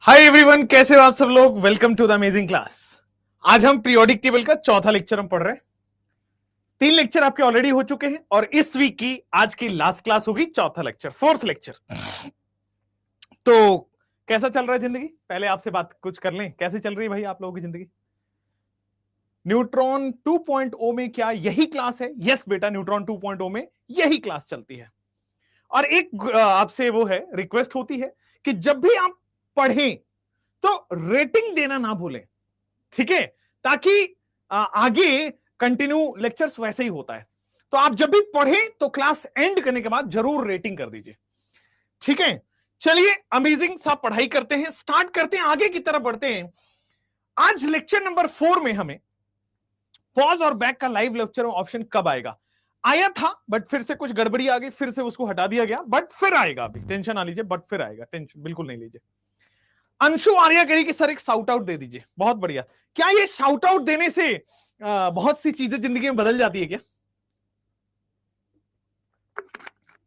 Hi everyone, कैसे हो आप सब लोग। Welcome to the amazing class. आज हम पीरियोडिक टेबल का चौथा लेक्चर हम पढ़ रहे हैं। 3 लेक्चर आपके ऑलरेडी हो चुके हैं और इस वीक की आज की लास्ट क्लास होगी चौथा लेक्चर, फोर्थ लेक्चर। तो कैसा चल रहा है जिंदगी, पहले आपसे बात कुछ कर लें। कैसे चल रही है भाई आप लोगों की जिंदगी? न्यूट्रॉन 2.0 में क्या यही क्लास है? यस बेटा, न्यूट्रॉन 2.0 में यही क्लास चलती है। और एक आपसे वो है, रिक्वेस्ट होती है कि जब भी आप पढ़ें तो रेटिंग देना ना भूलें, ठीक है? ताकि आगे कंटिन्यू लेक्चर्स वैसे ही होता है। तो आप जब भी पढ़ें तो क्लास एंड करने के बाद जरूर रेटिंग कर दीजिए, ठीक है? चलिए अमेजिंग सा पढ़ाई करते हैं, स्टार्ट करते हैं, आगे की तरफ बढ़ते हैं। आज लेक्चर नंबर 4 में हमें पॉज और बैक का लाइव लेक्चर ऑप्शन कब आएगा, आया था बट फिर से कुछ गड़बड़ी आ गई, फिर से उसको हटा दिया गया, बट फिर आएगा। अभी टेंशन ना लीजिए, बट फिर आएगा, टेंशन बिल्कुल नहीं लीजिए। अंशु आर्या कही कि सर एक शाउट आउट दे दीजिए। बहुत बढ़िया। क्या ये शाउट आउट देने से बहुत सी चीजें जिंदगी में बदल जाती है क्या?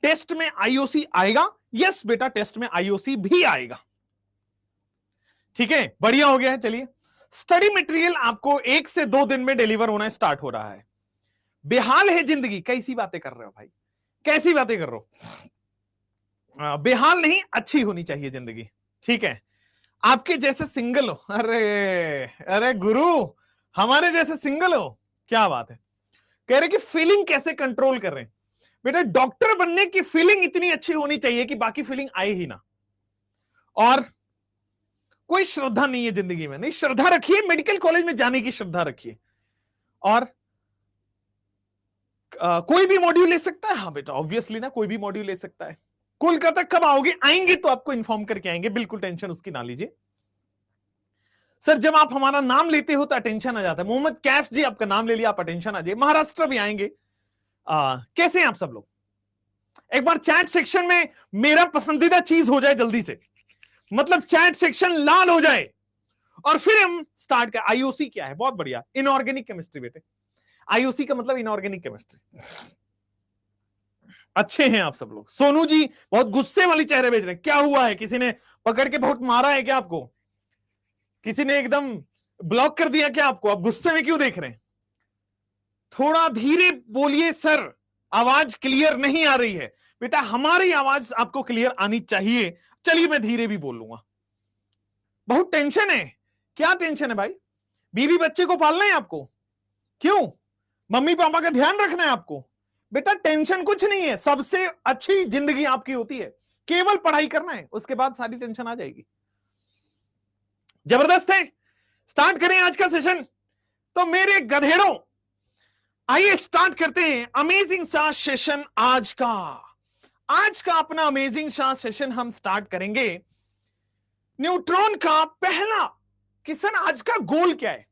टेस्ट में आईओसी आएगा? यस बेटा, टेस्ट में आईओसी भी आएगा, ठीक है? बढ़िया हो गया है। चलिए, स्टडी मटेरियल आपको 1 से 2 दिन में डिलीवर होना स्टार्ट हो रहा है। बेहाल है जिंदगी? कैसी बातें कर रहे हो भाई, कैसी बातें कर रहे हो? बेहाल नहीं, अच्छी होनी चाहिए जिंदगी, ठीक है? आपके जैसे सिंगल हो, अरे अरे गुरु, हमारे जैसे सिंगल हो, क्या बात है। कह रहे कि फीलिंग कैसे कंट्रोल कर रहे हैं? बेटा, डॉक्टर बनने की फीलिंग इतनी अच्छी होनी चाहिए कि बाकी फीलिंग आए ही ना। और कोई श्रद्धा नहीं है जिंदगी में, नहीं श्रद्धा रखिए, मेडिकल कॉलेज में जाने की श्रद्धा रखिए। और कोई भी मॉड्यूल ले सकता है? हाँ बेटा, ऑब्वियसली ना, कोई भी मॉड्यूल ले सकता है। कोलकाता कब आओगे? आएंगे तो आपको इन्फॉर्म करके आएंगे, बिल्कुल टेंशन उसकी ना लीजिए। सर जब आप हमारा नाम लेते हो तो अटेंशन आ जाता है। मोहम्मद कैफ जी, आपका नाम ले लिया, आप अटेंशन आ जाइए। महाराष्ट्र भी आएंगे। कैसे हैं आप सब लोग? एक बार चैट सेक्शन में मेरा पसंदीदा चीज हो जाए जल्दी से, मतलब चैट सेक्शन लाल हो जाए और फिर हम स्टार्ट कर। आईओसी क्या है? बहुत बढ़िया, इनऑर्गेनिक केमिस्ट्री बेटे। आईओसी का मतलब इनऑर्गेनिक केमिस्ट्री। अच्छे हैं आप सब लोग। सोनू जी बहुत गुस्से वाली चेहरे भेज रहे हैं। क्या हुआ है? किसी ने पकड़ के बहुत मारा है क्या आपको? किसी ने एकदम ब्लॉक कर दिया क्या आपको? आप गुस्से में क्यों देख रहे हैं? थोड़ा धीरे बोलिए सर, आवाज क्लियर नहीं आ रही है। बेटा हमारी आवाज आपको क्लियर आनी चाहिए। चलिए मैं धीरे भी बोल लूंगा। बहुत टेंशन है? क्या टेंशन है भाई? बीवी बच्चे को पालना है आपको? क्यों? मम्मी पापा का ध्यान रखना है आपको? बेटा टेंशन कुछ नहीं है, सबसे अच्छी जिंदगी आपकी होती है। केवल पढ़ाई करना है, उसके बाद सारी टेंशन आ जाएगी। जबरदस्त है। स्टार्ट करें आज का सेशन। तो मेरे गधेड़ों, आइए स्टार्ट करते हैं अमेजिंग सा सेशन आज का। आज का अपना अमेजिंग सा सेशन हम स्टार्ट करेंगे न्यूट्रॉन का पहला। किशन आज का गोल क्या है?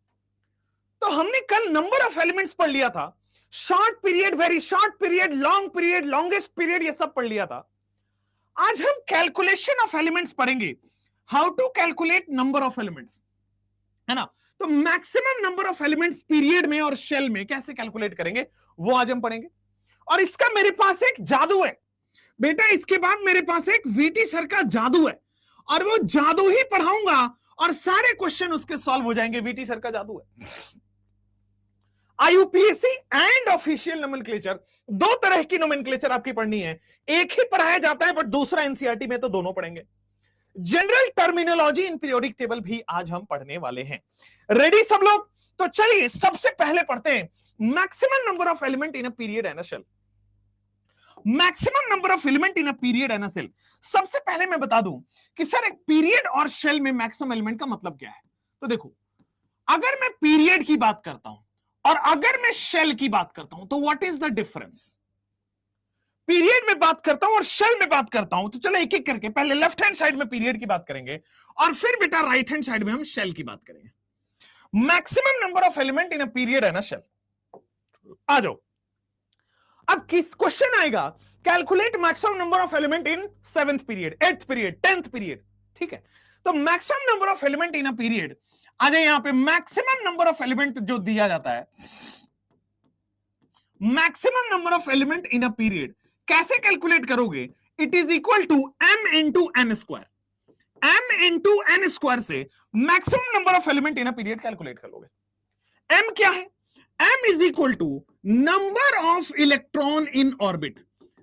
तो हमने कल नंबर ऑफ एलिमेंट्स पढ़ लिया था। Short period, very short period, long period, longest period, ये सब पढ़ लिया था। आज हम कैलकुलेशन ऑफ एलिमेंट्स पढ़ेंगे। How to calculate number of elements, है ना? तो maximum number of elements period में और शेल में कैसे कैलकुलेट करेंगे, वो आज हम पढ़ेंगे। और इसका मेरे पास एक जादू है बेटा। इसके बाद मेरे पास एक वीटी सर का जादू है और वो जादू ही पढ़ाऊंगा और सारे क्वेश्चन उसके सॉल्व हो जाएंगे। वीटी सर का जादू है। आईयूपीएससी एंड ऑफिशियल नोमेनक्लेचर, 2 तरह की नोमेनक्लेचर आपकी पढ़नी है। एक ही पढ़ाया जाता है बट दूसरा एनसीईआरटी में, तो दोनों पढ़ेंगे। General terminology in periodic table भी आज हम पढ़ने वाले हैं। रेडी सब लोग? तो चलिए सबसे पहले पढ़ते हैं maximum number of element in a period and a shell. Maximum number of element in a period and a shell. सबसे पहले मैं बता दूं कि सर एक पीरियड और सेल में मैक्सिमम एलिमेंट का मतलब क्या है। तो देखो, अगर मैं पीरियड की बात करता हूं और अगर मैं शेल की बात करता हूं, तो what is the difference? Period में बात करता हूं और शेल में बात करता हूं, तो चलो एक एक करके। पहले लेफ्ट हैंड साइड में पीरियड की बात करेंगे और फिर बेटा राइट हैंड साइड में हम शेल की बात करेंगे। Maximum number of element in a period and a shell. आ जाओ। अब किस क्वेश्चन आएगा, calculate maximum number of element in 7th period, 8th period, 10th period, ठीक है? तो maximum number of element in a period, आ जाए यहां पे। मैक्सिमम नंबर ऑफ एलिमेंट जो दिया जाता है, maximum number of element in a period कैसे कैलकुलेट करोगे? It is equal to m into n square. m into n square से maximum number of element in a period calculate कर लोगे। m क्या है? m is equal to number of electron in orbit,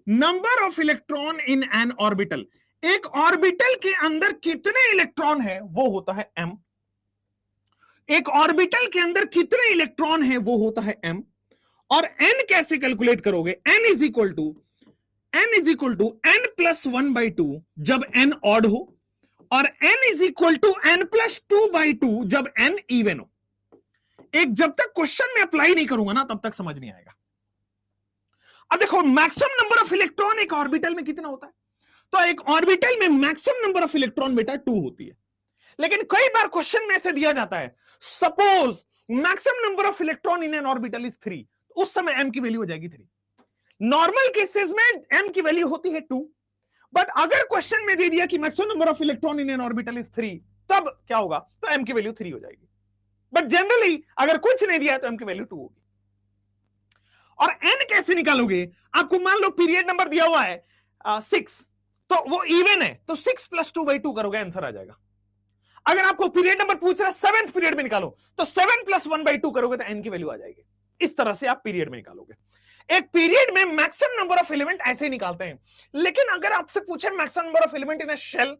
number of electron in an orbital. एक orbital के अंदर कितने electron है वो होता है m। एक ऑर्बिटल के अंदर कितने इलेक्ट्रॉन है वो होता है m। और n कैसे कैलकुलेट करोगे? n is equal to n plus 1/2 जब n ऑड हो, और n is equal to n plus 2/2 जब n इवन हो। एक जब तक क्वेश्चन में अप्लाई नहीं करूंगा ना तब तक समझ नहीं आएगा। अब देखो मैक्सिमम नंबर ऑफ इलेक्ट्रॉन एक ऑर्बिटल में कितना होता है? तो एक ऑर्बिटल में मैक्सिमम नंबर ऑफ इलेक्ट्रॉन बेटा 2 होती है। लेकिन कई बार क्वेश्चन में ऐसे दिया जाता है, suppose maximum number of electron in an orbital is 3, उस समय m की वैल्यू हो जाएगी 3। नॉर्मल केसेस में m की वैल्यू होती है 2, बट अगर क्वेश्चन में दे दिया कि maximum number of electron in an orbital is 3, तब क्या होगा? तो m की वैल्यू 3 हो जाएगी। बट जनरली अगर कुछ नहीं दिया है तो m की वैल्यू 2 होगी। और n कैसे निकालोगे? आपको मान लो पीरियड नंबर दिया हुआ है 6, तो वो इवन है, तो 6 प्लस 2/2 करोगे, आंसर आ जाएगा। अगर आपको पीरियड नंबर पूछ रहा है 7th पीरियड में निकालो, तो 7 प्लस 1/2 करोगे तो n की वैल्यू आ जाएगी। इस तरह से आप पीरियड में निकालोगे। एक पीरियड में मैक्सिमम नंबर ऑफ एलिमेंट ऐसे ही निकालते हैं। लेकिन अगर आपसे पूछे maximum number of element in a shell,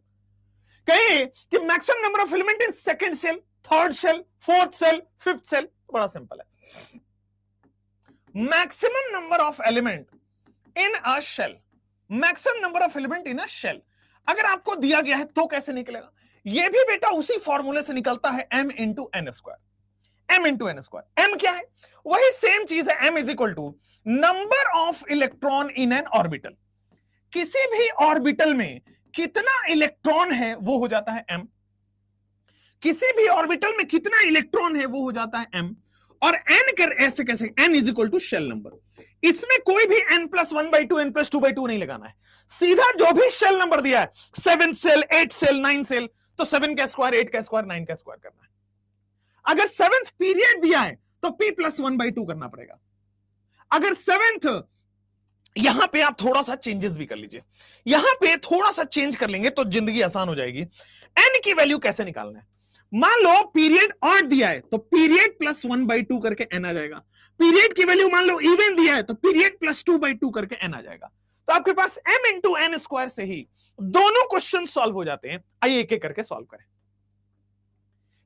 कहे कि maximum number of element in second shell, third shell, fourth shell, fifth shell, बड़ा सिंपल है। Maximum number of element in a shell, maximum number of element in a shell अगर आपको दिया गया है तो कैसे निकलेगा? यह भी बेटा उसी फॉर्मूले से निकलता है, m into n square. m into n square, m क्या है? वही सेम चीज है, m is equal to number of electron in an orbital. किसी भी ऑर्बिटल में कितना इलेक्ट्रॉन है वो हो जाता है m। किसी भी ऑर्बिटल में कितना इलेक्ट्रॉन है वो हो जाता है m। और n कर ऐसे कैसे? n is equal to shell number. इसमें कोई भी n प्लस 1/2 n प्लस 2/2 नहीं लगाना है, सीधा जो भी शेल नंबर दिया है, 7 सेल, 8 सेल, 9 सेल, तो 7 का स्क्वायर, 8 का स्क्वायर, 9 का स्क्वायर करना है। अगर 7th पीरियड दिया है तो p प्लस 1/2 करना पड़ेगा। अगर 7th, यहां पे आप थोड़ा सा चेंजेस भी कर लीजिए, यहां पे थोड़ा सा चेंज कर लेंगे तो जिंदगी आसान हो जाएगी। n की वैल्यू कैसे निकालना है? मान लो पीरियड ऑड दिया है तो पीरियड प्लस 1/2 करके n आ जाएगा। पीरियड की वैल्यू मान लो इवन दिया है तो पीरियड प्लस 2/2 करके n आ जाएगा। तो आपके पास m इंटू एन स्क्वायर से ही दोनों क्वेश्चन सॉल्व हो जाते हैं। आइए एक एक करके सॉल्व करें।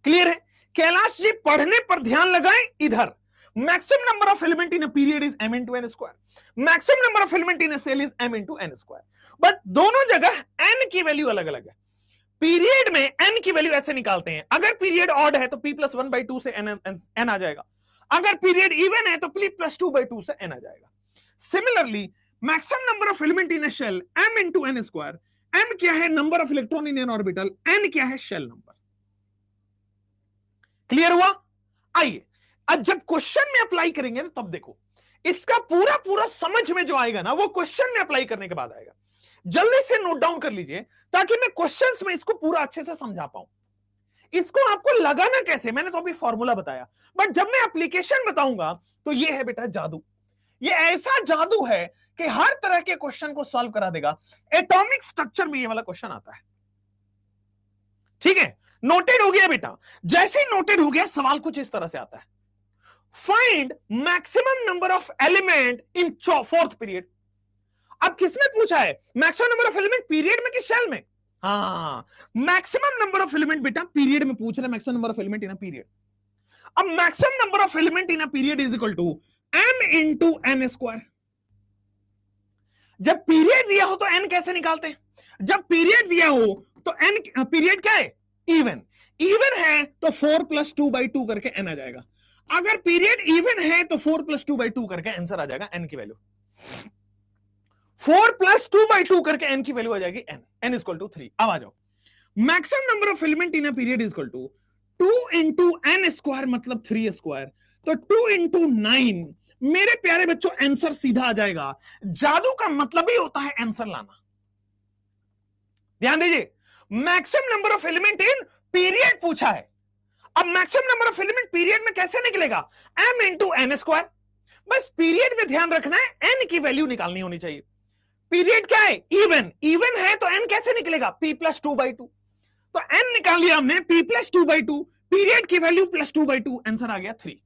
क्लियर है? कैलाश जी पढ़ने पर ध्यान लगाएं। इधर maximum number of element in a period is m into n square, maximum number of element in a shell is m into n square. But दोनों जगह n की वैल्यू अलग अलग है। पीरियड में n की वैल्यू ऐसे निकालते हैं, अगर पीरियड ऑड है तो p प्लस 1/2 से n आ जाएगा, अगर पीरियड इवन है तो p प्लस 2/2 से n आ जाएगा। Similarly maximum number of element in a shell m into n square, m क्या है? Number of electron in an orbital, n क्या है? Shell number. क्लियर हुआ? आइए अब जब क्वेश्चन में अप्लाई करेंगे ना तब देखो इसका पूरा पूरा समझ में जो आएगा ना वो क्वेश्चन में अप्लाई करने के बाद आएगा। जल्दी से नोट डाउन कर लीजिए ताकि मैं क्वेश्चंस में इसको पूरा अच्छे से समझा पाऊं। इसको आपको लगाना कैसे, मैंने तो अभी फॉर्मूला बताया, बट जब मैं एप्लीकेशन बताऊंगा तो ये है बेटा जादू। ये ऐसा जादू है कि हर तरह के क्वेश्चन को सॉल्व करा देगा। एटॉमिक स्ट्रक्चर में ये वाला क्वेश्चन आता है। ठीक है, नोटेड हो गया बेटा? जैसे ही नोटेड हो गया सवाल कुछ इस तरह से आता है, find maximum number of element in fourth period. अब किसमें पूछा है? Maximum number of element period में कि शेल में? हाँ, मैक्सिमम नंबर ऑफ एलिमेंट बेटा पीरियड में पूछ रहा है, maximum number of element in a period. अब maximum number of element in a period is equal to m into n square. जब पीरियड दिया हो तो n कैसे निकालते हैं? जब पीरियड दिया हो तो n, पीरियड क्या है? इवन। इवन है तो 4 प्लस 2/2 करके n आ जाएगा। अगर पीरियड इवन है तो 4 प्लस 2/2 करके आंसर आ जाएगा n की वैल्यू। 4 प्लस 2/2 करके n की वैल्यू आ जाएगी n इक्वल टू 3। अब आ जाओ, maximum number of element in a period is equal to 2 into n square मतलब 3 स्क्वायर, तो 2 इंटू 9। मेरे प्यारे बच्चों आंसर सीधा आ जाएगा। जादू का मतलब ही होता है आंसर लाना। ध्यान दीजिए, maximum number of element in period पूछा है। अब maximum number of element period में कैसे निकलेगा? m into n square. बस पीरियड में ध्यान रखना है n की वैल्यू निकालनी होनी चाहिए। पीरियड क्या है? इवन। इवन है तो n कैसे निकलेगा? p plus 2/2। तो n निकाल लिया हमने, p प्लस 2/2, पीरियड की वैल्यू प्लस 2/2, आंसर आ गया 3।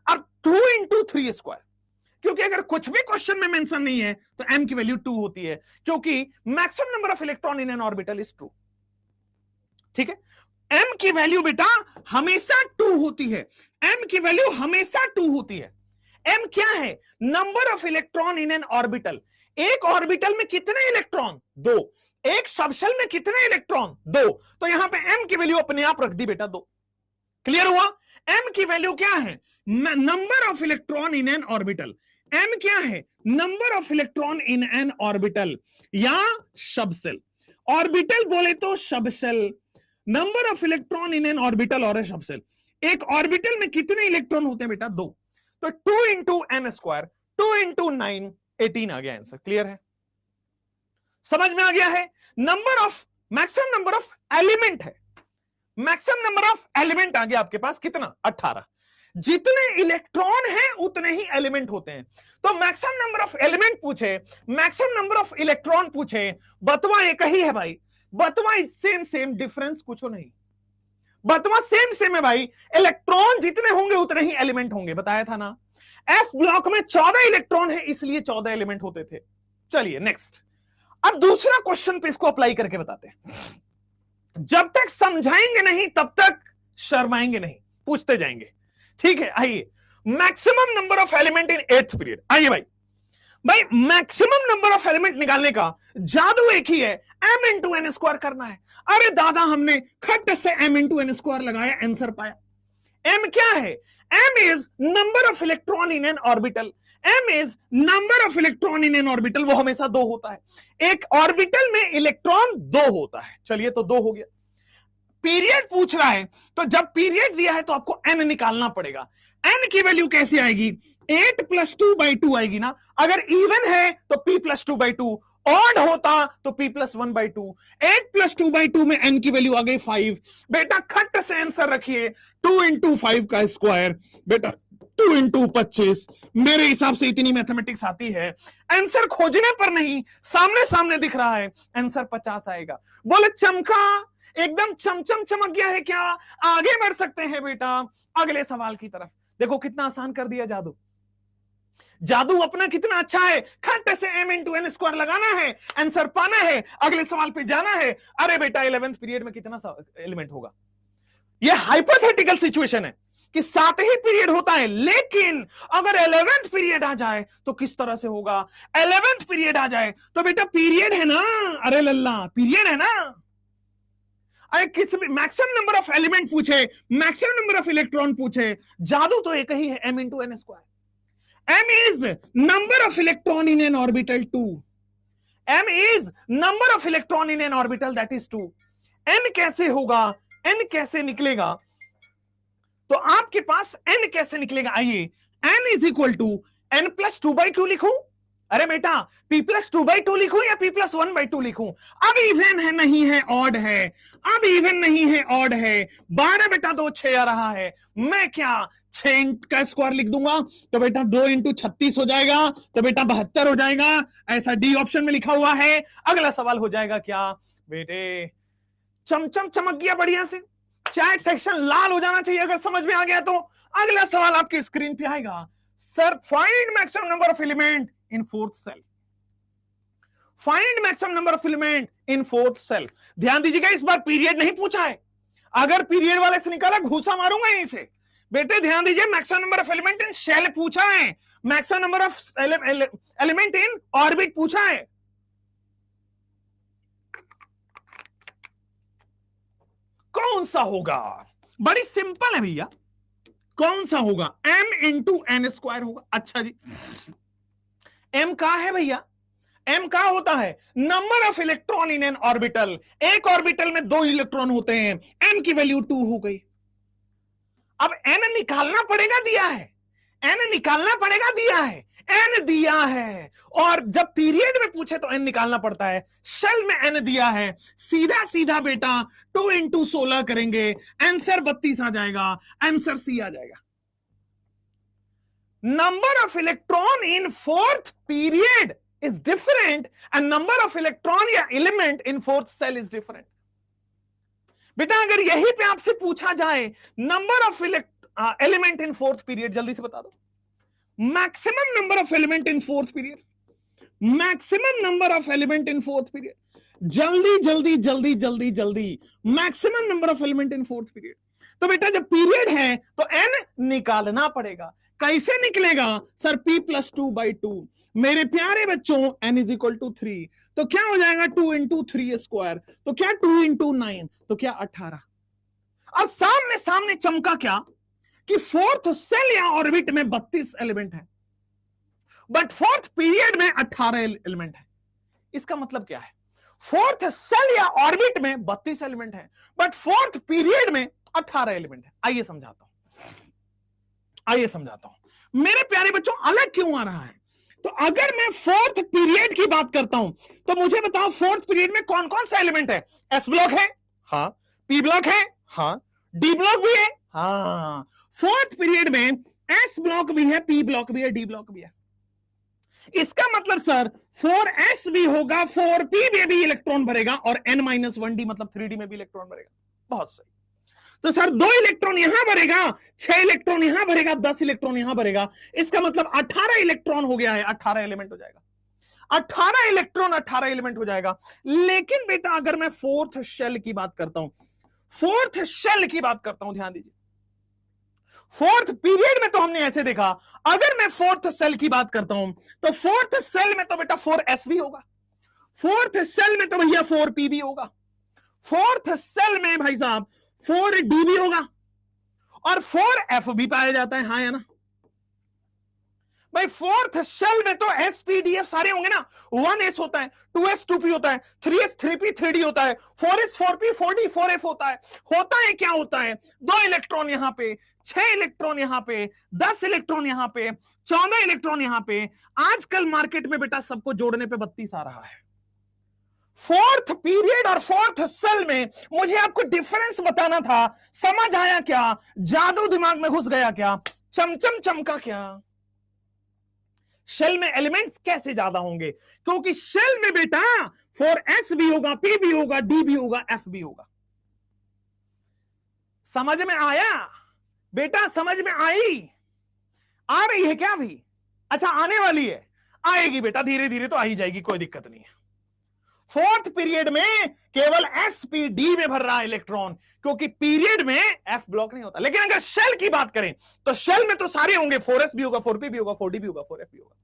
अब 2 इंटू 3 स्क्वायर, क्योंकि अगर कुछ भी क्वेश्चन में मेंशन नहीं है तो m की वैल्यू 2 होती है, क्योंकि maximum number of electron in an orbital is 2। ठीक है, m की वैल्यू बेटा हमेशा 2 होती है, m की वैल्यू हमेशा 2 होती है। m क्या है? Number of electron in an orbital. एक ऑर्बिटल में कितने इलेक्ट्रॉन? 2। एक सबशेल में कितने इलेक्ट्रॉन? 2। तो यहां पे m की वैल्यू अपने आप रख दी बेटा 2। क्लियर हुआ? m की वैल्यू क्या है? Number of electron in an orbital. m क्या है? Number of electron in an orbital या सबसेल। ऑर्बिटल बोले तो subshell, number of electron in an orbital और सबसेल। एक ऑर्बिटल में कितने इलेक्ट्रॉन होते हैं बेटा? 2। तो 2 इंटू एन स्क्वायर, 2 इंटू 9, 18 आ गया आंसर। क्लियर है? समझ में आ गया है? Number of, maximum number of element है, मैक्सिमम नंबर ऑफ एलिमेंट आ गया आपके पास कितना? 18। जितने इलेक्ट्रॉन हैं उतने ही एलिमेंट होते हैं। तो मैक्सिमम नंबर ऑफ एलिमेंट पूछे, मैक्सिमम नंबर ऑफ इलेक्ट्रॉन पूछे, बतवा एक ही है भाई, बतवा सेम सेम, डिफरेंस कुछ नहीं, बतवा सेम सेम है भाई। इलेक्ट्रॉन जितने होंगे उतने ही एलिमेंट होंगे, बताया था ना। एफ ब्लॉक में 14 इलेक्ट्रॉन है, इसलिए 14 एलिमेंट होते थे। चलिए नेक्स्ट, अब दूसरा क्वेश्चन पे इसको अप्लाई करके बताते हैं। जब तक समझाएंगे नहीं तब तक शर्माएंगे नहीं, पूछते जाएंगे। ठीक है, आइए, maximum number of element in 8th period. आइए भाई, भाई मैक्सिमम नंबर ऑफ एलिमेंट निकालने का जादू एक ही है, m इंटू एन स्क्वायर करना है। अरे दादा, हमने खट से m इंटू एन स्क्वायर लगाया, आंसर पाया। m क्या है? m is number of electron in an orbital. m is number of electron in an orbital, वो हमेशा 2 होता है। एक ऑर्बिटल में इलेक्ट्रॉन 2 होता है। चलिए, तो 2 हो गया। पीरियड पूछ रहा है, तो जब पीरियड दिया है तो आपको n निकालना पड़ेगा। n की वैल्यू कैसी आएगी? 8 प्लस 2/2 आएगी ना। अगर इवन है तो p प्लस 2/2, ऑड होता तो p प्लस 1/2। 8 प्लस 2/2 में n की वैल्यू आ गई 5। बेटा खट से आंसर रखिए, 2 इंटू 5 का स्क्वायर, बेटा 2 इंटू 25। मेरे हिसाब से इतनी मैथमेटिक्स आती है। आंसर खोजने पर नहीं, सामने सामने दिख रहा है, आंसर 50 आएगा। बोले चमका, एकदम चमचम चमक गया है क्या? आगे बढ़ सकते हैं बेटा अगले सवाल की तरफ। देखो कितना आसान कर दिया जादू। जादू अपना कितना अच्छा है। खट से m इंटू एन स्क्वायर लगाना है, आंसर पाना है, अगले सवाल पे जाना है। अरे बेटा 11th पीरियड में कितना एलिमेंट होगा? यह हाइपोथेटिकल सिचुएशन है कि 7 ही पीरियड होता है, लेकिन अगर 11th पीरियड आ जाए तो किस तरह से होगा? 11th पीरियड आ जाए तो बेटा पीरियड है ना, अरे लल्ला पीरियड है ना। अरे किस भी मैक्सिमम नंबर ऑफ एलिमेंट पूछे, मैक्सिमम नंबर ऑफ इलेक्ट्रॉन पूछे, जादू तो एक ही है, m into n square. m is number of electron in an orbital 2. m is number of electron in an orbital, that is 2. n कैसे होगा? n कैसे निकलेगा? तो आपके पास n कैसे निकलेगा? आइए, n is equal to n plus 2/2 लिखूं? अरे बेटा p plus 2/2 लिखूं या p plus 1/2 लिखूं? अब इवन है नहीं है, ऑड है। अब इवन नहीं है, ऑड है। 12 बेटा 2 6 आ रहा है। मैं क्या 6 का स्क्वायर लिख दूंगा तो बेटा 2 इंटू 36 हो जाएगा, तो बेटा 72 हो जाएगा। ऐसा डी ऑप्शन में लिखा हुआ है। अगला सवाल हो जाएगा क्या बेटे? चमचम चमक गया बढ़िया से, चैट सेक्शन लाल हो जाना चाहिए अगर समझ में आ गया तो। अगला सवाल आपके स्क्रीन पे आएगा, sir find maximum number of element in 4th shell. Find maximum number of element in 4th shell. ध्यान दीजिएगा, इस बार पीरियड नहीं पूछा है। अगर पीरियड वाले से निकाला घूसा मारूंगा यहीं से। बेटे ध्यान दीजिए, maximum number of element in shell पूछा है, maximum number of element in orbit पूछा है। कौन सा होगा? बड़ी सिंपल है भैया, कौन सा होगा? m इंटू एन स्क्वायर होगा। अच्छा जी, m का है भैया, m का होता है number of electron in an orbital. एक ऑर्बिटल में 2 इलेक्ट्रॉन होते हैं, m की वैल्यू 2 हो गई। अब n निकालना पड़ेगा, दिया है, n निकालना पड़ेगा, दिया है, n दिया है। और जब पीरियड में पूछे तो n निकालना पड़ता है। शेल में n दिया है, सीधा सीधा बेटा 2 इंटू 16 करेंगे, आंसर 32 आ जाएगा, आंसर सी आ जाएगा। Number of electron in 4th period is different and number of electron या element in 4th shell is different. बेटा अगर यहीं पे आपसे पूछा जाए number of element in fourth period, जल्दी से बता दो maximum number of element in fourth period, maximum number of element in fourth period, जल्दी जल्दी जल्दी जल्दी जल्दी, maximum number of element in fourth period. तो बेटा जब पीरियड है तो एन निकालना पड़ेगा। कैसे निकलेगा सर? p+2/2। मेरे प्यारे बच्चों n इज इक्वल टू 3, तो क्या हो जाएगा 2 इंटू 3 स्क्वायर, तो क्या 2 इंटू 9, तो क्या 18। अब सामने सामने चमका क्या कि फोर्थ सेल या ऑर्बिट में 32 एलिमेंट है, बट फोर्थ पीरियड में 18 एलिमेंट है। इसका मतलब क्या है? फोर्थ सेल या ऑर्बिट में 32 एलिमेंट है, बट फोर्थ पीरियड में 18 एलिमेंट है। आइए समझाता हूं मेरे प्यारे बच्चों, अलग क्यों आ रहा है? तो अगर मैं फोर्थ पीरियड की बात करता हूं तो मुझे बताओ फोर्थ पीरियड में कौन कौन सा एलिमेंट है? एस ब्लॉक है, हाँ। पी ब्लॉक है, हाँ। डी ब्लॉक भी है, हाँ। फोर्थ पीरियड में एस ब्लॉक भी है, पी ब्लॉक भी है, डी ब्लॉक भी है। इसका मतलब सर 4s भी होगा, 4p में भी इलेक्ट्रॉन भरेगा और n-1d मतलब 3d में भी इलेक्ट्रॉन भरेगा। बहुत सही। तो सर 2 इलेक्ट्रॉन यहां भरेगा, 6 इलेक्ट्रॉन यहां भरेगा, 10 इलेक्ट्रॉन यहां भरेगा। इसका मतलब 18 इलेक्ट्रॉन हो गया है, 18 एलिमेंट हो जाएगा। 18 इलेक्ट्रॉन 18 एलिमेंट हो जाएगा। लेकिन बेटा अगर मैं फोर्थ शेल की बात करता हूं, फोर्थ शेल की बात करता हूं, ध्यान दीजिए, फोर्थ पीरियड में तो हमने ऐसे देखा। अगर मैं फोर्थ सेल की बात करता हूं तो फोर्थ सेल में तो बेटा 4s भी होगा, फोर्थ सेल में तो भैया 4p भी होगा, फोर्थ सेल में भाई साहब 4d भी होगा और 4f भी पाया जाता है, हाँ या ना भाई? फोर्थ सेल में तो spdf सारे होंगे ना। 1s होता है, 2s 2p होता है, 3s 3p 3d होता है, 4s 4p 4d 4f होता है। होता है क्या होता है? 2 इलेक्ट्रॉन यहां पे, 6 इलेक्ट्रॉन यहां पे, 10 इलेक्ट्रॉन यहां पे, 14 इलेक्ट्रॉन यहां पे। आजकल मार्केट में बेटा सबको जोड़ने पे 32 आ रहा है। फोर्थ पीरियड और फोर्थ सेल में मुझे आपको डिफरेंस बताना था। समझ आया क्या? जादू दिमाग में घुस गया क्या? चमचम चमका क्या? शेल में एलिमेंट्स कैसे ज्यादा होंगे? क्योंकि शेल में बेटा 4s भी होगा, p भी होगा, d भी होगा, f भी होगा। समझ में आया बेटा? समझ में आई? आ रही है क्या अभी? अच्छा आने वाली है, आएगी बेटा, धीरे धीरे तो आ ही जाएगी, कोई दिक्कत नहीं है। फोर्थ पीरियड में केवल spd में भर रहा है इलेक्ट्रॉन, क्योंकि पीरियड में f ब्लॉक नहीं होता। लेकिन अगर शेल की बात करें तो शेल में तो सारे होंगे, 4s भी होगा, 4p भी होगा, 4d भी होगा, 4f भी होगा,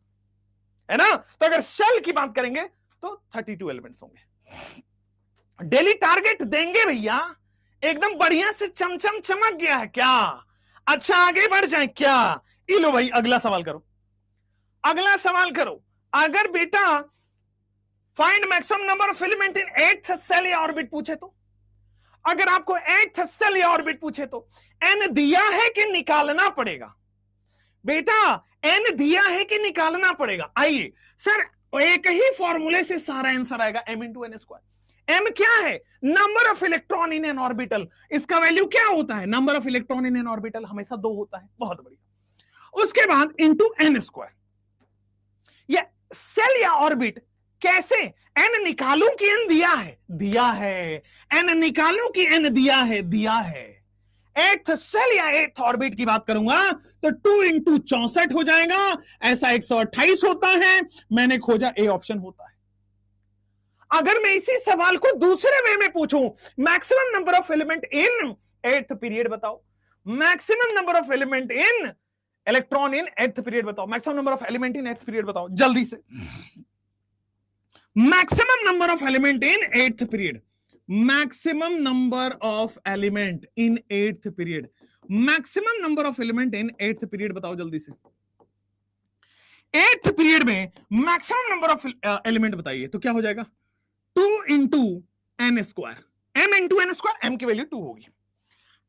है ना? तो अगर शेल की बात करेंगे तो 32 एलिमेंट्स होंगे। डेली टारगेट देंगे भैया, एकदम बढ़िया से चमचम चमक गया है क्या? अच्छा आगे बढ़ जाए क्या? लो भाई अगला सवाल करो, अगला सवाल करो। अगर बेटा find maximum number of element in 8th shell या ऑर्बिट पूछे तो, अगर आपको 8th सेल या ऑर्बिट पूछे तो n दिया है कि निकालना पड़ेगा? बेटा n दिया है कि निकालना पड़ेगा? आइए सर, एक ही फॉर्मूले से सारा आंसर आएगा, m into n square. m क्या है? Number of electron in an orbital. इसका वैल्यू क्या होता है? Number of electron in an orbital हमेशा 2 होता है। बहुत बढ़िया। उसके बाद इंटू एन स्क्वायर। ये सेल या ऑर्बिट कैसे? n निकालूं कि n दिया है? दिया है। n निकालूं कि n दिया है? दिया है। 8th सेल या 8th ऑर्बिट की बात करूंगा तो 2 इंटू 64 हो जाएगा, ऐसा 128 होता है। मैंने खोजा ए ऑप्शन होता है। अगर मैं इसी सवाल को दूसरे वे में पूछूं, maximum number of element in 8th period बताओ, maximum number of element in electron in 8th period बताओ, maximum number of element in 8th period बताओ जल्दी से। Maximum number of element in 8th period, maximum number of element in 8th period, maximum number of element in 8th period बताओ जल्दी से। 8th period में maximum number of element बताइए, तो क्या हो जाएगा? 2 into n square. m into n square, m की वैल्यू 2 होगी,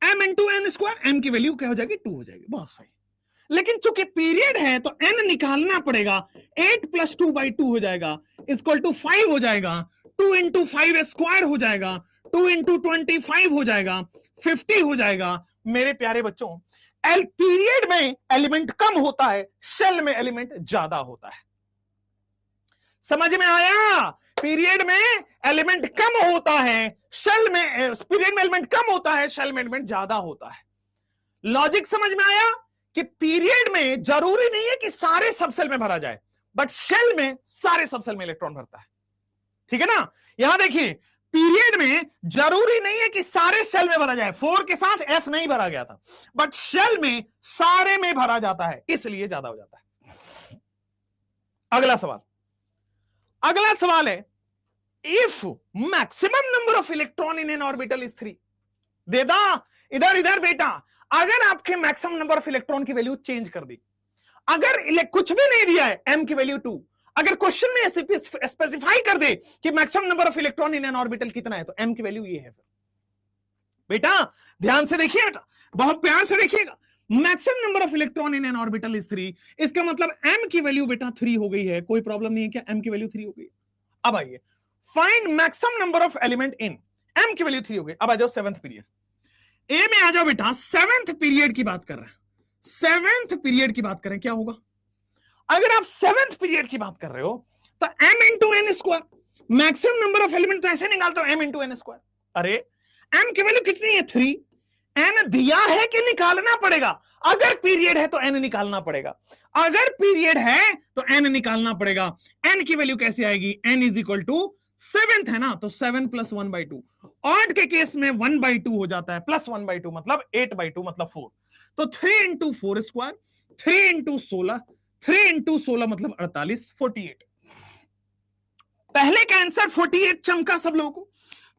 m into n square, m की वैल्यू क्या हो जाएगी? 2 हो जाएगी। बहुत सही। लेकिन चूंकि पीरियड है तो n निकालना पड़ेगा, 8 + 2/2 हो जाएगा, इक्वल टू 5 हो जाएगा, 2 इंटू 5 स्क्वायर हो जाएगा, 2 इंटू 25 हो जाएगा, 50 हो जाएगा। मेरे प्यारे बच्चों, पीरियड में एलिमेंट कम होता है, शेल में एलिमेंट ज्यादा होता है। समझ में आया? पीरियड में एलिमेंट कम होता है, शेल में पीरियड में एलिमेंट कम होता है, शेल में एलिमेंट ज्यादा होता है। लॉजिक समझ में आया कि पीरियड में जरूरी नहीं है कि सारे सबसेल में भरा जाए, बट शेल में सारे सबसेल में इलेक्ट्रॉन भरता है। ठीक है ना? यहां देखिए, पीरियड में जरूरी नहीं है कि सारे शेल में भरा जाए, 4 के साथ F नहीं भरा गया था, बट शेल में सारे में भरा जाता है, इसलिए ज्यादा हो जाता है। अगला सवाल है, if maximum number of electron in an orbital is 3। देदा इधर बेटा, अगर आपके मैक्सिमम नंबर ऑफ इलेक्ट्रॉन की वैल्यू चेंज कर दी, अगर कुछ भी नहीं दिया है, m की वैल्यू 2, अगर क्वेश्चन में स्पेसिफाई कर दे कि maximum number of electron in an orbital कितना है, तो m की वैल्यू ये है। बेटा ध्यान से देखिए, बेटा बहुत प्यार से देखिएगा, maximum number of electron in an orbital is 3, इसका मतलब m की वैल्यू बेटा 3 हो गई है। कोई प्रॉब्लम नहीं है क्या? m की वैल्यू 3 हो गई। अब आइए, find maximum number of element in, m की वैल्यू 3 हो गई। अब आ जाओ 7th पीरियड, ए में आ जाओ बेटा। 7th पीरियड की बात कर रहे हैं, 7th पीरियड की बात करें, क्या होगा? अगर आप 7th पीरियड की बात कर रहे हो तो m into n square, maximum number of element तो ऐसे निकालते हो m इंटू एन स्क्वायर। अरे m की वैल्यू कितनी है? 3। n दिया है कि निकालना पड़ेगा? अगर पीरियड है तो n निकालना पड़ेगा, अगर पीरियड है तो n निकालना पड़ेगा। n की वैल्यू कैसे आएगी? n is equal to 7th है ना, तो 7 प्लस 1/2। ऑड के केस में 1/2 हो जाता है, प्लस 1/2 मतलब 8/2 मतलब 4। तो 3 इंटू 4 स्क्वायर, 3 इंटू 16, 3 इंटू 16 मतलब 48, 48। पहले का आंसर 48 चमका सब लोगों को,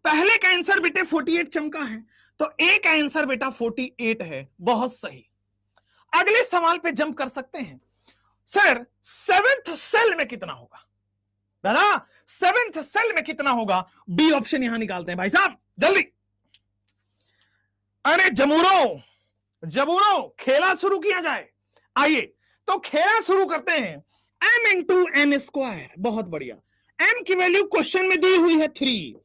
पहले का आंसर बेटे 48 चमका है, तो ए का आंसर बेटा 48 है। बहुत सही। अगले सवाल पे जंप कर सकते हैं। सर 7th सेल में कितना होगा? दादा 7th सेल में कितना होगा? बी ऑप्शन यहां निकालते हैं भाई साहब, जल्दी। अरे जबूरो खेला शुरू किया जाए। आइए तो खेला शुरू करते हैं। m इंटू एन स्क्वायर, बहुत बढ़िया। m की वैल्यू क्वेश्चन में दी हुई है 3,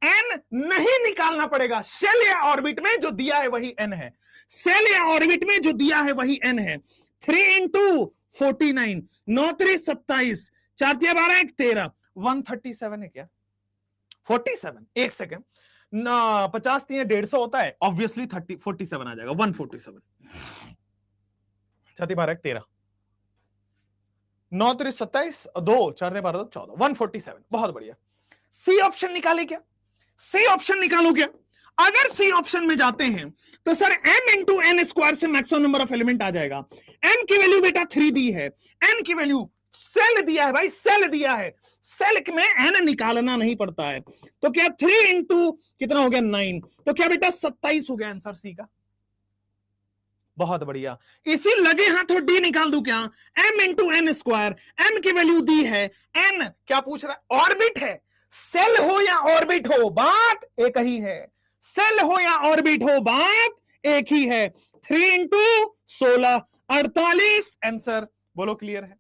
n नहीं निकालना पड़ेगा, सेल या ऑर्बिट में जो दिया है वही n है, सेल या ऑर्बिट में जो दिया है वही n है। 3 इंटू 49, 9 3 27, 4 3 12 1 13, 137 है क्या? 47, एक सेकेंड ना, 50 3 150 होता है, ऑब्वियसली 47 आ जाएगा, 147। 4 3 12 1 13, 9 3 27, 2 4 3 12 14, 147। बहुत बढ़िया। सी ऑप्शन निकाले क्या? सी ऑप्शन निकालो क्या? अगर सी ऑप्शन में जाते हैं तो sir m into n square से मैक्सिमम नंबर ऑफ एलिमेंट आ जाएगा। m की वैल्यू बेटा 3 दी है, n की वैल्यू सेल दिया है भाई, सेल दिया है, सेल में n निकालना नहीं पड़ता है, तो क्या 3 इंटू कितना हो गया? 9, तो क्या बेटा 27 हो गया आंसर सी का। बहुत बढ़िया। इसी लगे हाथों डी निकाल दूं क्या? m into n square, m की वैल्यू दी है, n क्या पूछ रहा है? ऑर्बिट है, सेल हो या ऑर्बिट हो बात एक ही है, सेल हो या ऑर्बिट हो बात एक ही है। 3 इंटू 16 48, आंसर बोलो क्लियर है।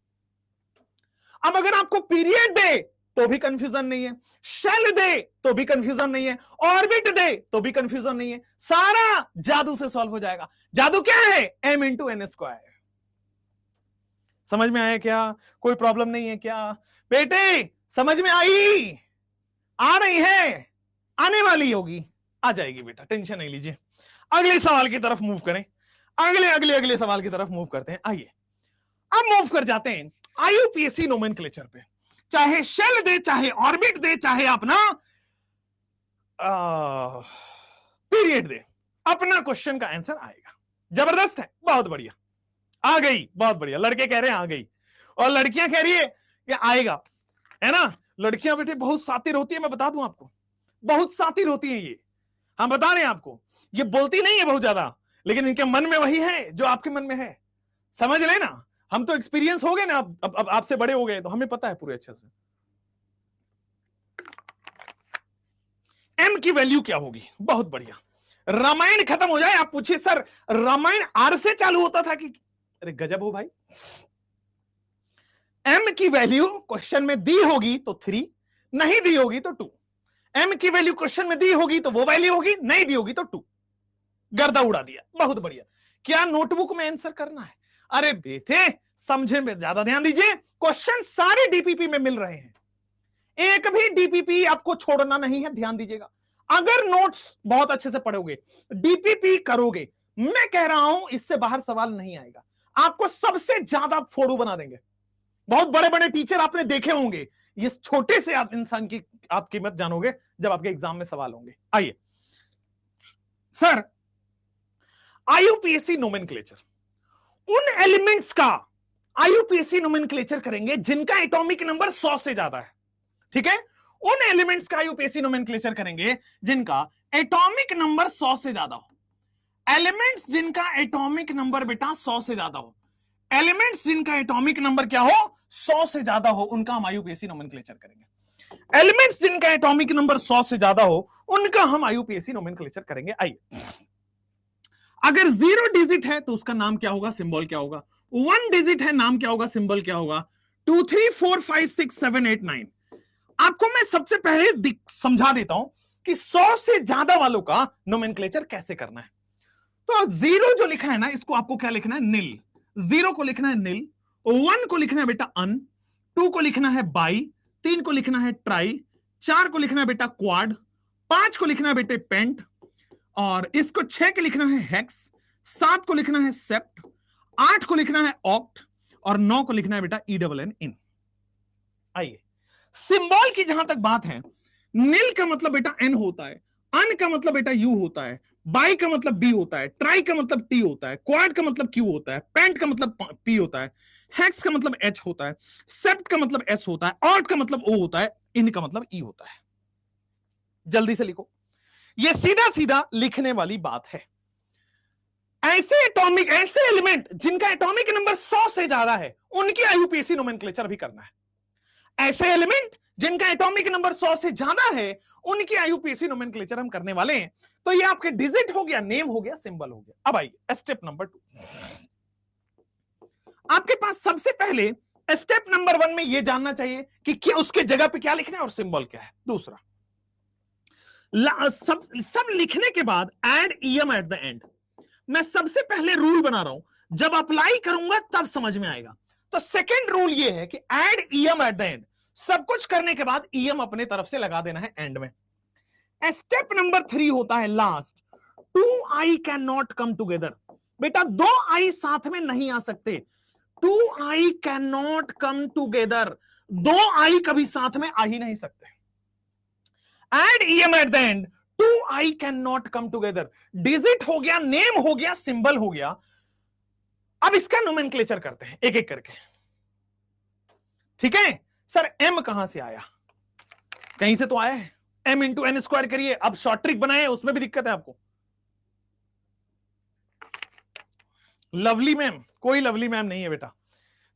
अब अगर आपको पीरियड दे तो भी कंफ्यूजन नहीं है, शेल दे तो भी कंफ्यूजन नहीं है, ऑर्बिट दे तो भी कंफ्यूजन नहीं है, सारा जादू से सॉल्व हो जाएगा। जादू क्या है? m into n square. समझ में आया क्या? कोई प्रॉब्लम नहीं है क्या बेटे? समझ में आई? आ रही है, आने वाली होगी, आ जाएगी बेटा, टेंशन नहीं लीजिए। अगले सवाल की तरफ मूव करें, अगले सवाल की तरफ मूव करते हैं। आइए अब मूव कर जाते हैं आईयूपीएसी नोमेनक्लेचर पे। चाहे शेल दे, चाहे ऑर्बिट दे, चाहे अपना पीरियड दे, अपना क्वेश्चन का आंसर आएगा। जबरदस्त है, बहुत बढ़िया, आ गई, बहुत बढ़िया। लड़के कह रहे हैं आ गई, और लड़कियां कह रही है कि आएगा, है ना? लड़कियां बेटे बहुत सातिर होती है, मैं बता दूं आपको, बहुत सातिर होती है ये, हम बता रहे हैं आपको। ये बोलती नहीं है बहुत ज्यादा, लेकिन इनके मन में वही है जो आपके मन में है, समझ लेना। हम तो एक्सपीरियंस हो गए ना, अब आपसे बड़े हो गए, तो हमें पता है पूरे अच्छे से। m की वैल्यू क्या होगी? बहुत बढ़िया। रामायण खत्म हो जाए, आप पूछिए सर रामायण आर से चालू होता था कि? अरे गजब हो भाई। m की वैल्यू क्वेश्चन में दी होगी तो 3, नहीं दी होगी तो 2। m की वैल्यू क्वेश्चन में दी होगी तो वो वैल्यू होगी, नहीं दी होगी तो 2। गर्दा उड़ा दिया, बहुत बढ़िया। क्या नोटबुक में आंसर करना है? अरे बेटे समझे में ज्यादा ध्यान दीजिए, क्वेश्चन सारे डीपीपी में मिल रहे हैं, एक भी डीपीपी आपको छोड़ना नहीं है, ध्यान दीजिएगा। अगर नोट्स बहुत अच्छे से पढ़ोगे, डीपीपी करोगे, मैं कह रहा हूं इससे बाहर सवाल नहीं आएगा। आपको सबसे ज्यादा फोड़ू बना देंगे। बहुत बड़े बड़े टीचर आपने देखे होंगे, इस छोटे से आप इंसान की आप कीमत जानोगे जब आपके एग्जाम में सवाल होंगे। आइए सर, आईयूपीएससी नोमेनक्लेचर, उन एलिमेंट्स का आईयूपीएससी नोमेनक्लेचर करेंगे जिनका एटॉमिक नंबर 100 से ज्यादा है। ठीक है, उन एलिमेंट्स का आईयूपीएससी नोमेनक्लेचर करेंगे जिनका एटॉमिक नंबर 100 से ज्यादा हो। एलिमेंट्स जिनका एटॉमिक नंबर बेटा 100 से ज्यादा हो, एलिमेंट्स जिनका एटॉमिक नंबर क्या हो, 100 से ज्यादा हो, उनका हम आईयूपीएससी नोमेनक्लेचर करेंगे। एलिमेंट्स जिनका एटॉमिक नंबर 100 से ज्यादा हो, उनका हम आईयूपीएससी नोमेनक्लेचर करेंगे। आइए, अगर 0 डिजिट है तो उसका नाम क्या होगा, सिंबल क्या होगा। 1 डिजिट है, नाम क्या होगा, सिंबल क्या होगा। 2 3 4 5 6 7 8 9, आपको मैं सबसे पहले समझा देता हूं कि 100 से ज्यादा वालों का नोमेनक्लेचर कैसे करना है। तो 0 जो लिखा है ना, इसको आपको क्या लिखना है, निल। 0 को लिखना है निल, 1 को लिखना है बेटा अन, 2 को लिखना है बाई, 3 को लिखना है ट्राई, 4 को लिखना है बेटा क्वाड, 5 को लिखना है बेटे पेंट, और इसको 6 के लिखना है हेक्स, 7 को लिखना है सेप्ट, 8 को लिखना है ऑक्ट, और 9 को लिखना है बेटा ENN इन। आइए, सिंबल की जहां तक बात है, निल का मतलब बेटा एन होता है, अन का मतलब बेटा यू होता है, बाई का मतलब बी होता है, ट्राई का मतलब टी होता है, क्वाड का मतलब क्यू होता है, पेंट का मतलब पी होता है, हेक्स का मतलब एच होता है, सेप्ट का मतलब एस होता है, ऑट का मतलब ओ होता है, इन का मतलब ई होता है। जल्दी से लिखो, ये सीधा सीधा लिखने वाली बात है। ऐसे एलिमेंट जिनका एटॉमिक नंबर 100 से ज्यादा है, उनकी आईयूपीएससी नोमेनक्लेचर भी करना है। ऐसे एलिमेंट जिनका एटॉमिक नंबर 100 से ज्यादा है, उनकी आईयूपीएससी नोमेनक्लेचर हम करने वाले हैं। तो ये आपके डिजिट हो गया, नेम हो गया, सिंबल हो गया। अब आइए स्टेप नंबर 2। आपके पास सबसे पहले स्टेप नंबर 1 में यह जानना चाहिए कि क्या उसके जगह पे क्या लिखना है और सिंबल क्या है। दूसरा, सब लिखने के बाद add EM at the and. मैं सबसे पहले रूल बना रहा हूं, जब अप्लाई करूंगा तब समझ में आएगा। तो सेकेंड रूल यह है कि add EM at the and. सब कुछ करने के बाद ईएम अपने तरफ से लगा देना है एंड में। स्टेप नंबर 3 होता है last, 2 i can not come together. बेटा 2 आई साथ में नहीं आ सकते, 2 i can not come together. 2 i कभी साथ में आ ही नहीं सकते। Add ium at the end, 2 i can not come together. Digit हो गया, नेम हो गया, सिंबल हो गया। अब इसका नोमेनक्लेचर करते हैं एक एक करके। ठीक है सर, एम कहां से आया, कहीं से तो आया है। m इंटू एन स्क्वायर करिए। अब शॉर्ट ट्रिक बनाए, उसमें भी दिक्कत है आपको। लवली मैम, कोई लवली मैम नहीं है बेटा।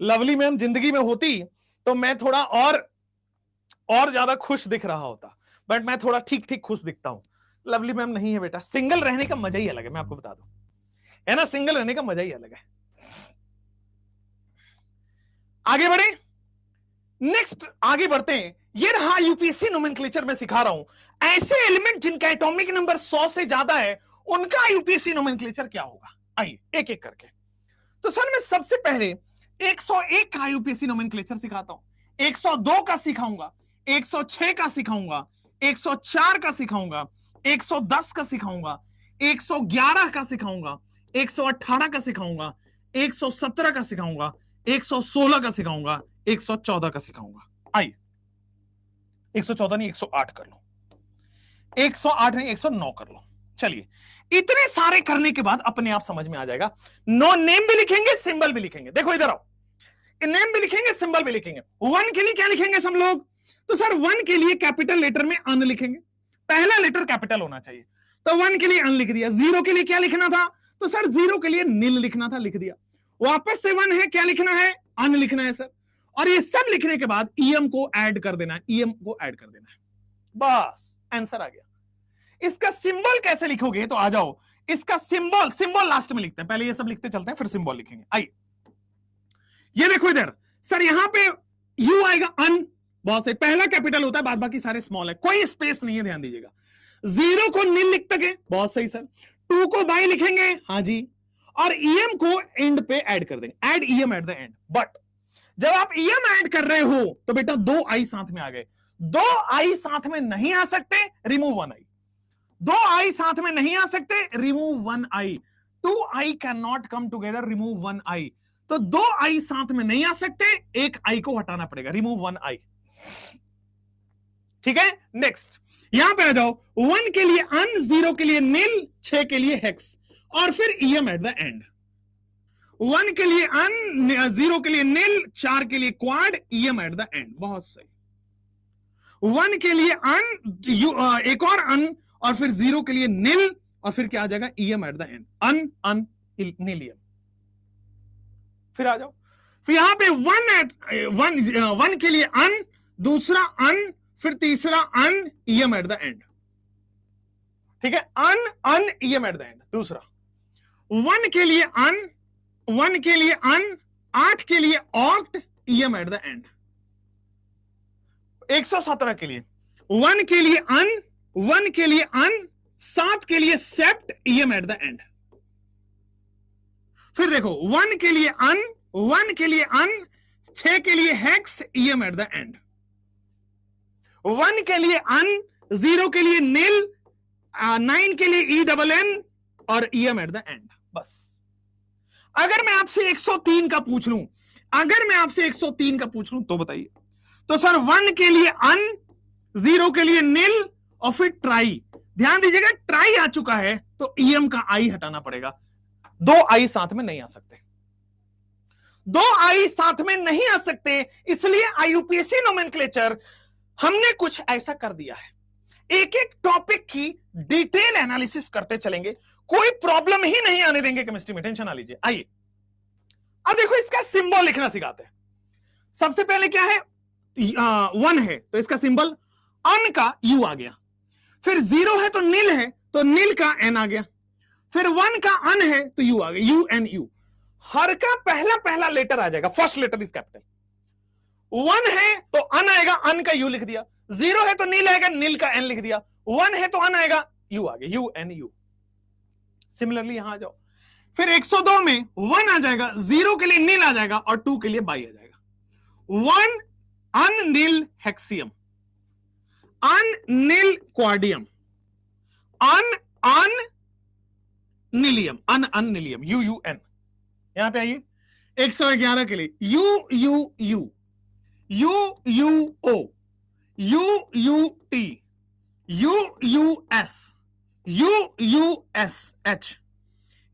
लवली मैम जिंदगी में होती तो मैं थोड़ा और ज्यादा खुश दिख रहा होता, बट मैं थोड़ा ठीक ठीक खुश दिखता हूं। लवली मैम नहीं है बेटा। सिंगल रहने का मजा ही अलग है, मैं आपको बता दूं, है ना, सिंगल रहने का मजा ही अलग है। आगे बढ़े, नेक्स्ट आगे बढ़ते हैं। ये रहा यूपीएससी नोमेनक्लेचर में सिखा रहा हूं। ऐसे एलिमेंट जिनका एटॉमिक नंबर 100 से ज्यादा है, उनका यूपीएससी नोमेनक्लेचर क्या होगा। आइए एक एक करके। तो सर मैं सबसे पहले 101 का यूपीएससी नोमेनक्लेचर सिखाता हूं, 102 का सिखाऊंगा, 106 का सिखाऊंगा, 104 का सिखाऊंगा, 110 का सिखाऊंगा, 111 का सिखाऊंगा, 118 का सिखाऊंगा, 117 का सिखाऊंगा, 116 का सिखाऊंगा, 114 का सिखाऊंगा। आइए 114 नहीं 108 कर लो, 108 नहीं 109 कर लो। चलिए, इतने सारे करने के बाद अपने आप समझ में आ जाएगा। नो नेम भी लिखेंगे, सिंबल भी लिखेंगे। देखो इधर आओ, नेम भी लिखेंगे, सिंबल भी लिखेंगे। 1 के लिए क्या लिखेंगे सब लोग, तो सर 1 के लिए कैपिटल लेटर में अन लिखेंगे, पहला लेटर कैपिटल होना चाहिए, तो 1 के लिए अन लिख दिया। 0 के लिए क्या लिखना था, तो सर 0 के लिए नील लिखना था, लिख दिया। वापस से 1 है, क्या लिखना है, अन लिखना है सर। और ये सब लिखने के बाद ईएम को ऐड कर देना है, ईएम को ऐड कर देना है, बस आंसर आ गया। इसका सिंबल कैसे लिखोगे, तो आ जाओ, इसका सिंबल लास्ट में लिखते हैं, पहले ये सब लिखते चलते हैं फिर सिंबल लिखेंगे। आइए ये देखो इधर, सर यहां पे यू आएगा, अन बहुत सही, पहला कैपिटल होता है, बाद बाकी सारे स्मॉल है, कोई स्पेस नहीं है, ध्यान दीजिएगा। 0 को नील लिख सके, बहुत सही सर। 2 को बाई लिखेंगे, हाँ जी, और ईएम को एंड पे ऐड कर देंगे, add EM at the and. But जब आप ईएम ऐड कर रहे हो तो बेटा 2 आई साथ में आ गए, दो आई साथ में नहीं आ सकते, रिमूव वन आई। दो आई साथ में नहीं आ सकते, remove one I. Two I can not come together, remove one I. तो दो आई साथ में नहीं आ सकते, एक आई को हटाना पड़ेगा, रिमूव वन आई। ठीक है, नेक्स्ट यहां पे आ जाओ। 1 के लिए अन, 0 के लिए नील, 6 के लिए हेक्स, और फिर ईएम एट द एंड। 1 के लिए अन, 0 के लिए नील, 4 के लिए quad, EM at the and. बहुत सही। 1 के लिए अन, एक और अन, और फिर 0 के लिए नील, और फिर क्या आ जाएगा, ium at the end. Un un nil ium. फिर आ जाओ, फिर यहां पे 1 के लिए अन, दूसरा अन, फिर तीसरा अन, ईएम एट द एंड। ठीक है, अन अन ईएम एट द एंड। दूसरा 1 के लिए अन, 1 के लिए अन, 8 के लिए oct, EM at the and. 117 के लिए 1 के लिए अन, 1 के लिए अन, 7 के लिए सेप्ट, ईएम एट द एंड। फिर देखो 1 के लिए अन, 1 के लिए अन, 6 के लिए hex, EM at the and. 1 के लिए अन, 0 के लिए नील, 9 के लिए ई डबल एन, और ईएम एट द एंड। बस। अगर मैं आपसे 103 का पूछ लूं, अगर मैं आपसे 103 का पूछ लूं तो बताइए। तो सर 1 के लिए अन, 0 के लिए नील, और फिर ट्राई। ध्यान दीजिएगा, ट्राई आ चुका है तो ईएम का आई हटाना पड़ेगा। दो आई साथ में नहीं आ सकते, दो आई साथ में नहीं आ सकते, इसलिए आईयूपीएसी नोमेनक्लेचर हमने कुछ ऐसा कर दिया है। एक एक टॉपिक की डिटेल एनालिसिस करते चलेंगे, कोई प्रॉब्लम ही नहीं आने देंगे केमिस्ट्री में, टेंशन ना लीजिए। आइए अब देखो, इसका सिंबल लिखना सिखाते हैं। सबसे पहले क्या है, 1 है तो इसका सिंबल अन का यू आ गया, फिर 0 है तो नील है तो नील का एन आ गया, फिर 1 का अन है तो यू आ गया, यू एन यू। हर का पहला पहला लेटर आ जाएगा, फर्स्ट लेटर इज कैपिटल। 1 है तो अन आएगा, अन का यू लिख दिया। 0 है तो नील आएगा, नील का एन लिख दिया। 1 है तो अन आएगा, यू आ गया, यू एन यू। सिमिलरली यहां आ जाओ, फिर 102 में 1 आ जाएगा, 0 के लिए नील आ जाएगा, और 2 के लिए बाई आ जाएगा। 1 un nil hexium, un nil quadium, un un nilium, un un nilium, U U N. यहां पे आइए, 111 के लिए U U U, U U O, U U T, U U S, U U S H,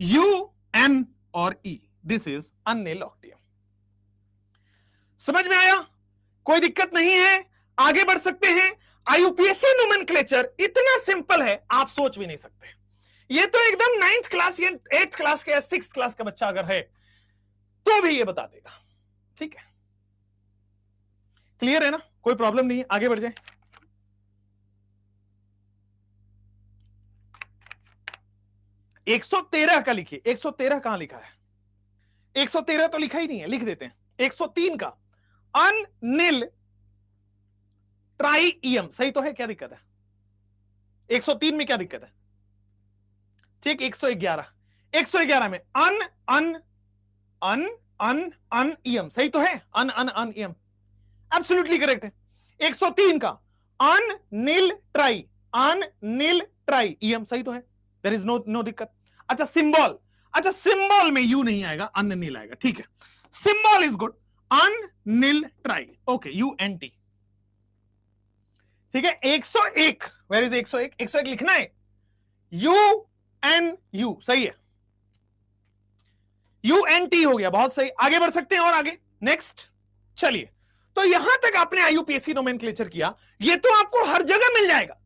U N और E. This is अननील ऑक्टियम। समझ में आया? कोई दिक्कत नहीं है, आगे बढ़ सकते हैं। आईयूपीएसी नोमेनक्लेचर इतना सिंपल है, आप सोच भी नहीं सकते। ये तो एकदम 9th क्लास या 8th क्लास के या 6th क्लास का बच्चा अगर है तो भी ये बता देगा। ठीक है, क्लियर है ना? कोई प्रॉब्लम नहीं है, आगे बढ़ जाए। एक 113 का लिखिए। 113 कहां लिखा है? 113 तो लिखा ही नहीं है, लिख देते हैं। 103 का अन नील ट्राईईएम सही तो है, क्या दिक्कत है? 103 में क्या दिक्कत है? ठीक, 111 में अन अन अन अन अन ईएम सही तो है, अन अन अन ईएम एब्सोल्युटली करेक्ट है। 103 का अन नील ट्राई, अन नील ट्राई ईएम सही तो है, देयर इज नो दिक्कत। अच्छा सिंबल, अच्छा सिंबल में यू नहीं आएगा, अन नील आएगा। ठीक है, symbol is good, un nil tri, okay, U N T. ठीक है, 101 वेयर इज 101? 101 लिखना है, यू एन यू सही है, यू एन टी हो गया, बहुत सही। आगे बढ़ सकते हैं और आगे, नेक्स्ट। चलिए, तो यहां तक आपने आईयूपीएसी नोमेनक्लेचर किया, ये तो आपको हर जगह मिल जाएगा,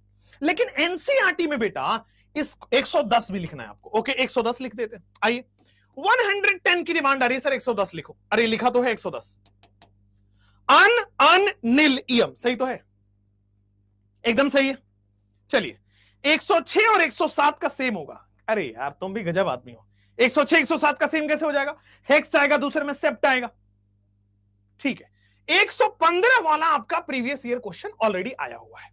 लेकिन एनसीईआरटी में बेटा इस 110 भी लिखना है आपको। ओके, 110 लिख देते हैं। आइए, 110 की डिमांड आ रही है सर, 110 लिखो। अरे लिखा तो है 110। अन अन नील ईएम सही तो है, एकदम सही है। चलिए, 106 और 107 का सेम होगा। अरे यार तुम भी गजब आदमी हो, 106 107 का सेम कैसे हो जाएगा? हेक्स आएगा, दूसरे में सेप्ट आएगा। ठीक है, 115 वाला आपका प्रीवियस ईयर क्वेश्चन ऑलरेडी आया हुआ है।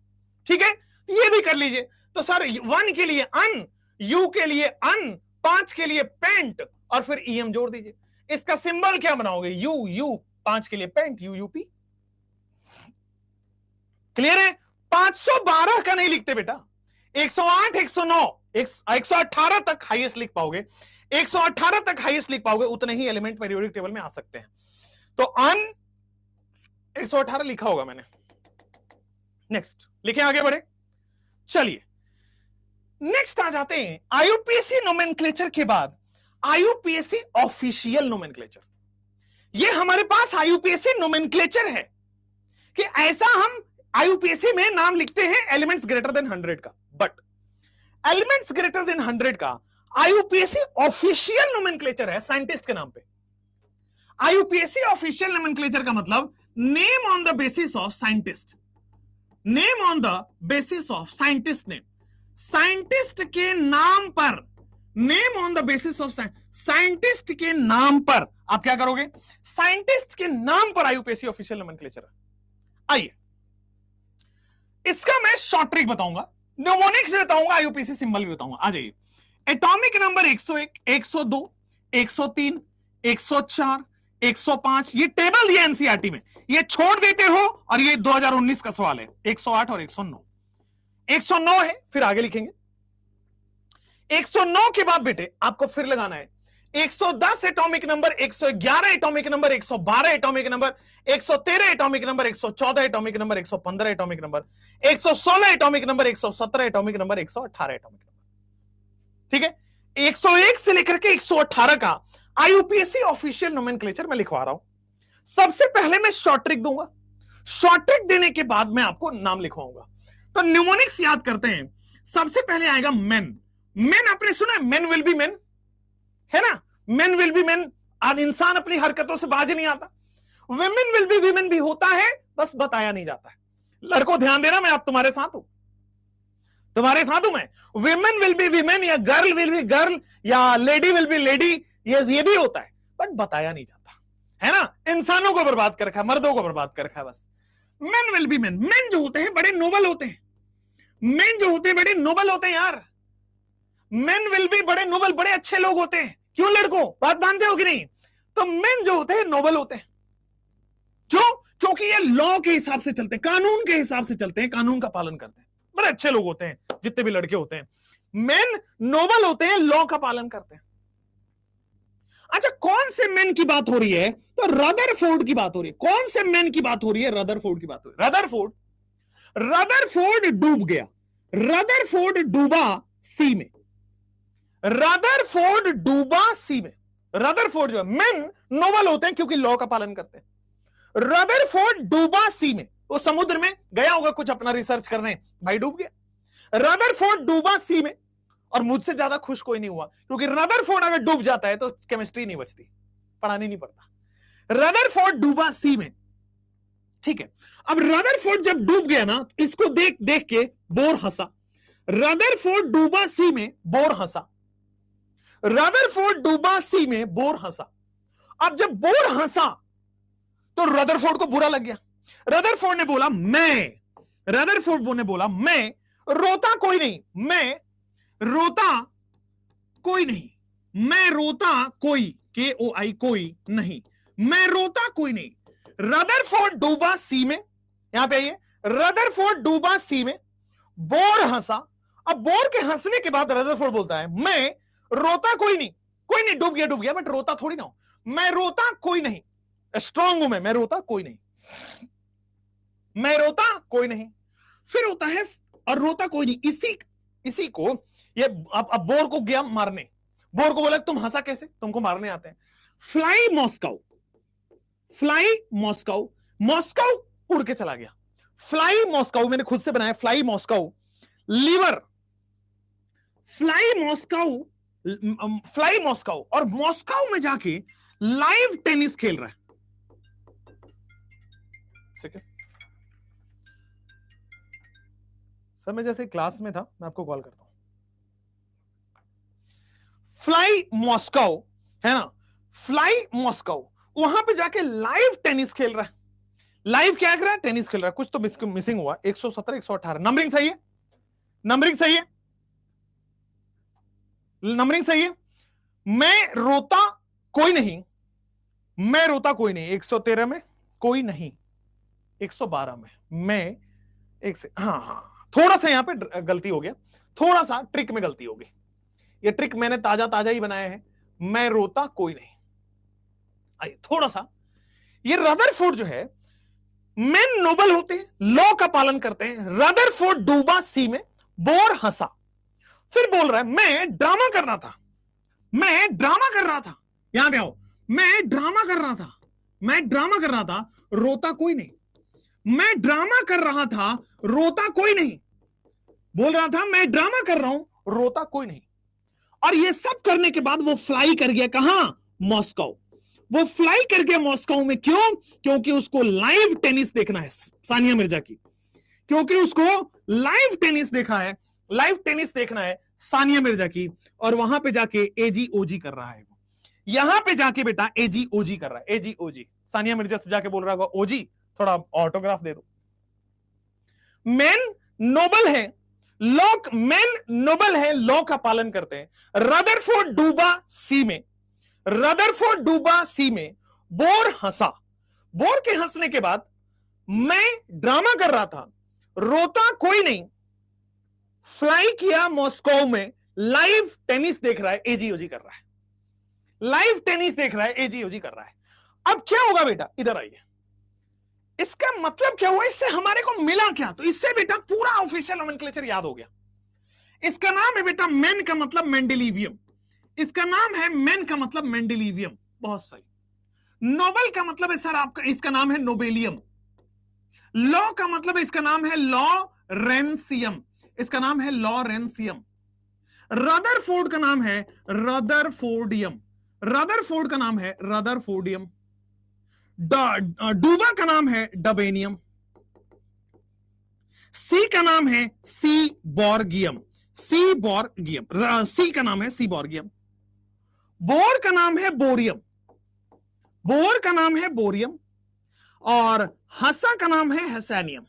ठीक है, ये भी कर लीजिए। तो सर 1 के लिए अन, यू के लिए अन, 5 के लिए पेंट, और फिर ईएम जोड़ दीजिए। इसका सिंबल क्या बनाओगे? यू यू, 5 के लिए पेंट, यू यूपी। क्लियर है? 512 का नहीं लिखते बेटा, 108, 109, 118 तक हाईएस्ट लिख पाओगे, 118 तक हाईएस्ट लिख पाओगे, उतने ही एलिमेंट पीरियोडिक टेबल में आ सकते हैं। तो अन 118 लिखा होगा मैंने। नेक्स्ट लिखे, आगे बढ़े, चलिए नेक्स्ट आ जाते हैं आईयूपीएसी नोमेनक्लेचर के बाद आईयूपीएसी ऑफिशियल नोमेनक्लेचर। ये हमारे पास आईयूपीएसी नोमेनक्लेचर है कि ऐसा हम आईयूपीएसी में नाम लिखते हैं एलिमेंट्स ग्रेटर देन 100 का, बट एलिमेंट्स ग्रेटर देन 100 का आईयूपीएसी ऑफिशियल नोमेनक्लेचर है साइंटिस्ट के नाम पे। आईयूपीएसी ऑफिशियल नोमेनक्लेचर का मतलब name on the basis of scientist, name on the basis of scientist name, scientist के नाम पर, name on the basis of scientist के नाम पर आप क्या करोगे, साइंटिस्ट के नाम पर आईयूपीएसी ऑफिशियल नोमेनक्लेचर। आइए इसका मैं शॉर्ट ट्रिक बताऊंगा, न्यूमोनिक्स बताऊंगा, आईयूपीएसी सिंबल भी बताऊंगा। आ जाइए, एटॉमिक नंबर 101, 102, 103, 104, 105, ये टेबल दिया एनसीईआरटी में, ये छोड़ देते हो और ये 2019 का सवाल है, 108 और 109, 109 है, फिर आगे लिखेंगे। 109 के बाद बेटे आपको फिर लगाना है 110 atomic number, 111 atomic number, 112 atomic number, 113 atomic number, 114 atomic number, 115 atomic number, 116 atomic number, 117 atomic number, 118 atomic number. ठीक है, 101 से लेकर के 118 का आईयूपीएसी ऑफिशियल नोमेनक्लेचर मैं लिखवा रहा हूं। सबसे पहले मैं शॉर्ट ट्रिक दूंगा, शॉर्ट ट्रिक देने के बाद मैं आपको नाम लिखवाऊंगा। तो न्यूमोनिक्स याद करते हैं, सबसे पहले आएगा मेन। मेन आपने सुना है, मेन विल बी मेन, है ना, मेन विल बी मेन। आज इंसान अपनी हरकतों से बाज नहीं आता। विमेन विल बी विमेन भी होता है, बस बताया नहीं जाता है। लड़कों ध्यान देना, मैं आप तुम्हारे साथ हूं, तुम्हारे साथ हूं मैं। विमेन विल बी विमेन या गर्ल विल बी गर्ल या लेडी विल बी लेडी, ये भी होता है, बट बताया नहीं जाता है ना। इंसानों को बर्बाद कर रखा है, मर्दों को बर्बाद कर रखा है बस। Men will be main, main जो होते हैं बड़े नोबल होते हैं, मेन जो होते हैं बड़े नोबल होते हैं यार। मेन विल बी बड़े नोबल, बड़े अच्छे लोग होते हैं। क्यों लड़कों, बात मानते हो कि नहीं? तो मेन जो होते हैं नोबल होते हैं। क्यों? क्योंकि ये लॉ के हिसाब से चलते हैं, कानून के हिसाब से चलते हैं, कानून का पालन करते हैं, बड़े अच्छे लोग होते हैं जितने भी लड़के होते हैं। मेन नोबल होते हैं, लॉ का पालन करते हैं। अच्छा, कौन से मेन की बात हो रही है? तो रदरफोर्ड की बात हो रही है। कौन से मेन की बात हो रही है? रदरफोर्ड की बात हो रही है। रदरफोर्ड डूब गया, रदरफोर्ड डूबा सी में, रदरफोर्ड डूबा सी में। रदरफोर्ड जो है, मेन नोबल होते हैं क्योंकि लॉ का पालन करते हैं। रदरफोर्ड डूबा सी में, वो समुद्र में गया होगा कुछ अपना रिसर्च करने, भाई डूब गया। रदरफोर्ड डूबा सी में, और मुझसे ज्यादा खुश कोई नहीं हुआ, क्योंकि रदरफोर्ड अगर डूब जाता है तो केमिस्ट्री नहीं बचती, पढ़ानी नहीं पड़ता। रदरफोर्ड डूबा सी में, ठीक है। अब रदरफोर्ड जब डूब गया ना, इसको देख देख के बोर हंसा। रदरफोर्ड डूबा सी में, बोर हंसा। रदरफोर्ड डूबा सी में, बोर हंसा। अब जब बोर हंसा तो रदरफोर्ड को बुरा लग गया। रदरफोर्ड ने बोला मैं रोता कोई नहीं, मैं रोता कोई नहीं, मैं रोता कोई, KOI कोई नहीं, मैं रोता कोई नहीं। रदरफोर्ड डूबा सी में, यहां पे आइए, रदरफोर्ड डूबा सी में, बोर हंसा। अब बोर के हंसने के बाद रदरफोर्ड बोलता है मैं रोता कोई नहीं, कोई नहीं डूब गया, बट रोता थोड़ी ना हो, मैं रोता कोई नहीं, स्ट्रांग हूं मैं रोता कोई नहीं, मैं रोता कोई नहीं। फिर होता है और रोता कोई नहीं, इसी को ये अब बोर को गया मारने, बोर को बोला तुम हंसा कैसे, तुमको मारने आते हैं। फ्लाई मॉस्को, मॉस्को उड़ के चला गया। फ्लाई मॉस्को मैंने खुद से बनाया, fly Moscow liver, fly Moscow, और मॉस्को में जाके लाइव टेनिस खेल रहा है। सर मैं जैसे क्लास में था, मैं आपको कॉल करता हूं। फ्लाई मॉस्को है ना, फ्लाई मॉस्को वहां पे जाके लाइव टेनिस खेल रहा है। लाइव क्या कर रहा है? टेनिस खेल रहा है। कुछ तो मिसिंग हुआ, 117, 118, नंबरिंग सही है, नंबरिंग सही है, नंबरिंग सही है। मैं रोता कोई नहीं, मैं रोता कोई नहीं, 113 में कोई नहीं, 112 में मैं एक से, हाँ हाँ, थोड़ा सा यहां पे गलती हो गया, थोड़ा सा ट्रिक में गलती हो गई। ये ट्रिक मैंने ताजा ताजा ही बनाया है, मैं रोता कोई नहीं। आइए थोड़ा सा, ये रदरफोर्ड जो है, मेन नोबल होते हैं, लॉ का पालन करते हैं। रदरफोर्ड डूबा सी में, बोर हंसा। फिर बोल रहा है मैं ड्रामा कर रहा था, मैं ड्रामा कर रहा था, यहां पे आओ, मैं ड्रामा कर रहा था, मैं ड्रामा कर रहा था, रोता कोई नहीं। मैं ड्रामा कर रहा था, रोता कोई नहीं। बोल रहा था मैं ड्रामा कर रहा हूं, रोता कोई नहीं। और ये सब करने के बाद वो फ्लाई कर गया कहां? मॉस्को। वो फ्लाई कर गया मॉस्को में, क्यों? क्योंकि उसको लाइव टेनिस देखना है सानिया मिर्जा की, क्योंकि उसको लाइव टेनिस देखा है, लाइव टेनिस देखना है सानिया मिर्जा की। और वहां पे जाके एजीओजी कर रहा है वो, यहां पे जाके बेटा एजीओजी कर रहा है, एजीओजी। सानिया मिर्जा से जाके बोल रहा होगा ओजी थोड़ा ऑटोग्राफ दे दो। मेन नोबल है, लॉ, मेन नोबल है, लॉ का पालन करते हैं। रदरफोर्ड डूबा सी में, रदरफोर्ड डूबा सी में, बोर हंसा। बोर के हंसने के बाद मैं ड्रामा कर रहा था, रोता कोई नहीं। फ्लाई किया मॉस्को में, लाइव टेनिस देख रहा है, एजीओजी कर रहा है, लाइव टेनिस देख रहा है, एजीओजी कर रहा है। अब क्या होगा बेटा, इधर आइए, इसका मतलब क्या हुआ, इससे हमारे को मिला क्या? तो इससे बेटा पूरा ऑफिशियल नोमेनक्लेचर याद हो गया। इसका नाम है बेटा मेन का मतलब मेंडेलिवियम, इसका नाम है मेन का मतलब मेंडेलिवियम, बहुत सही। नोबल का मतलब है सर आपका, इसका नाम है नोबेलियम। लॉ का मतलब है, इसका नाम है लॉरेंसियम, इसका नाम है लॉरेंसियम। रदरफोर्ड का नाम है रदरफोर्डियम, रदरफोर्ड का नाम है रदरफोर्डियम। डूबा का नाम है डबेनियम। सी का नाम है सीबॉर्गियम, सीबॉर्गियम, सी का नाम है सीबॉर्गियम। बोर का नाम है बोरियम, बोर का नाम है बोरियम। और हसा का नाम है हेसेनियम,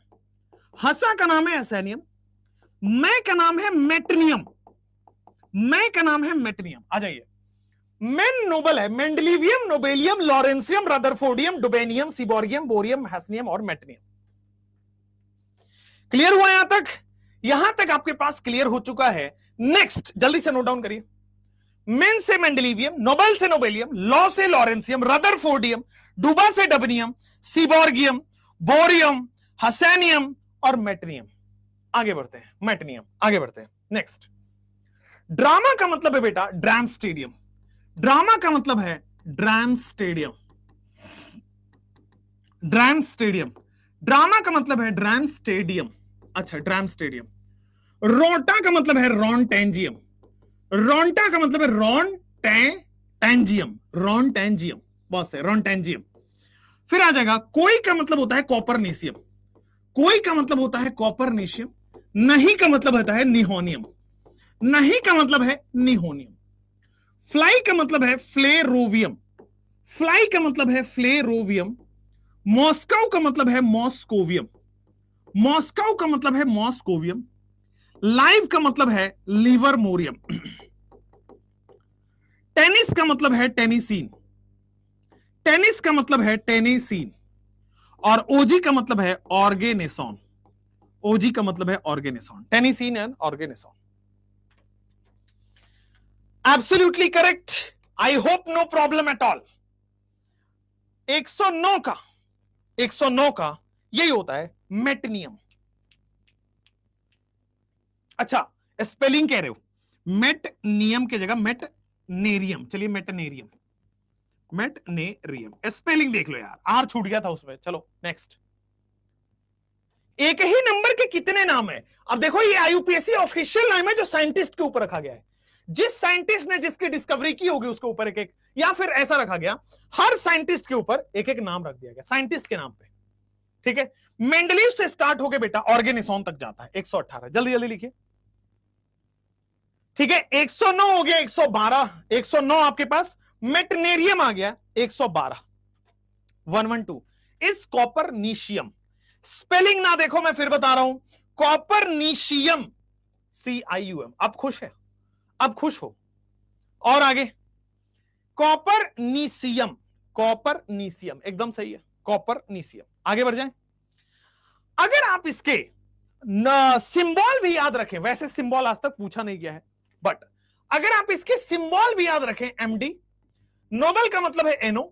हसा का नाम है हेसेनियम। मैं का नाम है मेटनियम, मैं का नाम है मेटनियम। आ जाइए, मेन नोबल है मेंडलीवियम, नोबेलियम, लॉरेंसियम, रदरफोर्डियम, डुबेनियम, सीबॉर्गियम, बोरियम, हेस्नियम और मेटनियम। क्लियर हुआ यहां तक? यहां तक आपके पास क्लियर हो चुका है। नेक्स्ट जल्दी से नोट डाउन करिए। मेन से मेंडलीवियम, नोबेल से नोबेलियम, लॉ से लॉरेंसियम, रदरफोर्डियम, डुबा से डबनियम, सीबॉर्गियम, बोरियम, हसेनियम और मेटनियम। आगे बढ़ते हैं, मेटनियम, आगे बढ़ते हैं। नेक्स्ट, ड्रामा का मतलब है बेटा ड्राम स्टेडियम, ड्रामा का मतलब है drum stadium, drum stadium. Drama का मतलब है ड्राम स्टेडियम, अच्छा ड्राम स्टेडियम। रोटा का मतलब है रॉन टेंजियम, रोंटा का मतलब है रॉन टेंजियम, रॉन टेंजियम, बहुत सही, रॉन टेंजियम। फिर आ जाएगा, कोई का मतलब होता है कॉपरनीशियम, कोई का मतलब होता है कॉपरनीशियम। नहीं का मतलब होता है निहोनियम, नहीं का मतलब है निहोनियम। फ्लाई का मतलब है फ्लेरोवियम, फ्लाई का मतलब है फ्लेरोवियम। मॉस्को का मतलब है मॉस्कोवियम, मॉस्को का मतलब है मॉस्कोवियम। लाइव का मतलब है लिवरमोरियम। टेनिस का मतलब है टेनिसीन, टेनिस का मतलब है टेनिसीन। और ओजी का मतलब है ऑर्गेनेसॉन, ओजी का मतलब है oganesson, tennessine and oganesson. Absolutely correct, I hope no problem at all. 109 का, 109 का यही होता है मेटनियम। अच्छा स्पेलिंग कह रहे हो, मेटनियम की जगह मेटनेरियम, चलिए मेटनेरियम, मेटनेरियम। स्पेलिंग देख लो यार, आर छूट गया था उसमें। चलो नेक्स्ट, एक ही नंबर के कितने नाम है? अब देखो ये आईयूपीएससी ऑफिशियल नाम है जो साइंटिस्ट के ऊपर रखा गया है, जिस साइंटिस्ट ने जिसकी डिस्कवरी की होगी उसके ऊपर एक एक, या फिर ऐसा रखा गया हर साइंटिस्ट के ऊपर एक एक नाम रख दिया गया साइंटिस्ट के नाम पे, ठीक है। मेंडलीव से स्टार्ट होके बेटा ऑर्गेनिसॉन तक जाता है 118, जल्दी जल्दी लिखिए, ठीक है। 109 हो गया, 112, 109 आपके पास। मेटनेरियम आ गया 112, 112 इस कॉपरनीशियम। स्पेलिंग ना देखो, मैं फिर बता रहा हूं, कॉपरनीशियम, CIUM। अब खुश है, अब खुश हो। और आगे कॉपरनीशियम, कॉपरनीशियम एकदम सही है, कॉपरनीशियम। आगे बढ़ जाएं। अगर आप इसके सिंबल भी याद रखें, वैसे सिंबल आज तक पूछा नहीं गया है, बट अगर आप इसके सिंबल भी याद रखें, एमडी, नोबेल का मतलब है एनओ,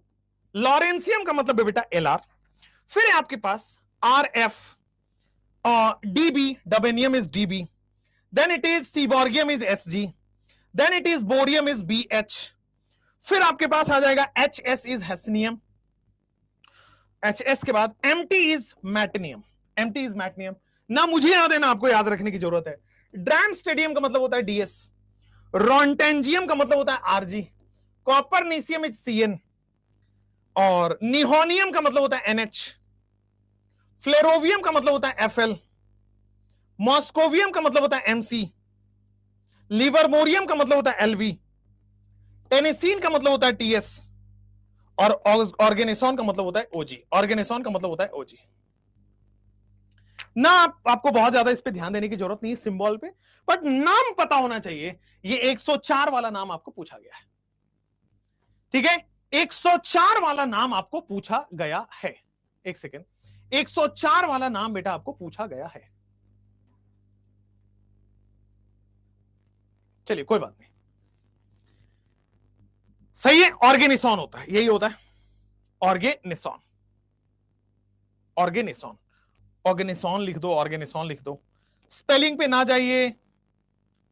लॉरेंसियम का मतलब है बेटा एलआर, फिर है आपके पास R F, D B, dubnium is D B, then it is seaborgium is S G, then it is bohrium is B H, फिर आपके पास आ जाएगा एचएस इज हेस्नियम, एचएस के बाद एमटी इज मैटनियम, एमटी इज मैटनियम, ना मुझे याद है ना आपको याद रखने की जरूरत है। ड्रैम स्टेडियम का मतलब होता है डीएस, रॉन्टेंजियम का मतलब होता है आरजी, कॉपरनीसियम इज सीएन, और निहोनियम का मतलब होता है एनएच, फ्लेरोवियम का मतलब होता है एफएल, मॉस्कोवियम का मतलब होता है एमसी, लिवरमोरियम का मतलब होता है एलवी, टेनिसीन का मतलब होता है टीएस, और ऑर्गेनेसॉन का मतलब होता है ओजी, ऑर्गेनेसॉन का मतलब होता है ओजी। ना आपको बहुत ज्यादा इस पे ध्यान देने की जरूरत नहीं है सिंबल पे, बट नाम पता होना चाहिए। ये 104 वाला नाम आपको पूछा गया है, ठीक है, 104 वाला नाम आपको पूछा गया है। एक सेकेंड, 104 वाला नाम बेटा आपको पूछा गया है। चलिए कोई बात नहीं, सही है, ऑर्गेनिसॉन होता है, यही होता है ऑर्गेनिसॉन, ऑर्गेनिसॉन, ऑर्गेनिसॉन लिख दो, ऑर्गेनिसॉन लिख दो, स्पेलिंग पे ना जाइए,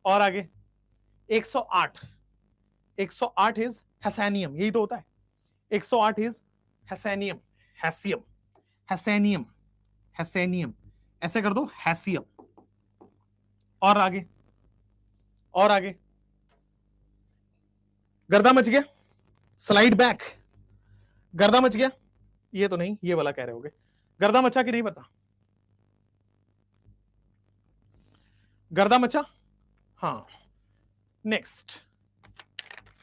और आगे 108, 108 इज हेसेनियम, यही तो होता है, 108 इज हेसेनियम, हैसियम, हेसेनियम, हेसेनियम, ऐसे कर दो हैसियम, और आगे, और आगे, गर्दा मच गया, स्लाइड बैक, गर्दा मच गया, ये तो नहीं, ये वाला कह रहे होगे, गर्दा मचा कि नहीं पता, गर्दा मचा, हाँ। नेक्स्ट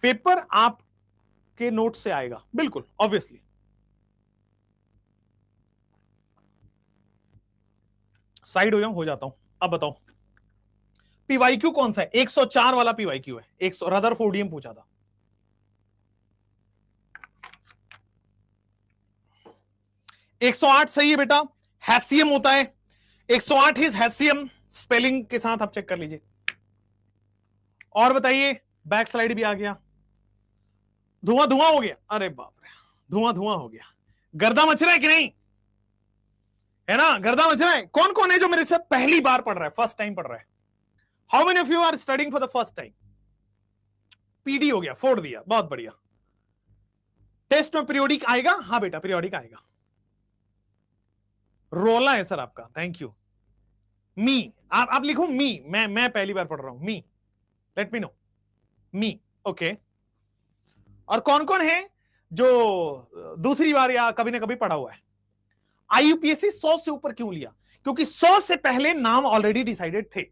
पेपर आपके नोट से आएगा, बिल्कुल ऑब्वियसली, साइड हो जाऊं, हो जाता हूं। अब बताओ पीवाईक्यू कौन सा है? 104 वाला पीवाईक्यू है, 100 रदरफोर्डियम पूछा था, 108 सही है बेटा, हैसियम होता है, 108 इज हैसियम, स्पेलिंग के साथ आप चेक कर लीजिए। और बताइए, बैक स्लाइड भी आ गया, धुआं धुआं हो गया, अरे बाप रे, धुआं धुआं हो गया, गर्दा मच रहा है कि नहीं, है ना, गर्दा मच रहा है। कौन कौन है जो मेरे से पहली बार पढ़ रहा है, फर्स्ट टाइम पढ़ रहा है? How many of you are studying for the first time? पीडी हो गया, फोड़ दिया, बहुत बढ़िया। टेस्ट में पीरियोडिक आएगा? हाँ बेटा पीरियोडिक आएगा। रोला है सर आपका, थैंक यू। मी, आप लिखो मी, मैं पहली बार पढ़ रहा हूं, मी, लेट मी नो, मी, ओके। और कौन कौन है जो दूसरी बार या कभी ना कभी पढ़ा हुआ है? आईयूपीएससी 100 से ऊपर क्यों लिया? क्योंकि 100 से पहले नाम ऑलरेडी डिसाइडेड थे,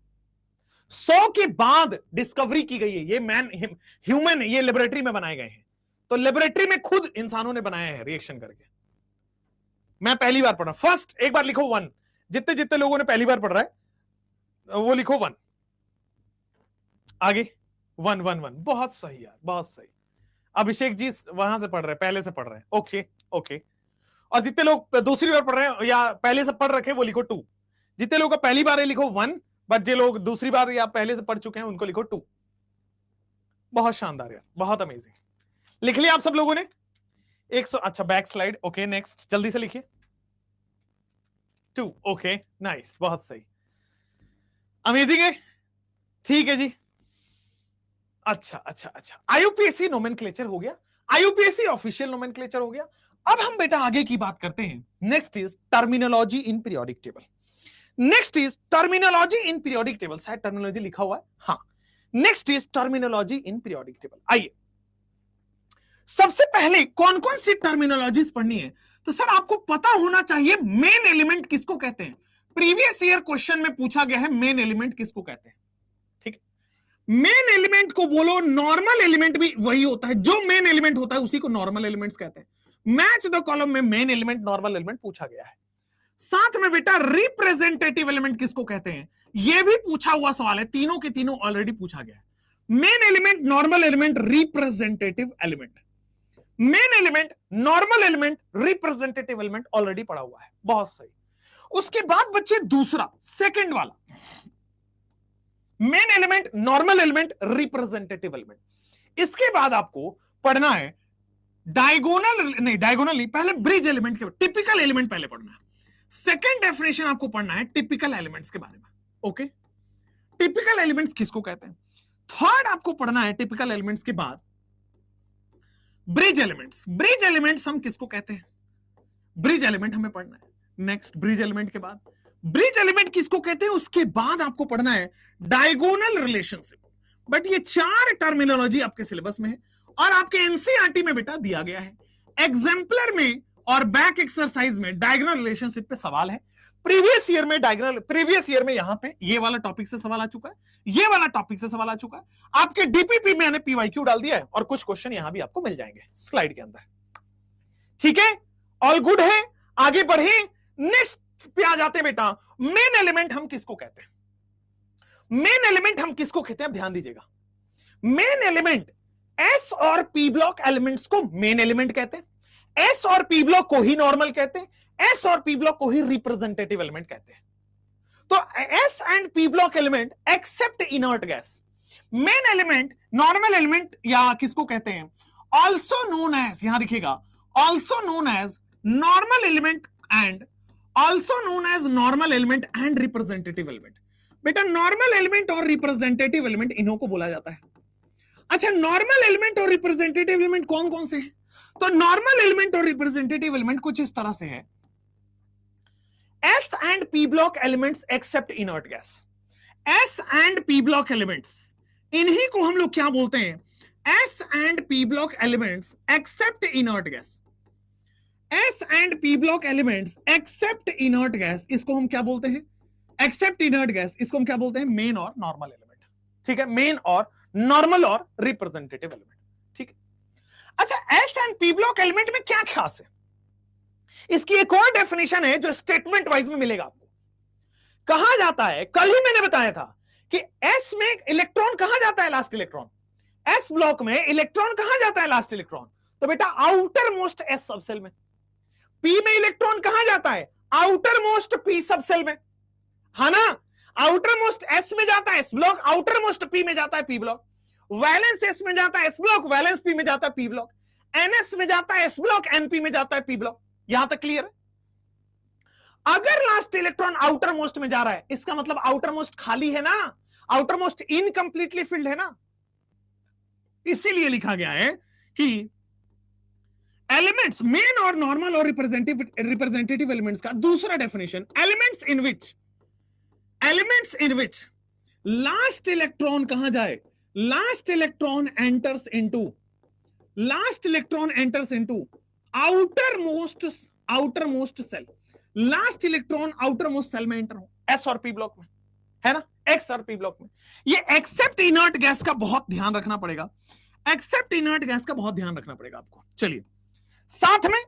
100 के बाद डिस्कवरी की गई है, ये मैन ह्यूमन, ये लेबोरेटरी में बनाए गए हैं, तो लेबोरेटरी में खुद इंसानों ने बनाया है रिएक्शन करके। मैं पहली बार पढ़ रहा हूं, फर्स्ट एक बार लिखो 1, जितने जितने लोगों ने पहली बार पढ़ रहा है वो लिखो 1, आगे 1 1 1, बहुत सही यार, बहुत सही। अभिषेक जी वहां से पढ़ रहे हैं, पहले से पढ़ रहे हैं, ओके ओके। और जितने लोग दूसरी बार पढ़ रहे हैं या पहले से पढ़ रखे वो लिखो 2, जितने लोग का पहली बार है लिखो 1, बट जो लोग दूसरी बार या पहले से पढ़ चुके हैं उनको लिखो 2। बहुत शानदार यार, बहुत अमेजिंग। लिख लिया आप सब लोगों ने? 100, अच्छा बैक स्लाइड, ओके नेक्स्ट, जल्दी से लिखिए 2, ओके नाइस, बहुत सही, अमेजिंग है, ठीक है जी। अच्छा अच्छा अच्छा, आईयूपीएससी नोमेनक्लेचर हो गया, आईयूपीएससी ऑफिशियल नोमेनक्लेचर हो गया। अब हम बेटा आगे की बात करते हैं, next is terminology in periodic table, next is terminology in periodic table, शायद टर्मिनोलॉजी लिखा हुआ है, हाँ, next is terminology in periodic table. आइए सबसे पहले कौन कौन सी टर्मिनोलॉजीज पढ़नी है, तो सर आपको पता होना चाहिए मेन एलिमेंट किसको कहते हैं। प्रीवियस ईयर क्वेश्चन में पूछा गया है मेन एलिमेंट किसको कहते हैं, ठीक है। मेन एलिमेंट को बोलो, नॉर्मल एलिमेंट भी वही होता है, जो मेन एलिमेंट होता है उसी को नॉर्मल एलिमेंट्स कहते हैं। मैच द कॉलम में मेन एलिमेंट नॉर्मल एलिमेंट पूछा गया है। साथ में बेटा रिप्रेजेंटेटिव एलिमेंट किसको कहते हैं, यह भी पूछा हुआ सवाल है, तीनों के तीनों ऑलरेडी पूछा गया है। Main element, normal element, representative element, main element, normal element, representative element already पढ़ा हुआ है, बहुत सही। उसके बाद बच्चे दूसरा सेकंड वाला main element, normal element, representative element. इसके बाद आपको पढ़ना है डायगोनल नहीं, पहले ब्रिज एलिमेंट के, टिपिकल एलिमेंट पहले पढ़ना है। सेकंड डेफिनेशन आपको पढ़ना है टिपिकल एलिमेंट्स के बारे में। ओके, टिपिकल एलिमेंट्स किसको कहते हैं। थर्ड आपको पढ़ना है टिपिकल एलिमेंट्स के बाद ब्रिज एलिमेंट्स। ब्रिज एलिमेंट्स हम किसको कहते हैं, ब्रिज एलिमेंट हमें पढ़ना है नेक्स्ट। ब्रिज एलिमेंट के बाद ब्रिज एलिमेंट किसको कहते हैं, उसके बाद आपको पढ़ना है डायगोनल रिलेशनशिप। बट ये 4 टर्मिनोलॉजी आपके सिलेबस में है और आपके एनसीईआरटी में बेटा दिया गया है। एग्जाम्पलर में और बैक एक्सरसाइज में डायगोनल रिलेशनशिप पे सवाल है। प्रीवियस ईयर में यहां पे ये वाला टॉपिक से सवाल आ चुका है, ये वाला टॉपिक से सवाल आ चुका है। आपके डीपीपी में मैंने पीवाईक्यू डाल दिया है और कुछ क्वेश्चन यहां भी आपको मिल जाएंगे स्लाइड के अंदर। ठीक है, ऑल गुड है, आगे बढ़े। नेक्स्ट पे आ जाते हैं बेटा, मेन एलिमेंट हम किसको कहते हैं। मेन एलिमेंट हम किसको कहते हैं, ध्यान दीजिएगा। मेन एलिमेंट एस और पी ब्लॉक एलिमेंट्स को मेन एलिमेंट कहते हैं, एस और पी ब्लॉक को ही नॉर्मल कहते हैं, एस और पी ब्लॉक को ही रिप्रेजेंटेटिव एलिमेंट कहते हैं। तो S and P block element except inert gas. Main element, normal element या किसको कहते हैं, ऑल्सो नोन एज, यहां देखिएगा, also known as normal element and also known as normal element and representative element. बेटा नॉर्मल एलिमेंट और representative element इन्हों को बोला जाता है। अच्छा, नॉर्मल एलिमेंट और रिप्रेजेंटेटिव एलिमेंट कौन कौन से हैं, तो नॉर्मल एलिमेंट और रिप्रेजेंटेटिव एलिमेंट कुछ इस तरह से है। S and P block elements except inert gas. S and P block elements, इन्हीं को हम लोग क्या बोलते हैं, S and P block elements except inert gas. S and P block elements except inert gas, इसको हम क्या बोलते हैं, एक्सेप्ट इनर्ट गैस, इसको हम क्या बोलते हैं, मेन और नॉर्मल एलिमेंट। ठीक है, मेन और नॉर्मल और रिप्रेजेंटेटिव एलिमेंट। ठीक है, अच्छा S and P block element में क्या खास है, इसकी एक और डेफिनेशन है जो स्टेटमेंट वाइज में मिलेगा आपको। कहा जाता है, कल ही मैंने बताया था कि एस में इलेक्ट्रॉन कहां जाता है, लास्ट इलेक्ट्रॉन। एस ब्लॉक में इलेक्ट्रॉन कहां जाता है, लास्ट इलेक्ट्रॉन, तो बेटा आउटर मोस्ट एस सबसेल में। पी में इलेक्ट्रॉन कहां जाता है, आउटर मोस्ट पी सबसेल में, है ना। आउटर मोस्ट एस में जाता है S block, outer most P में जाता है पी ब्लॉक। वैलेंस एस में जाता है एस ब्लॉक, वैलेंस पी में जाता है पी ब्लॉक। एनएस में जाता है एस ब्लॉक, एनपी में जाता है पी ब्लॉक। यहां तक क्लियर है। अगर लास्ट इलेक्ट्रॉन आउटर मोस्ट में जा रहा है, इसका मतलब आउटर मोस्ट खाली है ना, आउटर मोस्ट इनकंप्लीटली फिल्ड है ना। इसीलिए लिखा गया है कि एलिमेंट्स, मेन और नॉर्मल और रिप्रेजेंटेटिव एलिमेंट्स का दूसरा definition, elements in which last electron कहां जाए, last electron enters into outermost shell. Last electron outermost shell में एंटर हो, एस और पी ब्लॉक में, है ना, एक्स और पी ब्लॉक में। ये एक्सेप्ट इनर्ट गैस का बहुत ध्यान रखना पड़ेगा, एक्सेप्ट इनर्ट गैस का बहुत ध्यान रखना पड़ेगा आपको। चलिए, साथ में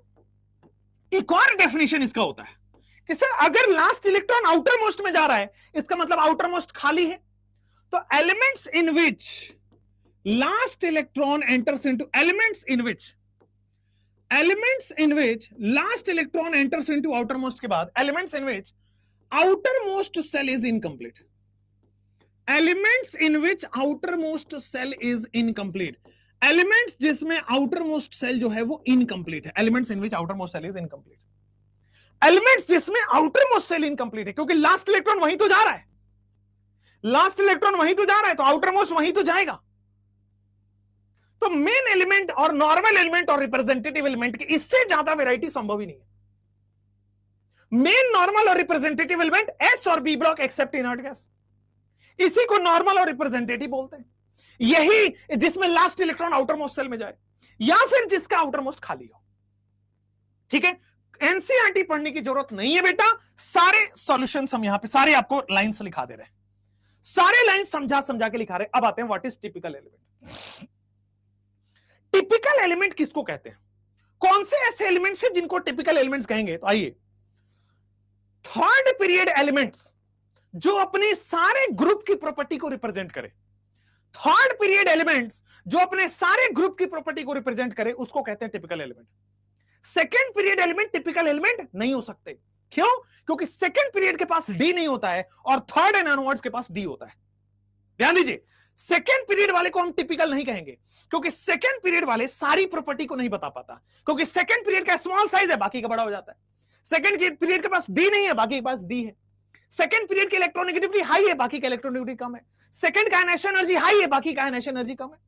एक और डेफिनेशन इसका होता है कि सर अगर लास्ट इलेक्ट्रॉन आउटर मोस्ट में जा रहा है, इसका मतलब आउटर मोस्ट खाली है। तो elements in which last electron enters into, elements in which last electron enters into outermost के बाद elements in which outermost shell is incomplete. Elements in which outermost shell is incomplete, elements जिसमें outermost shell जो है वो incomplete है। Elements in which outermost shell is incomplete, elements जिसमें outermost shell incomplete है, क्योंकि last electron वहीं तो जा रहा है, लास्ट इलेक्ट्रॉन वहीं तो जा रहा है, तो आउटर मोस्ट वहीं तो जाएगा। तो मेन एलिमेंट और नॉर्मल एलिमेंट और रिप्रेजेंटेटिव एलिमेंट की इससे ज्यादा वैरायटी संभव ही नहीं है। मेन, नॉर्मल और रिप्रेजेंटेटिव एलिमेंट एस और B block except inert gas, इसी को नॉर्मल और रिप्रेजेंटेटिव बोलते हैं। यही जिसमें last electron outermost shell में जाए या फिर जिसका आउटर मोस्ट खाली हो। ठीक है, एनसीईआरटी पढ़ने की जरूरत नहीं है बेटा, सारे सॉल्यूशंस हम यहां पे सारे आपको लाइंस लिखा दे रहे हैं, सारे लाइंस समझा के लिखा रहे हैं। अब आते हैं what is typical element. Typical element किसको कहते हैं, कौन से ऐसे एलिमेंट्स हैं जिनको टिपिकल एलिमेंट्स कहेंगे। तो आइए, थर्ड पीरियड एलिमेंट्स जो अपने सारे ग्रुप की प्रॉपर्टी को रिप्रेजेंट करे, थर्ड पीरियड एलिमेंट्स जो अपने सारे ग्रुप की प्रॉपर्टी को रिप्रेजेंट करे, उसको कहते हैं typical element. Second period element typical element नहीं हो सकते, क्यों? क्योंकि सेकंड पीरियड के पास डी नहीं होता है और थर्ड एंड ऑनवर्ड्स के पास डी होता है। ध्यान दीजिए, सेकंड पीरियड वाले को हम टिपिकल नहीं कहेंगे क्योंकि सेकंड पीरियड वाले सारी प्रॉपर्टी को नहीं बता पाता, क्योंकि सेकंड पीरियड का स्मॉल साइज है, बाकी का बड़ा हो जाता है। सेकंड पीरियड के पास डी नहीं है, बाकी के पास डी है। सेकंड पीरियड की इलेक्ट्रोनेगेटिविटी हाई है, बाकी का इलेक्ट्रोनेगेटिविटी कम है। सेकंड का आयनाइजेशन एनर्जी हाई है, बाकी का आयनाइजेशन एनर्जी कम है।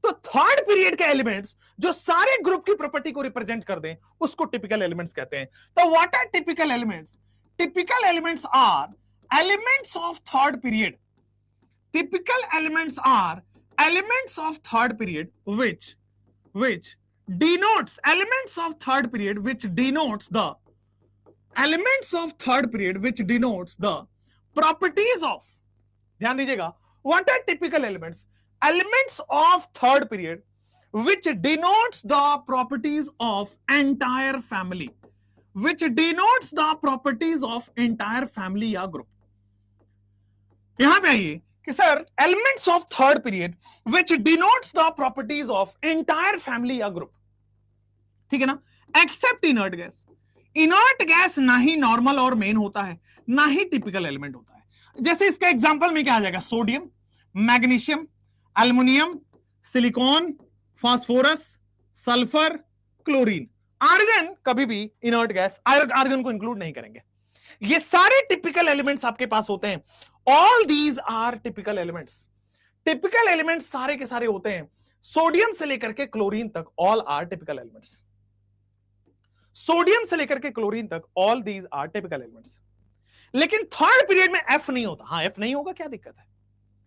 तो थर्ड पीरियड के एलिमेंट्स जो सारे ग्रुप की प्रॉपर्टी को रिप्रेजेंट कर दें उसको टिपिकल एलिमेंट्स कहते हैं। तो what are typical elements? Typical elements are elements of third period. Typical elements are elements of third period which denotes elements of third period which denotes the elements of third period which denotes the properties of, ध्यान दीजिएगा, what are typical elements? Elements of third period which denotes the properties of entire family, which denotes the properties of entire family या group। यहां पे आइए कि sir elements of third period which denotes the properties of entire family या group, ठीक है ना, except inert gas. Inert gas ना ही नॉर्मल और मेन होता है, ना ही टिपिकल एलिमेंट होता है। जैसे इसका एग्जांपल में क्या आ जाएगा? Sodium, magnesium, aluminium, silicon, phosphorus, sulphur, chlorine. Argon कभी भी इनर्ट गैस, आर्गन को इंक्लूड नहीं करेंगे। ये सारे टिपिकल एलिमेंट्स आपके पास होते हैं। All these are typical elements. Typical elements सारे के सारे होते हैं, सोडियम से लेकर के क्लोरीन तक, all are typical elements. Sodium से लेकर के क्लोरीन तक, all these are typical elements. लेकिन थर्ड पीरियड में एफ नहीं होता। हाँ, एफ नहीं होगा, क्या दिक्कत है?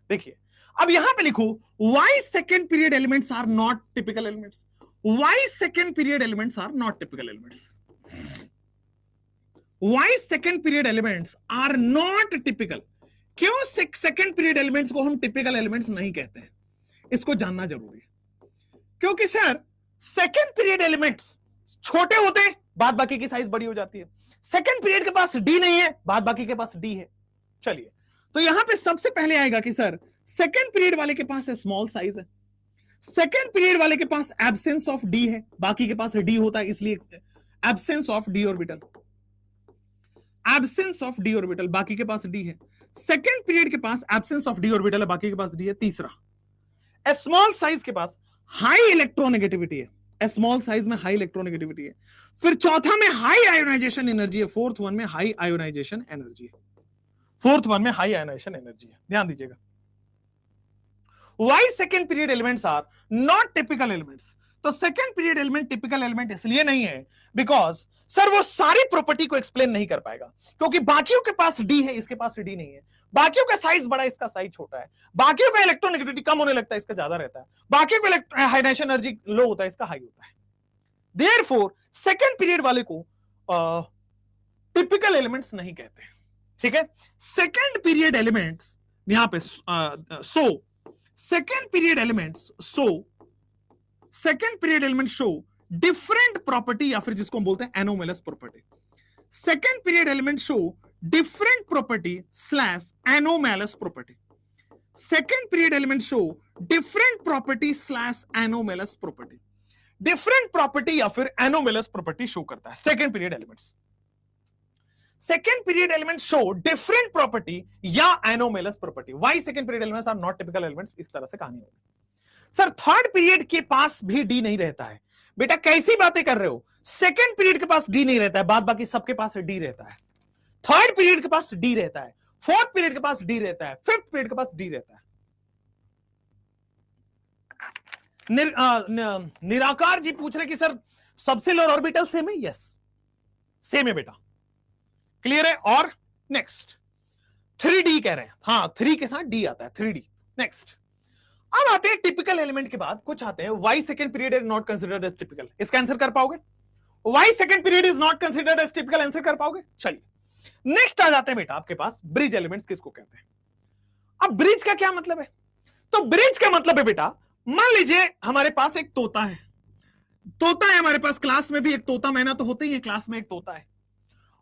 देखिए, अब यहां पे लिखो why second period elements are not typical elements. Why second period elements are not typical elements. Why second period elements are not typical. क्यों सेकंड पीरियड एलिमेंट्स को हम टिपिकल एलिमेंट्स नहीं कहते हैं, इसको जानना जरूरी है। क्योंकि सर सेकंड पीरियड एलिमेंट्स छोटे होते हैं, बाद बाकी की साइज बड़ी हो जाती है। सेकंड पीरियड के पास डी नहीं है, बाद बाकी के पास डी है। चलिए, तो यहां पे सबसे पहले आएगा कि सर सेकंड पीरियड वाले के पास स्मॉल साइज है, सेकंड पीरियड वाले के पास एब्सेंस ऑफ डी है, बाकी के पास डी होता है, इसलिए absence of D orbital, absence of D orbital, बाकी के पास डी है। सेकंड पीरियड के पास एब्सेंस ऑफ डी ऑर्बिटल है, बाकी के पास डी है। तीसरा, स्मॉल साइज के पास हाई इलेक्ट्रोनेगेटिविटी है, स्मॉल साइज में हाई इलेक्ट्रोनेगेटिविटी है। फिर चौथा में हाई आयोनाइजेशन एनर्जी है, फोर्थ वन में हाई आयोनाइजेशन एनर्जी है, फोर्थ वन में हाई आयोनाइजेशन एनर्जी है। ध्यान दीजिएगा, why second period elements are not typical elements. तो second period element typical element इसलिए नहीं है बिकॉज सर वो सारी प्रॉपर्टी को एक्सप्लेन नहीं कर पाएगा, क्योंकि बाकियों के पास डी है, इसके पास डी नहीं है। बाकियों का साइज बड़ा, इसका साइज छोटा है। बाकियों का इलेक्ट्रोनेगेटिविटी कम होने लगता है, इसका ज्यादा रहता है। बाकियों का हाइड्रेशन एनर्जी लो होता है, इसका हाई होता है। देयरफॉर सेकंड पीरियड वाले को टिपिकल एलिमेंट्स नहीं कहते, ठीक है। सेकंड पीरियड एलिमेंट्स यहां पे second period elements second period element show different property, या फिर जिसको हम बोलते हैं anomalous property. Second period element show different property slash anomalous property. Second period element show different property slash anomalous property. Different property या फिर anomalous property show करता है second period elements. Second period element show different property या anomalous property. Why second period elements are not typical elements, इस तरह से कहानी होगी। सर थर्ड पीरियड के पास भी डी नहीं रहता है। बेटा कैसी बातें कर रहे हो? सेकंड पीरियड के पास डी नहीं रहता है, बाद बाकी सबके पास डी रहता है। थर्ड पीरियड के पास डी रहता है, फोर्थ पीरियड के पास डी रहता है, फिफ्थ पीरियड के पास डी रहता है। निराकार जी पूछ रहे कि सर सबसेल और ऑर्बिटल सेम है? यस सेम है बेटा, क्लियर है। और नेक्स्ट 3D कह रहे हैं, हाँ 3 के साथ डी आता है, 3D। नेक्स्ट अब आते हैं टिपिकल एलिमेंट के बाद कुछ आते हैं why second period is not considered as typical. इसका आंसर कर पाओगे? Why second period is not considered as typical, answer कर पाओगे? चलिए नेक्स्ट आ जाते हैं बेटा आपके पास ब्रिज एलिमेंट्स किसको कहते हैं। अब ब्रिज का क्या मतलब है? तो ब्रिज का मतलब है बेटा, मान लीजिए हमारे पास एक तोता है, तोता है हमारे पास, क्लास में भी एक तोता मैना तो होते ही है, क्लास में एक तोता है।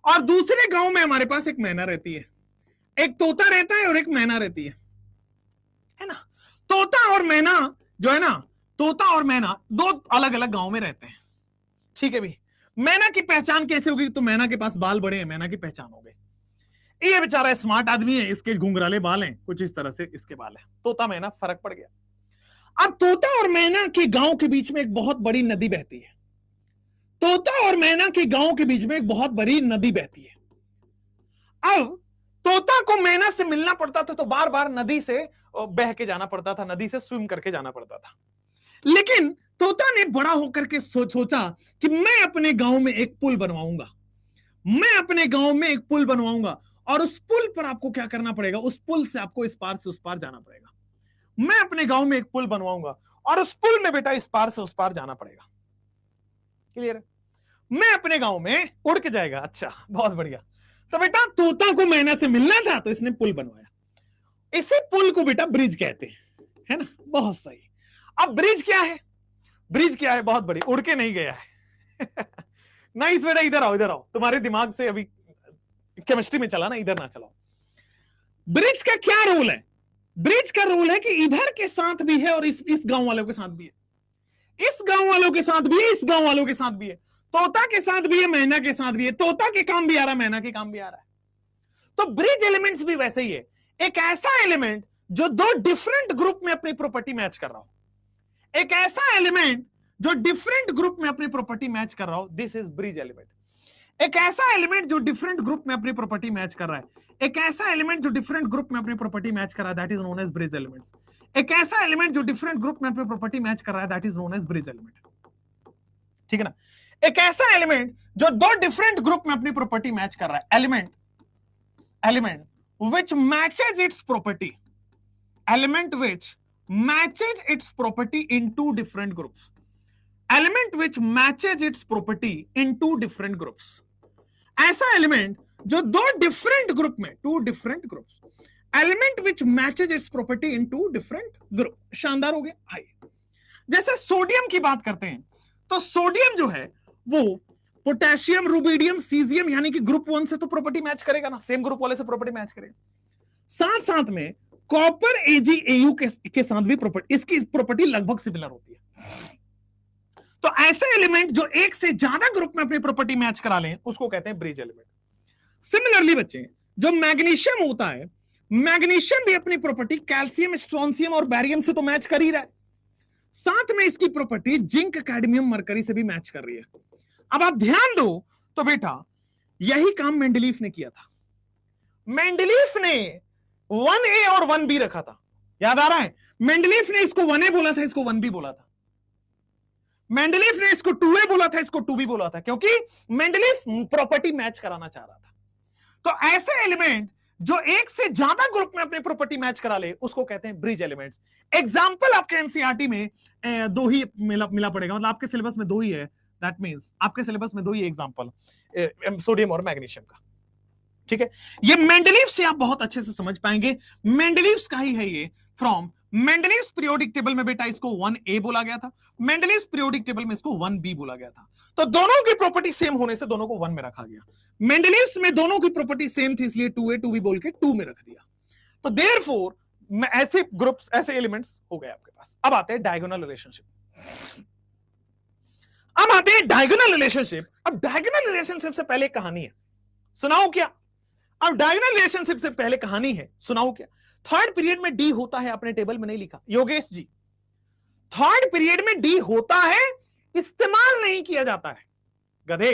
और दूसरे गांव में हमारे पास एक मैना रहती है, एक तोता रहता है और एक मैना रहती है ना। तोता और मैना जो है ना, तोता और मैना दो अलग अलग गांव में रहते हैं, ठीक है भी। मैना की पहचान कैसे होगी? तो मैना के पास बाल बड़े हैं, मैना की पहचान हो गई। ये बेचारा स्मार्ट आदमी है, इसके घुंघराले बाल हैं, कुछ इस तरह से इसके बाल हैं। तोता मैना, फर्क पड़ गया। अब तोता और मैना के गांव के बीच में एक बहुत बड़ी नदी बहती है। तोता और मैना के गांव के बीच में एक बहुत बड़ी नदी बहती है। अब तोता को मैना से मिलना पड़ता था, तो बार बार नदी से बह के जाना पड़ता था, नदी से स्विम करके जाना पड़ता था। लेकिन तोता ने बड़ा होकर के सोचा कि मैं अपने गांव में एक पुल बनवाऊंगा, मैं अपने गांव में एक पुल बनवाऊंगा, और उस पुल पर आपको क्या करना पड़ेगा? उस पुल से आपको इस पार से उस पार जाना पड़ेगा। मैं अपने गांव में एक पुल बनवाऊंगा और उस पुल में बेटा इस पार से उस पार जाना पड़ेगा। क्लियर है? मैं अपने गांव में उड़ के जाएगा। अच्छा, बहुत बढ़िया। तो बेटा तोता को मैना से मिलना था, तो इसने पुल बनवाया। इसी पुल को बेटा ब्रिज कहते हैं, है ना? बहुत सही। अब ब्रिज क्या है? ब्रिज क्या है? बहुत बड़ी, उड़ के नहीं गया है। नाइस बेटा, इधर आओ, इधर आओ। तुम्हारे दिमाग से अभी केमिस्ट्री में चला ना, इधर ना चलाओ। ब्रिज का क्या रूल है? ब्रिज का रूल है कि इधर के साथ भी है और इस गांव वालों के साथ भी है, इस गांव वालों के साथ भी है, इस गांव वालों के साथ भी है, तोता के साथ भी है, मैना के साथ भी है। तोता के काम भी आ रहा है, मैना के काम भी आ रहा है। तो ब्रिज एलिमेंट्स भी वैसे ही है, एक ऐसा एलिमेंट जो दो डिफरेंट ग्रुप में अपनी प्रॉपर्टी मैच कर रहा हो, एक ऐसा एलिमेंट जो डिफरेंट ग्रुप में अपनी प्रॉपर्टी मैच कर रहा हो, दिस इज ब्रिज एलिमेंट। एक ऐसा एलिमेंट जो डिफरेंट ग्रुप में अपनी प्रॉपर्टी मैच कर रहा है, एक ऐसा एलिमेंट जो डिफरेंट ग्रुप में अपनी प्रॉपर्टी मैच कर रहा है, that is known as bridge elements. एक ऐसा एलिमेंट जो डिफरेंट ग्रुप में अपनी प्रॉपर्टी मैच कर रहा है, that is known as bridge element. ठीक है ना? एक ऐसा एलिमेंट जो दो डिफरेंट ग्रुप में अपनी प्रॉपर्टी मैच कर रहा है, element which matches its property, element which matches its property in two different groups, element which matches its property in two different groups। ऐसा एलिमेंट जो दो डिफरेंट ग्रुप में, two different groups, element which matches its property in two different group. शानदार हो गया। High, जैसे sodium की बात करते हैं, तो सोडियम जो है वो पोटेशियम, रुबिडियम, सीजियम, यानी कि ग्रुप 1 से तो प्रॉपर्टी मैच करेगा ना, सेम ग्रुप वाले से प्रॉपर्टी मैच करेगा। साथ साथ में कॉपर, AgAu के साथ भी प्रॉपर्टी, इसकी प्रॉपर्टी लगभग सिमिलर होती है। तो ऐसे एलिमेंट जो एक से ज्यादा ग्रुप में अपनी प्रॉपर्टी मैच करा लें, उसको कहते हैं ब्रिज एलिमेंट। सिमिलरली बच्चे, जो मैग्नीशियम होता है, मैग्नीशियम भी अपनी प्रॉपर्टी कैल्शियम, स्ट्रोंशियम और बैरियम से तो मैच कर ही रहा है, साथ में इसकी प्रॉपर्टी जिंक, कैडमियम, मरकरी से भी मैच कर रही है। अब आप ध्यान दो तो बेटा, यही काम मेंडलीफ ने किया था। मेंडलीफ ने 1A और 1B रखा था, याद आ रहा है? मेंडलीफ ने इसको 1A बोला था, इसको 1B बोला था। मेंडलीफ ने इसको 2A बोला था, इसको 2B बोला था, क्योंकि मेंडलीफ प्रॉपर्टी मैच कराना चाह रहा था। तो ऐसे एलिमेंट जो एक से ज्यादा ग्रुप में अपनी प्रॉपर्टी मैच करा ले, उसको कहते हैं ब्रिज एलिमेंट्स। एग्जांपल आपके एनसीईआरटी में दो ही मिला पड़ेगा, मतलब आपके सिलेबस में दो ही है, दैट मींस आपके सिलेबस में दो ही एग्जांपल, सोडियम और मैग्नीशियम का। ठीक है, ये मेंडलीव से आप बहुत अच्छे से समझ पाएंगे। मेंडलीव का ही है ये, फ्रॉम मेंडलीव्स पीरियोडिक टेबल में बेटा इसको 1A बोला गया था, मेंडलीव्स पीरियोडिक टेबल में इसको 1B बोला गया था। तो दोनों की प्रॉपर्टी सेम होने से दोनों को 1 में रखा गया। मेंडलीव्स में दोनों की प्रॉपर्टी सेम थी, इसलिए 2A 2B बोल के 2 में रख दिया। तो देयरफॉर ऐसे ग्रुप्स, ऐसे एलिमेंट्स हो गए आपके पास। अब आते हैं डायगोनल रिलेशनशिप। अब आते हैं डायगोनल रिलेशनशिप। अब डायगोनल रिलेशनशिप से पहले कहानी है, सुनाओ क्या? अब डायगोनल रिलेशनशिप से पहले कहानी है, सुनाओ क्या? थर्ड पीरियड में डी होता है, आपने टेबल में नहीं लिखा योगेश जी। थर्ड पीरियड में डी होता है, इस्तेमाल नहीं किया जाता है गधे।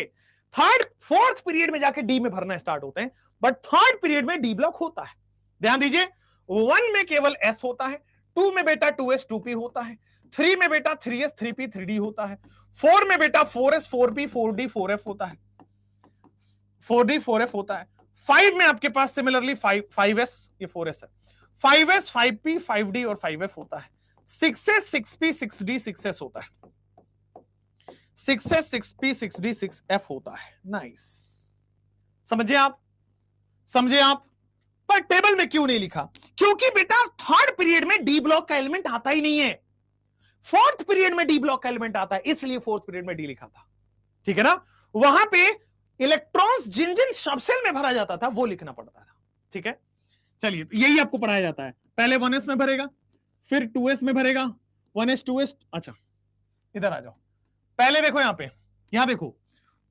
थर्ड फोर्थ पीरियड में जाके डी में भरना स्टार्ट होते हैं, बट थर्ड पीरियड में डी ब्लॉक होता है। ध्यान दीजिए, 1 में केवल एस होता है, 2 में बेटा 2s 2p होता है, 3 में बेटा 3s 3p 3d होता है, 4 में बेटा 4s 4p 4d 4f होता है, 4d 4f होता है। 5 में आपके पास सिमिलरली 5s, ये 4s है, 5s 5p 5d और 5f होता है। 6s 6p 6d 6s होता है, 6s 6p 6d 6f होता है। नाइस, समझे आप? समझे आप? पर टेबल में क्यों नहीं लिखा? क्योंकि बेटा थर्ड पीरियड में डी ब्लॉक का एलिमेंट आता ही नहीं है, फोर्थ पीरियड में डी ब्लॉक का एलिमेंट आता है, इसलिए फोर्थ पीरियड में डी लिखा था। ठीक है ना? वहां पे इलेक्ट्रॉन्स जिन जिन सबसेल में भरा जाता था वो लिखना पड़ता था। ठीक है, चलिए, यही आपको पढ़ाया जाता है। पहले 1s में भरेगा, फिर 2s में भरेगा, 1s 2s। अच्छा, इधर आ जाओ, पहले देखो यहां पे, यहां देखो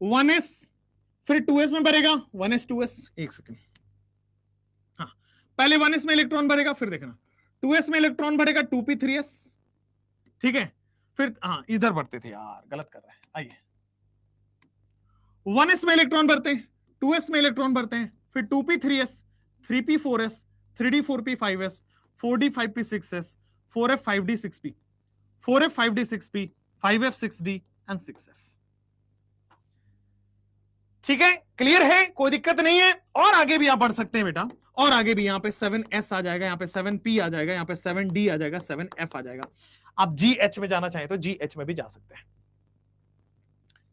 1s, फिर 2s में भरेगा 1s 2s। एक सेकेंड, हाँ पहले 1s में इलेक्ट्रॉन भरेगा, फिर देखना 2s में इलेक्ट्रॉन भरेगा 2p 3s, ठीक है। फिर हाँ इधर बढ़ते थे यार, गलत कर रहे हैं। आइए 1s में इलेक्ट्रॉन भरते हैं, 2s में इलेक्ट्रॉन भरते हैं, फिर 2p 3s, 3p 4s, 3d 4p 5s, 4d 5p 6s, 4f 5d 6p, 4f 5d 6p, 5f 6d and 6f। ठीक है, क्लियर है, कोई दिक्कत नहीं है। और आगे भी आप बढ़ सकते हैं बेटा, और आगे भी यहां पे 7s आ जाएगा, यहां पे 7p आ जाएगा, यहां पे 7d आ जाएगा, 7f आ जाएगा। आप GH में जाना चाहें तो GH में भी जा सकते हैं।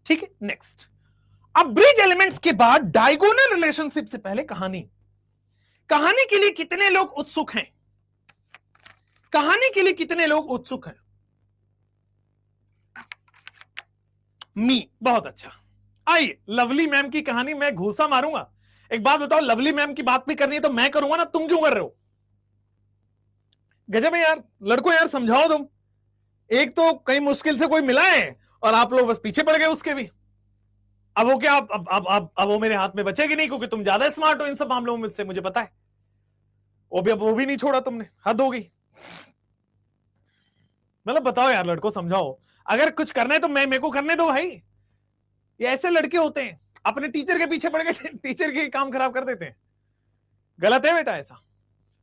ठीक है, नेक्स्ट। अब ब्रिज एलिमेंट्स के बाद डायगोनल रिलेशनशिप से पहले कहानी के लिए कितने लोग उत्सुक हैं? कहानी के लिए कितने लोग उत्सुक हैं? बहुत अच्छा। आइए लवली मैम की कहानी, मैं घूसा मारूंगा। एक बात बताओ, लवली मैम की बात भी करनी है तो मैं करूंगा ना, तुम क्यों कर रहे हो? गजब है यार, लड़कों यार समझाओ तुम। एक तो कई मुश्किल से कोई मिला है और आप लोग बस पीछे पड़ गए उसके भी। अब वो क्या, अब वो मेरे हाथ में बचेगी नहीं, क्योंकि तुम ज्यादा स्मार्ट हो इन सब मामलों में मुझसे, मुझे पता है। वो भी नहीं छोड़ा तुमने, हद हो गई। मतलब बताओ यार लड़कों, समझाओ। अगर कुछ करना है तो मेरे को करने दो भाई। ये ऐसे लड़के होते हैं, अपने टीचर के पीछे पड़ गए, टीचर के काम खराब कर देते हैं। गलत है बेटा ऐसा।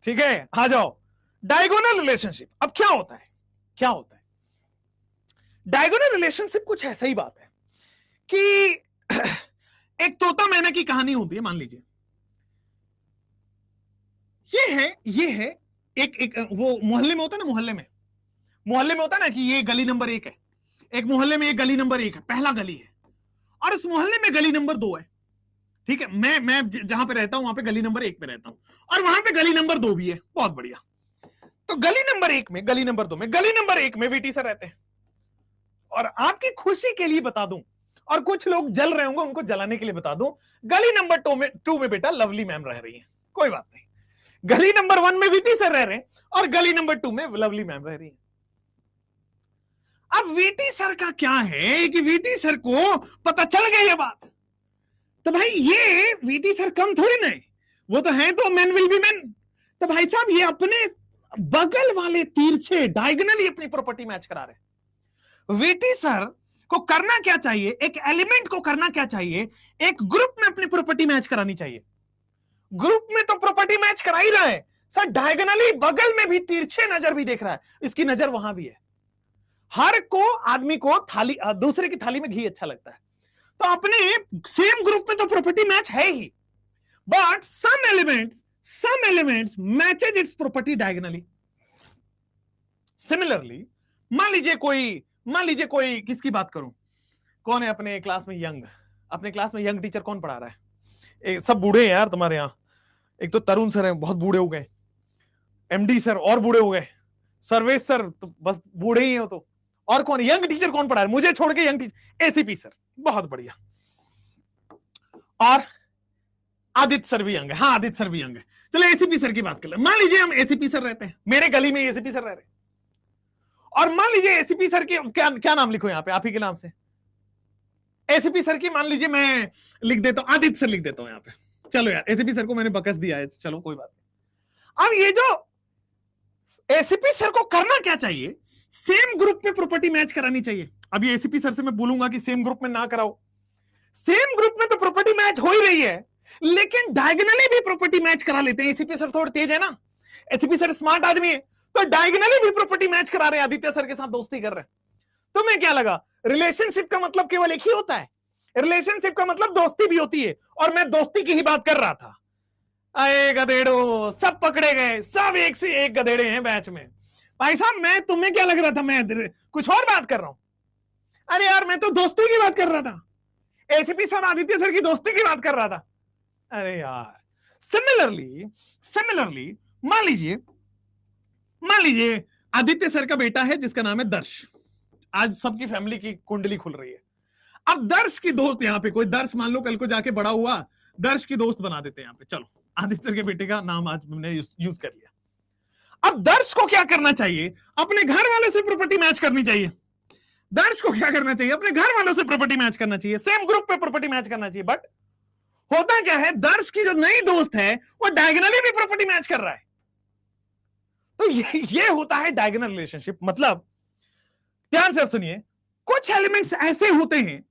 ठीक है, आ जाओ डायगोनल रिलेशनशिप। अब क्या होता है, क्या होता है डायगोनल रिलेशनशिप? कुछ ऐसा ही बात है कि एक तोता मैना की कहानी होती है, मान लीजिए। ये है एक वो मोहल्ले में होता है ना, मोहल्ले में होता है ना कि ये गली नंबर 1 है, एक मोहल्ले में ये गली नंबर 1 है, पहला गली है, और इस मोहल्ले में गली नंबर 2 है। ठीक है, मैं जहां पे रहता हूं वहां पे गली नंबर 1 पे रहता हूं, और वहां पे गली नंबर 2 भी है। बहुत बढ़िया। तो गली नंबर 1 में, गली नंबर 2 में, गली नंबर 1 में वीटी सर रहते हैं। और आपकी खुशी के लिए बता दूं, और कुछ लोग जल रहे होंगे, उनको जलाने के लिए बता दूं, गली नंबर 2 में बेटा लवली मैम रह रही है। कोई बात नहीं, गली नंबर 1 में वीटी सर रह रहे हैं और गली नंबर 2 में लवली मैम रह रही है। अब वीटी सर का क्या है कि वीटी सर को पता चल गई ये बात, तो भाई ये वीटी सर कम थोड़ी ना है, वो तो है तो मैन विल बी मैन। तो भाई साहब ये अपने बगल वाले तिरछे डायगोनली अपनी प्रॉपर्टी मैच करा रहे। वीटी सर को करना क्या चाहिए, एक एलिमेंट को करना क्या चाहिए, एक ग्रुप में अपनी प्रॉपर्टी मैच करानी चाहिए। ग्रुप में तो प्रॉपर्टी मैच करा ही रहा है सर, डायगोनली बगल में भी तिरछे नजर भी देख रहा है, इसकी नजर वहां भी है। हर को आदमी को थाली, दूसरे की थाली में घी अच्छा लगता है, तो अपने सेम ग्रुप में तो प्रॉपर्टी मैच है ही, but some elements matches its property diagonally. Similarly मान लीजिए कोई किसकी बात करूं, कौन है अपने क्लास में यंग, अपने क्लास में यंग टीचर कौन पढ़ा रहा है? सब बूढ़े हैं यार तुम्हारे यहाँ। एक तो तरुण सर हैं, बहुत बूढ़े हो गए, MD सर और बूढ़े हो गए, सर्वेश सर तो बस बूढ़े ही हो। तो और कौन यंग टीचर कौन पढ़ा रहा है मुझे छोड़ के? यंग टीचर ACP सर, बहुत बढ़िया। और आदित्य सर भी यंग है। हाँ आदित्य सर भी यंग है। चलो ACP सर की बात कर ले। मान लीजिए हम ACP सर रहते हैं, मेरे गली में ACP सर रह रहे हैं, और मान लीजिए ACP सर की क्या नाम लिखो यहाँ पे, आप ही के नाम से ACP सर की, मान लीजिए मैं लिख देता हूं, आदित्य सर लिख देता हूं यहाँ पे। चलो यार ACP सर को मैंने बकस दिया है, चलो कोई बात नहीं। अब ये जो ACP सर को करना क्या चाहिए, सेम ग्रुप में प्रॉपर्टी मैच करानी चाहिए। अभी ACP सर से मैं बोलूंगा कि सेम ग्रुप में ना कराओ, सेम ग्रुप में तो प्रॉपर्टी मैच हो ही रही है, लेकिन डायगोनली भी प्रॉपर्टी मैच करा लेते हैं। ACP सर थोड़ा तेज है ना, ACP सर स्मार्ट आदमी है, तो डायगोनली भी प्रॉपर्टी मैच करा रहे हैं, आदित्य सर के साथ दोस्ती कर रहे हैं। तुम्हें क्या लगा रिलेशनशिप का मतलब केवल एक ही होता है? रिलेशनशिप का मतलब दोस्ती भी होती है, और मैं दोस्ती की ही बात कर रहा था। अरे गधेड़ो, सब पकड़े गए, सब एक से एक गधेड़े हैं बैच में। भाई साहब मैं, तुम्हें क्या लग रहा था मैं कुछ और बात कर रहा हूं? अरे यार मैं तो दोस्ती की बात कर रहा था, ACP सर आदित्य सर की दोस्ती की बात कर रहा था। अरे यार सिमिलरली मान लीजिए आदित्य सर का बेटा है जिसका नाम है दर्श। आज सबकी फैमिली की कुंडली खुल रही है। अब दर्श की दोस्त, यहां पे कोई दर्श मान लो कल को जाके बड़ा हुआ, दर्श की दोस्त बना देते हैं यहां पे। चलो आदित्य सर के बेटे का नाम आज हमने यूज कर लिया। अब दर्श को क्या करना चाहिए, अपने घर वाले से प्रॉपर्टी मैच करनी चाहिए। दर्श को क्या करना चाहिए, अपने घर वालों से प्रॉपर्टी मैच करना चाहिए, सेम ग्रुप पे प्रॉपर्टी मैच करना चाहिए। बट होता क्या है, दर्श की जो नई दोस्त है वो डायगोनली भी प्रॉपर्टी मैच कर रहा है। तो ये होता है डायगोनल रिलेशनशिप। मतलब ध्यान से सुनिए, कुछ एलिमेंट्स ऐसे होते हैं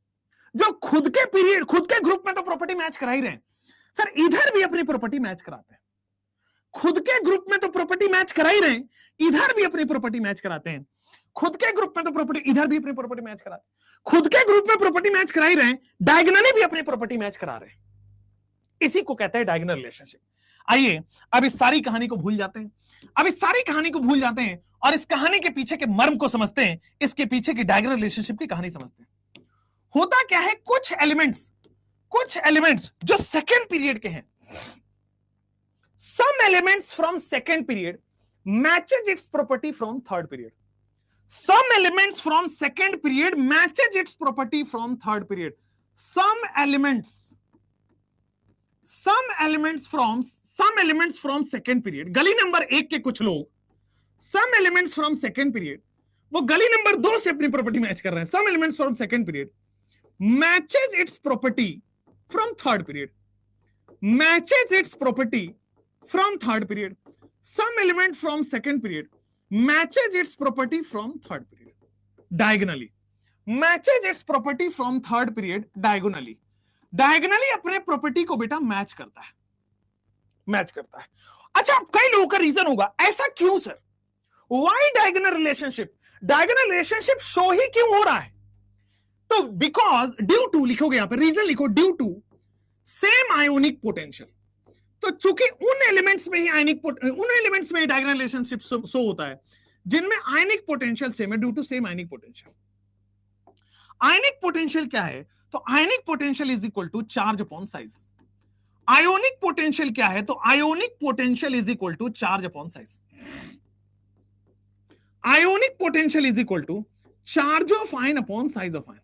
जो खुद के पीरियड, खुद के ग्रुप में तो प्रॉपर्टी मैच करा ही रहे हैं, सर इधर भी अपनी प्रॉपर्टी मैच कराते हैं। खुद के ग्रुप में तो प्रॉपर्टी मैच करा ही रहे हैं, इधर भी अपनी प्रॉपर्टी मैच कराते हैं। खुद के ग्रुप में तो प्रॉपर्टी, इधर भी अपनी प्रॉपर्टी मैच कराते हैं। खुद के ग्रुप में प्रॉपर्टी मैच करा ही रहे हैं, डायगोनली भी अपनी प्रॉपर्टी मैच करा रहे हैं। इसी को कहते हैं डायगोनल रिलेशनशिप। आइए अब इस सारी कहानी को भूल जाते हैं, अब इस सारी कहानी को भूल जाते हैं और इस कहानी के पीछे के मर्म को समझते हैं, इसके पीछे की डायगोनल रिलेशनशिप की कहानी समझते हैं। होता क्या है, कुछ एलिमेंट्स जो सेकेंड पीरियड के हैं, some elements from second period matches its property from third period. Some elements from second period matches its property from third period. Some elements from second period, गली नंबर 1 के कुछ लोग some elements from second period, वो गली number 2 से अपनी property match कर रहे हैं। Some elements from second period matches its property from third period, matches its property from third period. Some element from second period matches its property from third period diagonally, matches its property from third period diagonally. Diagonally अपने property को बेटा match करता है। अच्छा, कई लोगों का reason होगा ऐसा क्यों sir, why diagonal relationship show ही क्यों हो रहा है? तो बिकॉज ड्यू टू, लिखोगे यहां पर रीजन लिखो, due to same ionic potential. तो चूंकि उन एलिमेंट्स में डायगोनल रिलेशनशिप शो होता है जिनमें आयनिक पोटेंशियल सेम है, due to same ionic potential. Ionic potential क्या है? तो ionic potential is equal to charge upon size. Ionic potential क्या है? तो ionic potential is equal to charge upon size. Ionic potential is equal to charge of ion upon size of ion.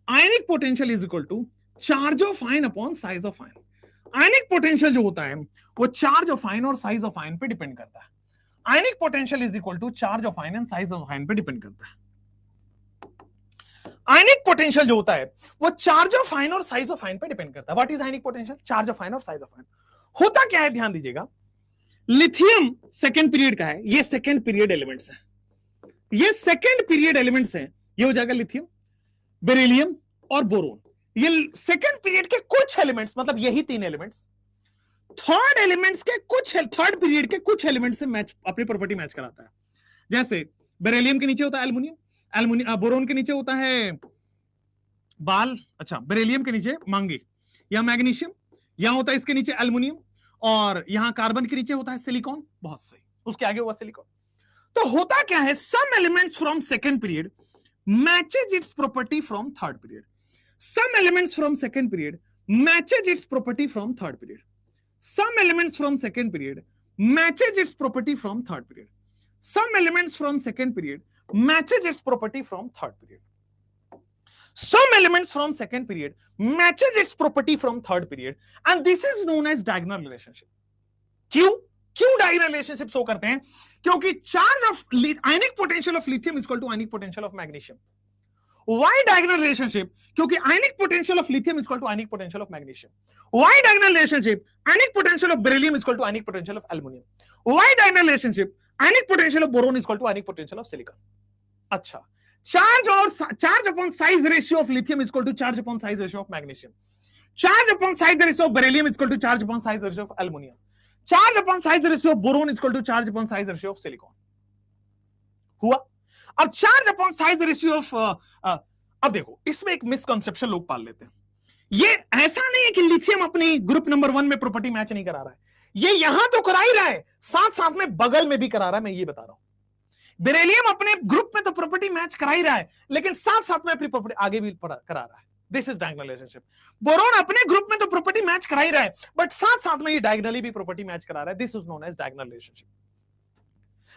Ionic potential is equal to charge of ion upon size of ion. Ionic potential जो होता है वो charge of ion और size of ion पे depend करता है। Ionic potential is equal to charge of ion and size of ion पे depend करता है। आयनिक पोटेंशियल जो होता है वो चार्ज ऑफ आयन और साइज ऑफ आयन पे डिपेंड करता है। What is ionic potential? Charge of ion और साइज ऑफ आयन। होता क्या है, ध्यान दीजिएगा, लिथियम सेकेंड पीरियड का है, ये सेकेंड पीरियड एलिमेंट्स हैं, ये सेकेंड पीरियड एलिमेंट्स हैं। ये हो जाएगा लिथियम, बेरिलियम और बोरोन। ये सेकेंड पीरियड के कुछ एलिमेंट्स, मतलब यही 3 एलिमेंट्स थर्ड पीरियड के कुछ एलिमेंट्स से मैच, अपनी प्रॉपर्टी मैच कराता है। जैसे बेरिलियम के नीचे होता है एल्युमिनियम, बोरोन के नीचे होता है बाल, अच्छा बेरिलियम के नीचे मांगी या मैग्नीशियम, यहां होता है इसके नीचे एल्युमिनियम, और यहां कार्बन के नीचे होता है सिलिकॉन। बहुत सही, उसके आगे हुआ सिलिकॉन। तो होता क्या है, some elements from second period matches its property from third period. Some elements from second period matches its property from third period. Some elements from second period matches its property from third period. Some elements from second period matches its property from third period. Some elements from second period matches its property from third period, and this is known as diagonal relationship. क्यों diagonal relationship show करते हैं? क्योंकि charge of ionic potential of lithium is equal to ionic potential of magnesium. Why diagonal relationship? क्योंकि ionic potential of lithium is equal to ionic potential of magnesium. Why diagonal relationship? Ionic potential of beryllium is equal to ionic potential of aluminum. Why diagonal relationship? Ionic potential of boron is equal to ionic potential of silicon. अच्छा, charge upon size ratio of lithium is equal to charge upon size ratio of magnesium. Charge upon size ratio of beryllium is equal to charge upon size ratio of aluminum. Charge upon size ratio of boron is equal to charge upon size ratio of silicon. हुआ? अब charge upon size ratio of, अब देखो इसमें एक misconception लोग पाल लेते हैं। ये ऐसा नहीं है कि लिथियम अपनी ग्रुप नंबर 1 में प्रॉपर्टी मैच नहीं करा रहा है, ये यहां तो करा ही रहा है, साथ साथ में बगल में भी करा रहा है। मैं ये बता रहा हूं, बेरिलियम अपने ग्रुप में तो प्रॉपर्टी मैच करा ही रहा है, लेकिन साथ साथ में अपनी प्रॉपर्टी आगे भी करा रहा है। This is diagonal relationship. Boron अपने ग्रुप में तो प्रॉपर्टी मैच करा ही रहा है, बट साथ साथ में ये डायगोनली भी प्रॉपर्टी मैच करा रहा है। This is known as diagonal relationship.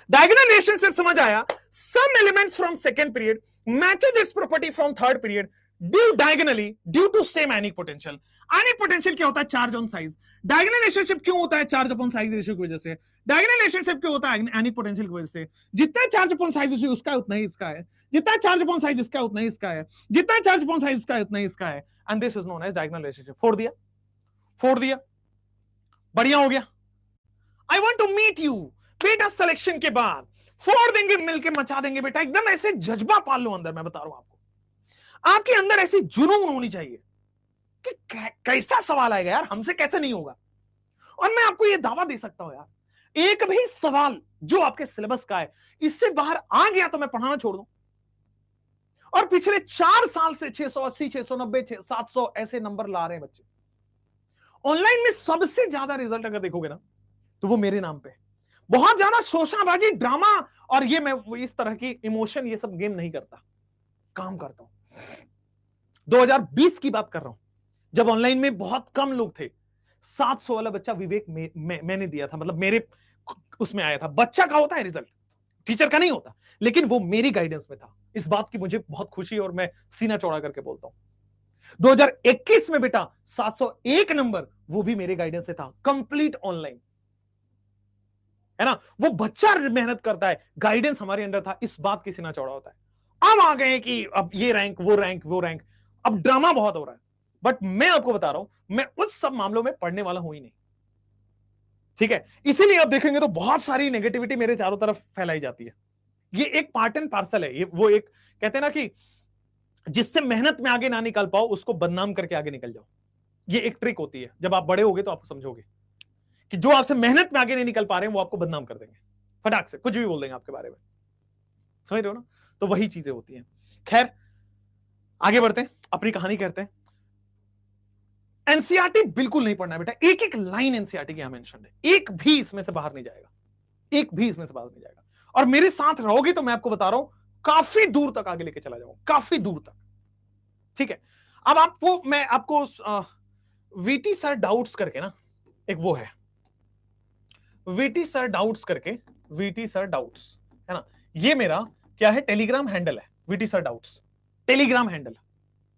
Diagonal relationship समझ आया? Some elements from second period matches its property from third period due diagonally due to same ionic potential. Ionic potential क्या होता है? Charge on size. Diagonal relationship क्यों होता है? Charge upon size ratio की वजह से। डायगोनल रिलेशनशिप क्यों होता है? आयनिक पोटेंशियल की वजह से। जितना चार्ज अपॉन साइज रेशियो उसका है उतना ही इसका है, जितना चार्ज अपॉन साइज इसका है उतना ही इसका है, जितना चार्ज अपॉन साइज इसका है उतना ही इसका है, and this is known as diagonal relationship. फोड़ दिया, बढ़िया हो गया। I want to meet you बेटा, सिलेक्शन के बाद फोड़ देंगे, मिलके मचा देंगे बेटा, एकदम ऐसे जज्बा पाल लो अंदर। मैं बता रहा हूं आपको, आपके अंदर ऐसी जुनून होनी चाहिए कि कैसा सवाल आएगा यार, हमसे कैसे नहीं होगा। और मैं आपको यह दावा दे सकता हूं यार, एक भी सवाल जो आपके सिलेबस का है इससे बाहर आ गया तो मैं पढ़ाना छोड़ दूं। और पिछले 4 साल से 680, 690, 700 ऐसे नंबर ला रहे हैं बच्चे। ऑनलाइन में सबसे ज्यादा रिजल्ट अगर देखोगे ना तो वो मेरे नाम पे। बहुत ज्यादा शोशाबाजी, ड्रामा और ये मैं इस तरह की इमोशन ये सब गेम नहीं करता, काम करता हूं। 2020 की बात कर रहा हूं, जब ऑनलाइन में बहुत कम लोग थे। 700 वाला बच्चा विवेक मैंने दिया था, मतलब मेरे उसमें आया था। बच्चा का होता है रिजल्ट, टीचर का नहीं होता, लेकिन वो मेरी गाइडेंस में था। इस बात की मुझे बहुत खुशी और मैं सीना चौड़ा करके बोलता हूं। 2021 में बेटा 701 नंबर, वो भी मेरे गाइडेंस से था, कंप्लीट ऑनलाइन, है ना। वो बच्चा मेहनत करता है, गाइडेंस हमारे अंडर था, इस बात की सीना चौड़ा होता है। अब आ गए कि अब ये रैंक वो रैंक वो रैंक, अब ड्रामा बहुत हो रहा है। बट मैं आपको बता रहा हूं, मैं उस सब मामलों में पढ़ने वाला हूं ही नहीं, ठीक है। इसीलिए आप देखेंगे तो बहुत सारी नेगेटिविटी मेरे चारों तरफ फैलाई जाती है। ये एक पार्ट एंड पार्सल है, ये वो एक कहते हैं ना कि जिससे मेहनत में आगे ना निकल पाओ उसको बदनाम करके आगे निकल जाओ। ये एक ट्रिक होती है, जब आप बड़े होगे तो आप समझोगे कि जो आपसे मेहनत में आगे नहीं निकल पा रहे हैं वो आपको बदनाम कर देंगे, फटाक से कुछ भी बोल देंगे आपके बारे में, समझ रहे हो ना। तो वही चीजें होती हैं। खैर आगे बढ़ते हैं, अपनी कहानी करते हैं। एनसीईआरटी बिल्कुल नहीं पढ़ना है बेटा, एक एक लाइन एनसीईआरटी की यहां मेंशन है, एक भी इसमें से बाहर नहीं जाएगा, एक भी इसमें से बाहर नहीं जाएगा। और मेरे साथ रहोगे तो मैं आपको बता रहा हूं काफी दूर तक आगे लेके चला जाऊंगा, काफी दूर तक, ठीक है। अब आपको मैं आपको वीटी सर डाउट्स करके ना एक वो है, वीटी सर डाउट्स करके, वीटी सर डाउट्स है ना, ये मेरा क्या है, टेलीग्राम हैंडल है, VT sir doubts Telegram handle,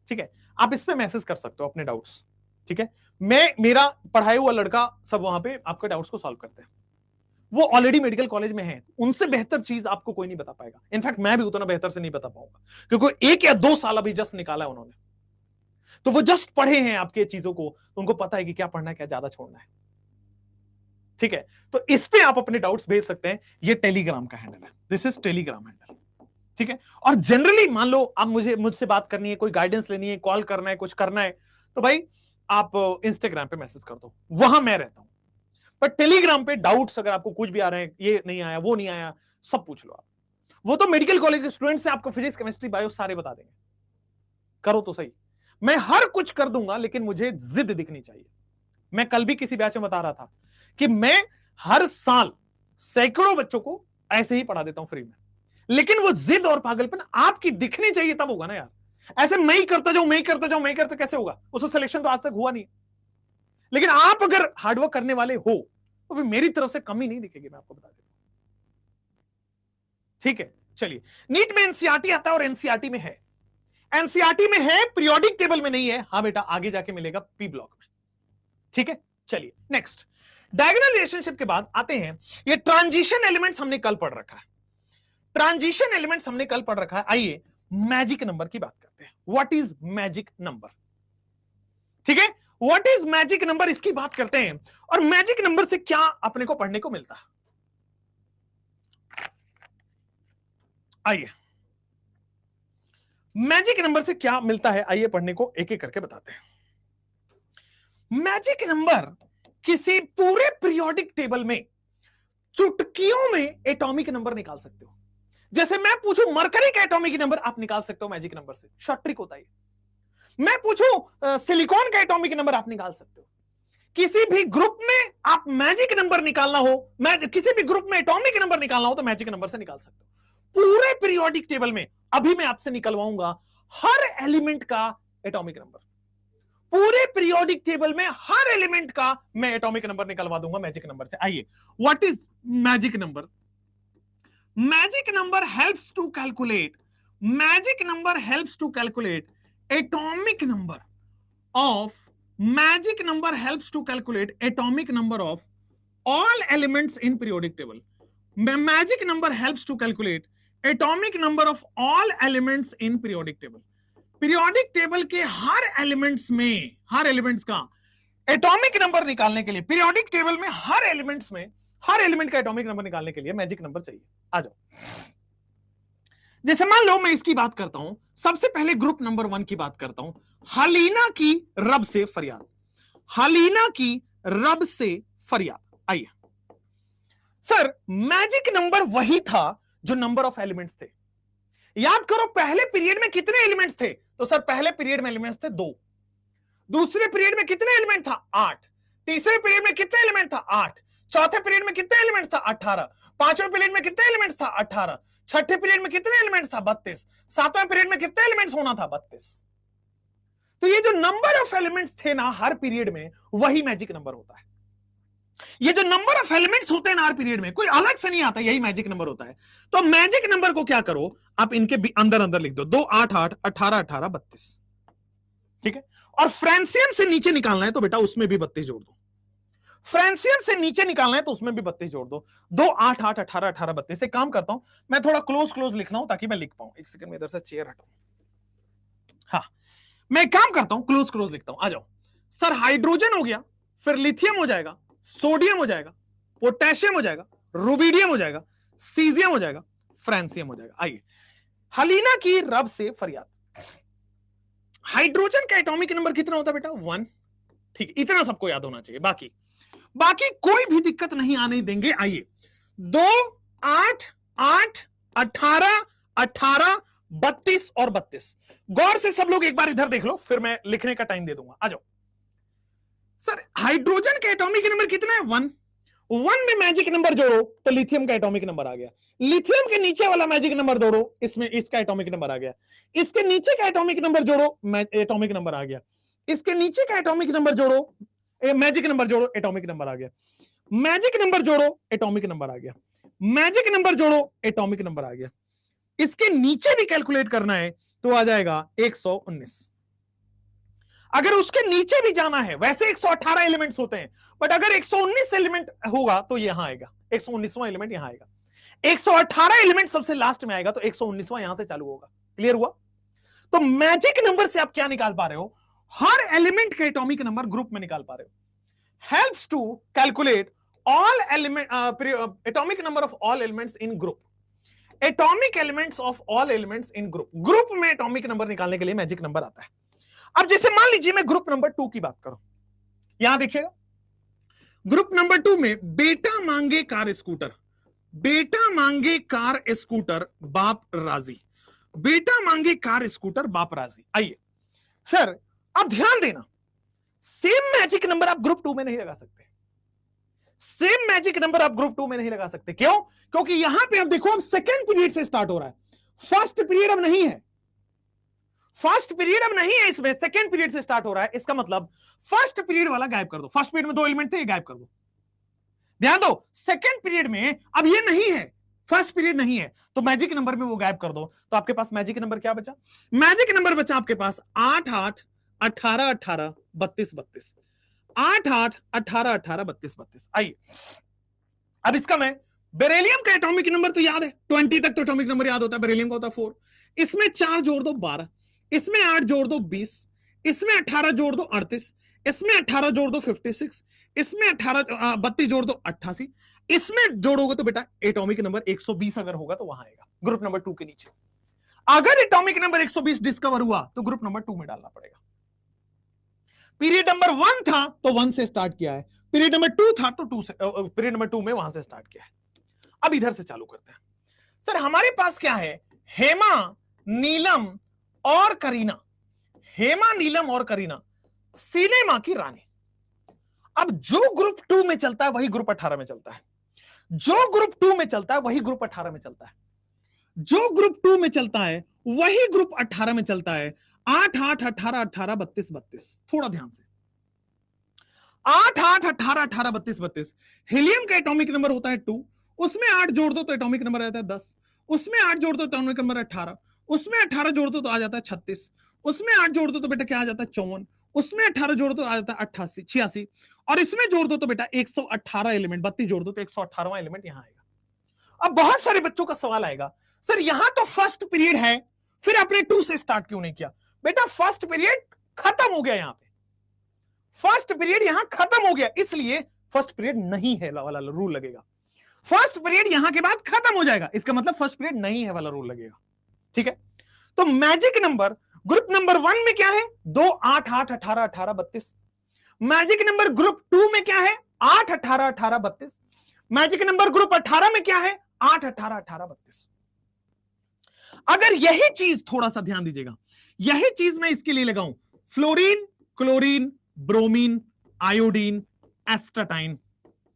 ठीक है। आप इस पे मैसेज कर सकते हो अपने डाउट्स, ठीक है। मैं मेरा पढ़ाया हुआ लड़का सब वहां पे आपके डाउट्स को सॉल्व करते हैं। वो ऑलरेडी मेडिकल कॉलेज में है, उनसे बेहतर चीज आपको कोई नहीं बता पाएगा। इनफैक्ट मैं भी उतना बेहतर से नहीं बता पाऊंगा, क्योंकि 1 या 2 साल अभी जस्ट निकाला है उन्होंने, तो वो जस्ट पढ़े हैं आपके चीजों को, उनको पता है कि क्या पढ़ना है क्या ज्यादा छोड़ना है, ठीक है। तो इस पे आप अपने डाउट्स भेज सकते हैं, ये टेलीग्राम का हैंडल है, दिस इज टेलीग्राम हैंडल, ठीक है। और जनरली मान लो आप मुझसे बात करनी है, कोई गाइडेंस लेनी है, कॉल करना है, कुछ करना है, तो भाई आप इंस्टाग्राम पे मैसेज कर दो, वहां मैं रहता हूं। पर टेलीग्राम पे डाउट्स अगर आपको कुछ भी आ रहे हैं, ये नहीं आया वो नहीं आया, सब पूछ लो आप। वो तो मेडिकल कॉलेज के स्टूडेंट्स से आपको फिजिक्स केमिस्ट्री बायो सारे बता देंगे, करो तो सही। मैं हर कुछ कर दूंगा, लेकिन मुझे जिद दिखनी चाहिए। मैं कल भी किसी बैच में बता रहा था कि मैं हर साल सैकड़ों बच्चों को ऐसे ही पढ़ा देता हूं फ्री में, लेकिन वो जिद और पागलपन आपकी दिखनी चाहिए, तब होगा ना यार। ऐसे मैं ही करता जाऊं, मैं ही करता जाऊं, मैं ही करता, कैसे होगा? उसका सिलेक्शन तो आज तक हुआ नहीं। लेकिन आप अगर हार्डवर्क करने वाले हो तो फिर मेरी तरफ से कमी नहीं दिखेगी, मैं आपको बता देता हूं, ठीक है। चलिए, नीट में एनसीईआरटी आता है और एनसीईआरटी में है, एनसीईआरटी में है, पीरियोडिक टेबल में नहीं है। हाँ बेटा, आगे जाके मिलेगा पी ब्लॉक में, ठीक है। चलिए नेक्स्ट, डायगोनल रिलेशनशिप के बाद आते हैं ये ट्रांजिशन एलिमेंट्स, हमने कल पढ़ रखा है, ट्रांजिशन एलिमेंट्स हमने कल पढ़ रखा है। आइए मैजिक नंबर की बात करते हैं, व्हाट इज मैजिक नंबर, ठीक है। व्हाट इज मैजिक नंबर, इसकी बात करते हैं, और मैजिक नंबर से क्या अपने को पढ़ने को मिलता है। आइए मैजिक नंबर से क्या मिलता है, आइए पढ़ने को एक एक करके बताते हैं। मैजिक नंबर किसी पूरे पीरियोडिक टेबल में चुटकियों में एटॉमिक नंबर निकाल सकते हो। जैसे मैं पूछूं मरकरी का एटॉमिक नंबर, आप निकाल सकते हो मैजिक नंबर से, शॉर्ट ट्रिक होता है। मैं पूछूं सिलिकॉन का एटॉमिक नंबर, आप निकाल सकते हो। किसी भी ग्रुप में आप मैजिक नंबर निकालना हो, किसी भी ग्रुप में एटॉमिक नंबर निकालना हो तो मैजिक नंबर से निकाल सकते हो। पूरे पीरियोडिक टेबल में अभी मैं आपसे निकलवाऊंगा हर एलिमेंट का एटॉमिक नंबर, पूरे पीरियोडिक टेबल में हर एलिमेंट का मैं एटॉमिक नंबर निकलवा दूंगा मैजिक नंबर से। आइए, what is magic number? Magic number helps to calculate, magic number helps to calculate atomic number of, magic number helps to calculate atomic number of all elements in periodic table. Magic number helps to calculate atomic number of all elements in periodic table. Periodic table के हर elements में, हर elements का atomic number निकालने के लिए, periodic table में हर elements में हर element का atomic number निकालने के लिए मैजिक नंबर चाहिए। आ जाओ, जैसे मान लो मैं इसकी बात करता हूं, सबसे पहले ग्रुप नंबर 1 की बात करता हूं, हलीना की रब से फरियाद। हलीना की रब से फरियाद। आइए सर, मैजिक नंबर वही था जो नंबर ऑफ एलिमेंट्स थे। याद करो पहले पीरियड में कितने एलिमेंट्स थे, तो सर पहले पीरियड में एलिमेंट्स थे 2। दूसरे पीरियड में कितने एलिमेंट था 8। तीसरे पीरियड में कितने एलिमेंट था 8। चौथे पीरियड में कितने एलिमेंट था 18। पांचवें पीरियड में कितने एलिमेंट्स था 18। छठे पीरियड में कितने एलिमेंट्स था 32। सातवें पीरियड में कितने एलिमेंट्स होना था 32। तो ये जो नंबर ऑफ एलिमेंट्स थे ना हर पीरियड में, वही मैजिक नंबर होता है। ये जो नंबर ऑफ एलिमेंट्स होते हैं हर पीरियड में, कोई अलग से नहीं आता, यही मैजिक नंबर होता है। तो मैजिक नंबर को क्या करो, आप इनके अंदर अंदर लिख दो, 2 8 8 18 18 32। ठीक है, और फ्रेंसियम से नीचे निकालना है तो बेटा उसमें भी 32 जोड़ दो। फ्रेंसियम से नीचे निकालना है तो उसमें भी 32 जोड़ दो। 2 8 8 18 18 32। एक काम करता हूं, मैं थोड़ा क्लोज लिखना हूं ताकि मैं लिख पाऊं। एक सेकंड में इधर से चेयर हटाऊं। हाँ, मैं एक काम करता हूं, क्लोज लिखता हूं। आ जाओ सर, हाइड्रोजन हो गया, फिर लिथियम हो जाएगा, सोडियम हो जाएगा, पोटेशियम हो जाएगा, रुबिडियम हो जाएगा, सीजियम हो जाएगा, फ्रेंसियम हो जाएगा। आइए, हलीना की रब से फरियाद। हाइड्रोजन का एटॉमिक नंबर कितना होता है बेटा 1। ठीक, इतना सबको याद होना चाहिए। बाकी कोई भी दिक्कत नहीं आने देंगे। आइए, 2 8 8 18 18 32 और 32। गौर से सब लोग एक बार इधर देख लो, फिर मैं लिखने का टाइम दे दूंगा। आ जाओ सर, हाइड्रोजन का एटॉमिक नंबर कितना है 1। 1 में मैजिक नंबर जोड़ो तो लिथियम का एटॉमिक नंबर आ गया। लिथियम के नीचे वाला मैजिक नंबर जोड़ो, इसमें इसका एटॉमिक नंबर आ गया। इसके नीचे का एटॉमिक नंबर जोड़ो, एटॉमिक नंबर आ गया। इसके नीचे का एटॉमिक नंबर जोड़ो, मैजिक नंबर जोड़ो, एटॉमिक नंबर आ गया। मैजिक नंबर जोड़ो, एटॉमिक नंबर आ गया। मैजिक नंबर जोड़ो, एटॉमिक नंबर आ गया। इसके नीचे भी कैलकुलेट करना है तो आ जाएगा 119। अगर उसके नीचे भी जाना है, वैसे 118 एलिमेंट्स होते हैं, बट अगर 119 एलिमेंट होगा तो यहां आएगा 119वां एलिमेंट, यहां आएगा 118 एलिमेंट सबसे लास्ट में आएगा, तो 119वां यहां से चालू होगा। क्लियर हुआ? तो मैजिक नंबर से आप क्या निकाल पा रहे हो, हर एलिमेंट का एटॉमिक नंबर ग्रुप में निकाल पा रहे हो। Helps to calculate all element atomic number of all elements in group. Atomic elements of all elements in group में एटॉमिक नंबर निकालने के लिए मैजिक नंबर आता है। अब जैसे मान लीजिए मैं ग्रुप नंबर 2 की बात करूं, यहां देखिएगा, ग्रुप नंबर 2 में बेटा मांगे कार स्कूटर, बेटा मांगे कार स्कूटर बाप राजी, बेटा मांगे कार स्कूटर बाप राजी। आइए सर, अब ध्यान देना, सेम मैजिक नंबर आप ग्रुप 2 में नहीं लगा सकते। सेम मैजिक नंबर आप ग्रुप 2 में नहीं लगा सकते। क्यों? क्योंकि यहां पे आप देखो, अब सेकेंड पीरियड से स्टार्ट हो रहा है, फर्स्ट पीरियड अब नहीं है। फर्स्ट पीरियड अब नहीं है इसमें, सेकेंड पीरियड से स्टार्ट हो रहा है। इसका मतलब फर्स्ट पीरियड वाला गायब कर दो। फर्स्ट पीरियड में 2 एलिमेंट थे, ये गायब कर दो। ध्यान दो, सेकेंड पीरियड में अब ये नहीं है, फर्स्ट पीरियड नहीं है, तो मैजिक नंबर में वो गायब कर दो। तो आपके पास मैजिक नंबर क्या बचा? मैजिक नंबर बचा आपके पास 8 8 18 18 32 32। 8 8 18 18 32 32। आइए, अब इसका मैं बेरिलियम का एटॉमिक नंबर तो याद है, 20 तक तो एटॉमिक नंबर याद होता है, बेरिलियम का होता है 4। इसमें 4 जोड़ दो 12, इसमें 8 जोड़ दो 20, इसमें 18 जोड़ दो 38, इसमें 18 जोड़ दो 56, इसमें 32 जोड़ दो 88, इसमें जोड़ोगे तो बेटा एटॉमिक नंबर 120 अगर होगा तो वहां आएगा ग्रुप नंबर 2 के नीचे। अगर एटॉमिक नंबर 120 डिस्कवर हुआ तो ग्रुप नंबर 2 में डालना पड़ेगा। पीरियड नंबर 1 था तो 1 से स्टार्ट किया है, पीरियड नंबर 2 था तो 2 से, पीरियड नंबर 2 में वहां से स्टार्ट किया है। अब इधर से चालू करते हैं। सर हमारे पास क्या है, हेमा, नीलम और करीना। हेमा, नीलम और करीना सिनेमा की रानी। अब जो ग्रुप 2 में चलता है वही ग्रुप 18 में चलता है, जो ग्रुप 2 में चलता है वही ग्रुप 18 में चलता है, जो ग्रुप 2 में चलता है वही ग्रुप 18 में चलता है। 8 8 18 18 32 32। थोड़ा ध्यान से, 8 8 18 18 32 32। हीलियम का एटॉमिक नंबर होता है 2, उसमें 8 जोड़ दो तो एटॉमिक नंबर आता है 10, उसमें 8 जोड़ दो तो एटॉमिक नंबर 18, उसमें 18 जोड़ दो तो आ जाता है 36, उसमें 8 जोड़ दो तो बेटा क्या आ जाता है 54, उसमें 18 जोड़ दो तो आ जाता है 88 86, और इसमें जोड़ दो तो बेटा 118 एलिमेंट, 32 जोड़ दो तो 118वां एलिमेंट यहां आएगा। अब बहुत सारे बच्चों का सवाल आएगा, सर यहां तो फर्स्ट पीरियड है, फिर आपने 2 से स्टार्ट क्यों नहीं किया? बेटा फर्स्ट पीरियड खत्म हो गया, यहां पे फर्स्ट पीरियड यहां खत्म हो गया, इसलिए फर्स्ट पीरियड नहीं है वाला रूल लगेगा। फर्स्ट पीरियड यहां के बाद खत्म हो जाएगा, इसका मतलब फर्स्ट पीरियड नहीं है वाला रूल लगेगा। ठीक है, तो मैजिक नंबर ग्रुप नंबर 1 में क्या है? 2, 8, 8, 18, 18, 32। मैजिक नंबर ग्रुप 2 में क्या है? 8, 18, 18, 32। मैजिक नंबर ग्रुप 18 में क्या है? 8, 18, 18, 32। अगर यही चीज, थोड़ा सा ध्यान दीजिएगा, यही चीज मैं इसके लिए लगाऊं, fluorine, chlorine, bromine, iodine, astatine,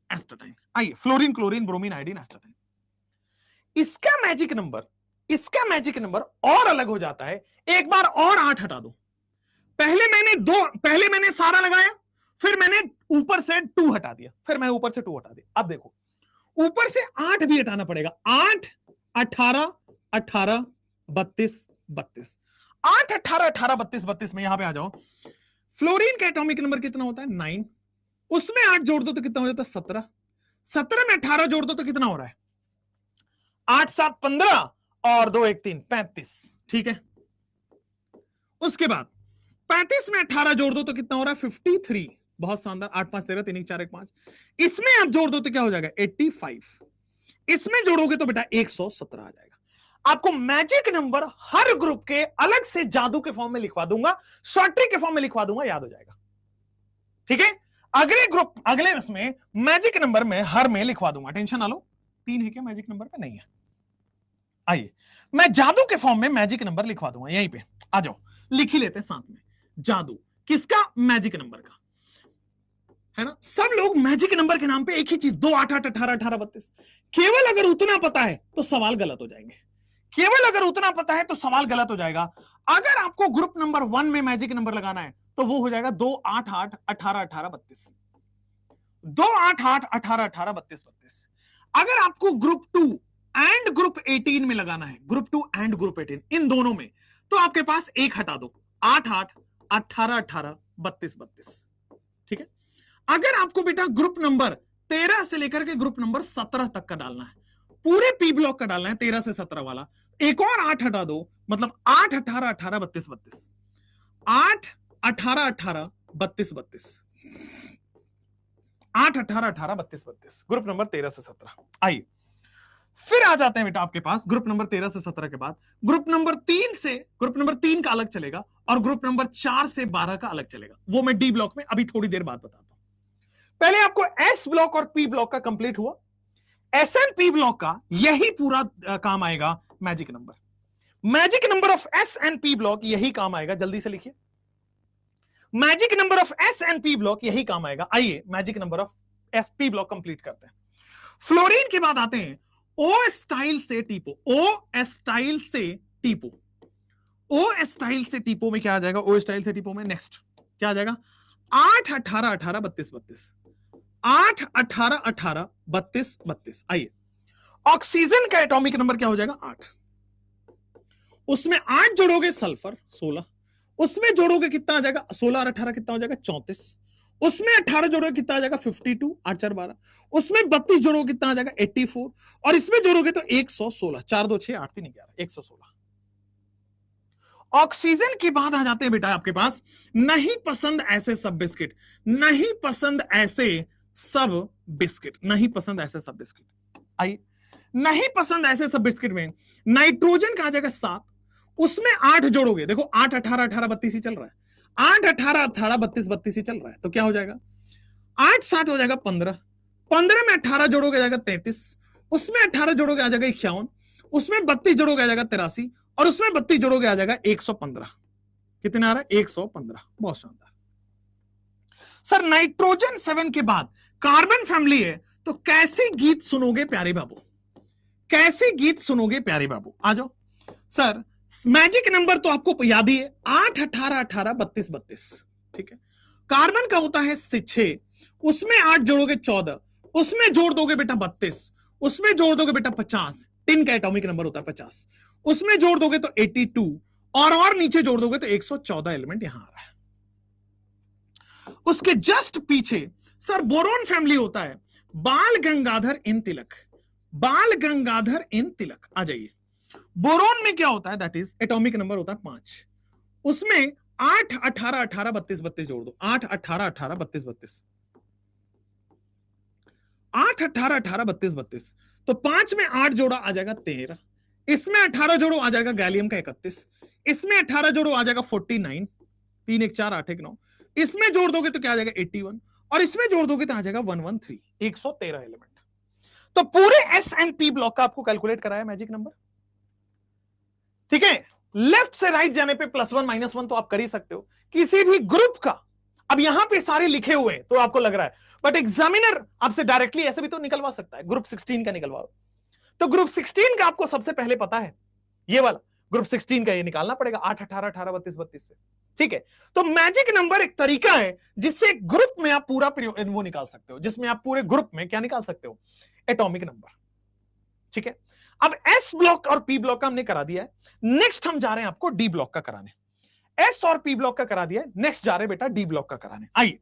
astatine. आइए, fluorine, chlorine, bromine, iodine, astatine, इसका मैजिक नंबर और अलग हो जाता है। एक बार और 8 हटा दो। पहले मैंने सारा लगाया, फिर मैंने ऊपर से 2 हटा दिया, फिर मैं ऊपर से 2 हटा दिया। अब देखो, ऊपर से 8 भी हटाना पड़ेगा। 8, 18, 18, 32, 32। 8, 18, 18, 32, 32 में यहां पे आ जाओ। फ्लोरीन का एटॉमिक नंबर कितना होता है? 9। उसमें 8 जोड़ दो तो कितना हो जाता है? 17। 17 में 18 जोड़ दो तो कितना हो रहा है? 8, 7, 15 और 2, 1, 3, 35। ठीक है, उसके बाद 35 में 18 जोड़ दो तो कितना हो रहा है? 53। बहुत शानदार। 8, 5, 13, 3, 1, 4, 1, 5। इसमें आप जोड़ दो तो क्या हो जाएगा? 85। इसमें जोड़ोगे तो बेटा 117 आ जाएगा। आपको मैजिक नंबर हर ग्रुप के अलग से जादू के फॉर्म में लिखवा दूंगा, शॉर्ट ट्रिक के फॉर्म में लिखवा दूंगा, याद हो जाएगा। ठीक है, अगले इसमें मैजिक नंबर में हर में लिखवा दूंगा, टेंशन ना लो। 3 है क्या मैजिक नंबर पे? नहीं है। आइए, मैं जादू के फॉर्म में मैजिक नंबर लिखवा दूंगा, यहीं पे आ जाओ, लिख ही लेते हैं साथ में। जादू किसका? मैजिक नंबर का, है ना। सब लोग मैजिक नंबर के नाम पे एक ही चीज, 2, 8, 8, 18, 18, 32। केवल अगर उतना पता है तो सवाल गलत हो जाएंगे। केवल अगर उतना पता है तो सवाल गलत हो जाएगा। अगर आपको ग्रुप नंबर 1 में मैजिक नंबर लगाना है तो वो हो जाएगा 2, 8, 8, 18, 18, 32। 2, 8, 8, 18, 18, 32, 32। अगर आपको ग्रुप 2 एंड ग्रुप 18 में लगाना है, ग्रुप 2 एंड ग्रुप 18 इन दोनों में, तो आपके पास एक हटा दो, 8, 8, 18, 18, 32, 32। ठीक है, अगर आपको बेटा ग्रुप नंबर 13 से लेकर के ग्रुप नंबर 17 तक का डालना है, पूरे पी ब्लॉक का डालना है, 13 से 17 वाला, एक और 8 हटा दो, मतलब 8, 18, 18, 32, 32। 8, 18, 18, 32, 32। 8, 18, 18, 32, 32, ग्रुप नंबर 13 से 17। आइए, फिर आ जाते हैं बेटा आपके पास ग्रुप नंबर 13 से 17 के बाद ग्रुप नंबर 3 का अलग चलेगा और ग्रुप नंबर 4 से 12 का अलग चलेगा। वो मैं डी ब्लॉक में अभी थोड़ी देर बाद बताता हूं। पहले आपको एस ब्लॉक और पी ब्लॉक का कंप्लीट हुआ। एस एंड पी ब्लॉक का यही पूरा काम आएगा magic number of S and P block, यही काम आएगा। जल्दी से लिखिए, magic number of S and P block यही काम आएगा। आइए, magic number of S P block complete करते हैं। फ्लोरीन के बाद आते हैं ओ स्टाइल से टीपो। ओ स्टाइल से टीपो, ओ स्टाइल से टीपो में क्या आ जाएगा? ओ स्टाइल से टीपो में नेक्स्ट क्या आ जाएगा? 8, 18, 18, 32, 32। 8, 18, 18, 32, 32। आइए, ऑक्सीजन का एटॉमिक नंबर क्या हो जाएगा? 8। उसमें 8 जोड़ोगे सल्फर 16, उसमें जोड़ोगे कितना आ जाएगा? 16 और 18 कितना हो जाएगा? 34। उसमें 18 जोड़ोगे कितना आ जाएगा? 52, 8, 4, 12। उसमें 32 जोड़ोगे कितना आ जाएगा? 84। और इसमें जोड़ोगे तो 116, 4, 2, 6, 8, 3, 11, 116। ऑक्सीजन के बाद आ जाते हैं बेटा आपके पास नहीं पसंद ऐसे सब बिस्किट, नहीं पसंद ऐसे सब बिस्किट, नहीं पसंद ऐसे सब बिस्किट। आइए, नहीं पसंद ऐसे सब बिस्किट में नाइट्रोजन का आ जाएगा 7, उसमें 8 जोड़ोगे, देखो 8, 18, 18, 32 ही चल रहा है, 8, 18, 18, 32, 32 ही चल रहा है, तो क्या हो जाएगा? 8, 7 हो जाएगा 15, 15 में 18 जोड़ोगे आ जाएगा 33, उसमें 18 जोड़ोगे आ जाएगा 51, उसमें 32 जोड़ोगे आ जाएगा 83, और उसमें 32 जोड़ोगे आ जाएगा 115। कितने आ रहा है? 115। बहुत शानदार सर। नाइट्रोजन 7 के बाद कार्बन फैमिली है, तो कैसे गीत सुनोगे प्यारे बाबू? कैसे गीत सुनोगे प्यारे बाबू? आ जाओ सर। मैजिक नंबर तो आपको याद ही है, 8, 18, 18, 32, 32। ठीक है, कार्बन का होता है 6, उसमें 8 जोड़ोगे 14, उसमें जोड़ दोगे बेटा 32, उसमें जोड़ दोगे बेटा 50, टिन का एटॉमिक नंबर होता है 50, उसमें जोड़ दोगे तो 82, और नीचे जोड़ दोगे तो 114 एलिमेंट यहां आ रहा है। उसके जस्ट पीछे सर बोरोन फैमिली होता है, बाल गंगाधर इन तिलक, बाल गंगाधर इन तिलक। आ जाइए, बोरोन में क्या होता है, दैट इज एटॉमिक नंबर होता है 5, उसमें 8 18 18 32 32 जोड़ दो, 8 18 18 32 32, 8 18 18 32 32, तो 5 में 8 जोड़ा आ जाएगा 13, इसमें 18 जोड़ो आ जाएगा गैलियम का 31, इसमें 18 जोड़ो आ जाएगा 49, 3 1 4 8 1 9, इसमें जोड़ दोगे तो क्या आ जाएगा 81, और इसमें जोड़ दोगे तो आ जाएगा 113, 113 एलिमेंट। तो पूरे एस एंड पी ब्लॉक का आपको कैलकुलेट कराया मैजिक नंबर, ठीक है। लेफ्ट से राइट जाने पे +1 -1 तो आप कर ही सकते हो किसी भी ग्रुप का। अब यहां पे सारे लिखे हुए हैं तो आपको लग रहा है, बट एग्जामिनर आपसे डायरेक्टली ऐसे भी तो निकलवा सकता है, ग्रुप 16 का निकलवाओ, तो ग्रुप 16 का आपको सबसे पहले पता है, ये वाला ग्रुप 16 का ये निकालना पड़ेगा 8 18 18 32 32 से, ठीक है। तो मैजिक नंबर एक तरीका है जिससे ग्रुप में आप पूरा वो निकाल सकते हो, जिसमें आप पूरे ग्रुप में क्या निकाल सकते हो, एटॉमिक नंबर, ठीक है। अब एस ब्लॉक और पी ब्लॉक का हमने करा दिया है, नेक्स्ट हम जा रहे हैं आपको डी ब्लॉक का कराने। एस और पी ब्लॉक का करा दिया है, नेक्स्ट जा रहे हैं बेटा डी ब्लॉक का कराने। आइए,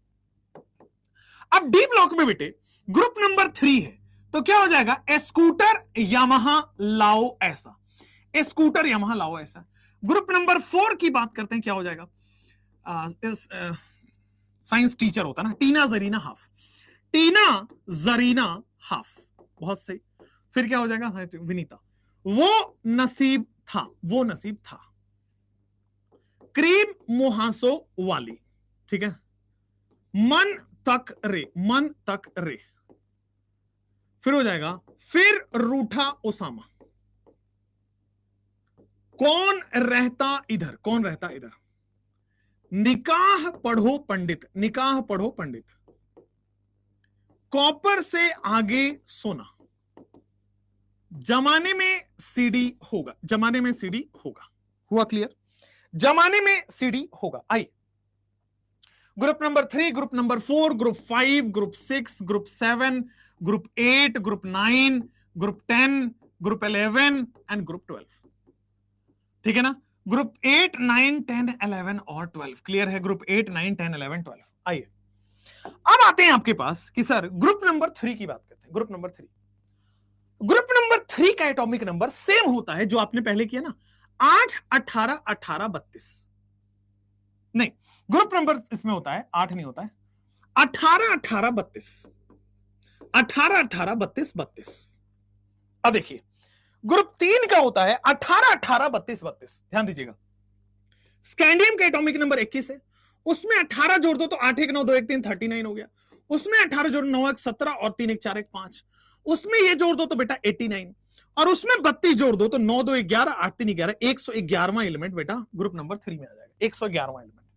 अब डी ब्लॉक में बेटे ग्रुप नंबर 3 है, तो क्या हो जाएगा, स्कूटर यामाहा लाओ ऐसा, स्कूटर यामाहा लाओ ऐसा। ग्रुप नंबर 4 की बात करते हैं, क्या हो जाएगा, साइंस टीचर होता ना, टीना जरीना हाफ, टीना जरीना हाफ, बहुत सही। फिर क्या हो जाएगा, विनीता, वो नसीब था, वो नसीब था। क्रीम मुहासो वाली, ठीक है। मन तक रे, मन तक रे। फिर हो जाएगा, फिर रूठा ओसामा, कौन रहता इधर, कौन रहता इधर। निकाह पढ़ो पंडित, निकाह पढ़ो पंडित। कॉपर से आगे सोना, जमाने में सीडी होगा, जमाने में सीडी होगा। हुआ क्लियर, जमाने में सीडी होगा। आई group number 3, group number 4, group 5, group 6, group 7, group 8, group 9, group 10, group 11 and group 12, ठीक है ना। ग्रुप 8 9 10 11 और 12 क्लियर है, ग्रुप 8 9 10 11 12। आइए अब आते हैं आपके पास कि सर ग्रुप नंबर 3 की बात करते हैं। ग्रुप नंबर 3, ग्रुप नंबर 3 का एटॉमिक नंबर सेम होता है जो आपने पहले किया ना, 8 18 18 32। नहीं, ग्रुप नंबर इसमें होता है 8 नहीं होता है, 18 18 32, 18 18 32 32। अब देखिए ग्रुप 3 का होता है 18 18 32 32। ध्यान दीजिएगा, स्कैंडियम का एटॉमिक नंबर 21 है, उसमें 18 जोड़ दो तो 8 1 9 2 1 3 39 हो गया, उसमें 18 जोड़ 9 1 17 और 3 1 4 1 5, उसमें ये जोड़ दो तो बेटा 89, और उसमें 32 जोड़ दो तो 9 2 11 8 3 11, 111वां एलिमेंट बेटा ग्रुप नंबर 3 में आ जाएगा। 111वां एलिमेंट,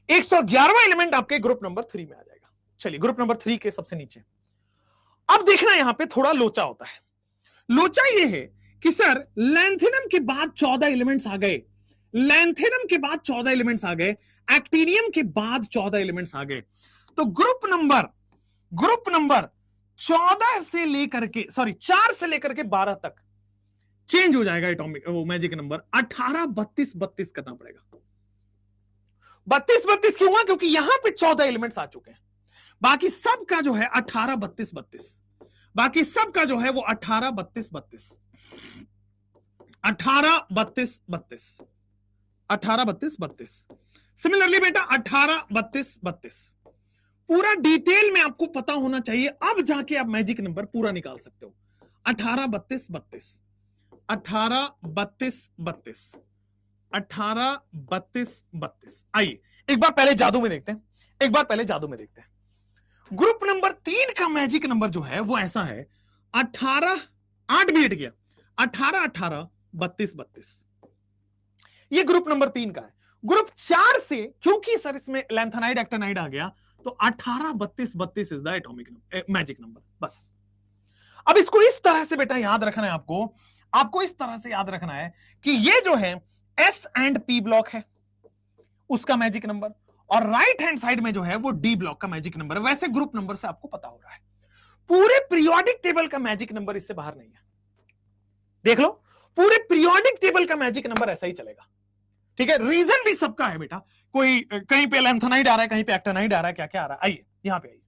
111वां एलिमेंट आपके ग्रुप नंबर 3 में आ जाएगा। चलिए ग्रुप नंबर 3 के सबसे नीचे, अब देखना यहां पे थोड़ा लोचा होता है। लोचा ये है कि सर लैंथेनम के बाद 14 एलिमेंट्स आ गए, लैंथेनम के बाद 14 एलिमेंट्स आ गए, एक्टीनियम के बाद 14 एलिमेंट्स आ गए, तो ग्रुप नंबर 14 से लेकर के 4 से लेकर के 12 तक चेंज हो जाएगा एटॉमिक वो मैजिक नंबर, 18 32 32 करना पड़ेगा। 32 32 क्यों हुआ, क्योंकि यहां पे 14 एलिमेंट्स आ चुके हैं, बाकी सब का जो है 18 32 32, बाकी सब का जो है वो 18 32 32, 18 32 32, 18 32 32। सिमिलरली बेटा 18 32 32, पूरा डिटेल में आपको पता होना चाहिए, अब जाके आप मैजिक नंबर पूरा निकाल सकते हो। 18 32 32, 18 32 32, 18 32 32। आइए एक बार पहले जादू में देखते हैं, एक बार पहले जादू में देखते हैं। ग्रुप नंबर 3 का मैजिक नंबर जो है वो ऐसा है, 18 8 भी हट गया, 18 18 32 32, ये ग्रुप नंबर 3 का है। ग्रुप 4 से क्योंकि सर इसमें लैंथेनाइड एक्टिनाइड आ गया, तो 18 32 32 is the atomic magic number. बस अब इसको इस तरह से बेटा याद रखना है आपको इस तरह से याद रखना है कि ये जो है एस एंड पी ब्लॉक है उसका मैजिक नंबर, और राइट हैंड साइड में जो है वो डी ब्लॉक का मैजिक नंबर है। वैसे ग्रुप नंबर से आपको पता हो रहा है, पूरे पीरियोडिक टेबल का मैजिक नंबर इससे बाहर नहीं है। देख लो, पूरे पीरियोडिक टेबल का मैजिक नंबर ऐसा ही चलेगा, ठीक है। रीजन भी सबका है बेटा, कोई कहीं पे लैंथेनाइड आ रहा है, कहीं पे एक्टिनाइड आ रहा है, क्या क्या आ रहा है। आइए यहां पे आइए,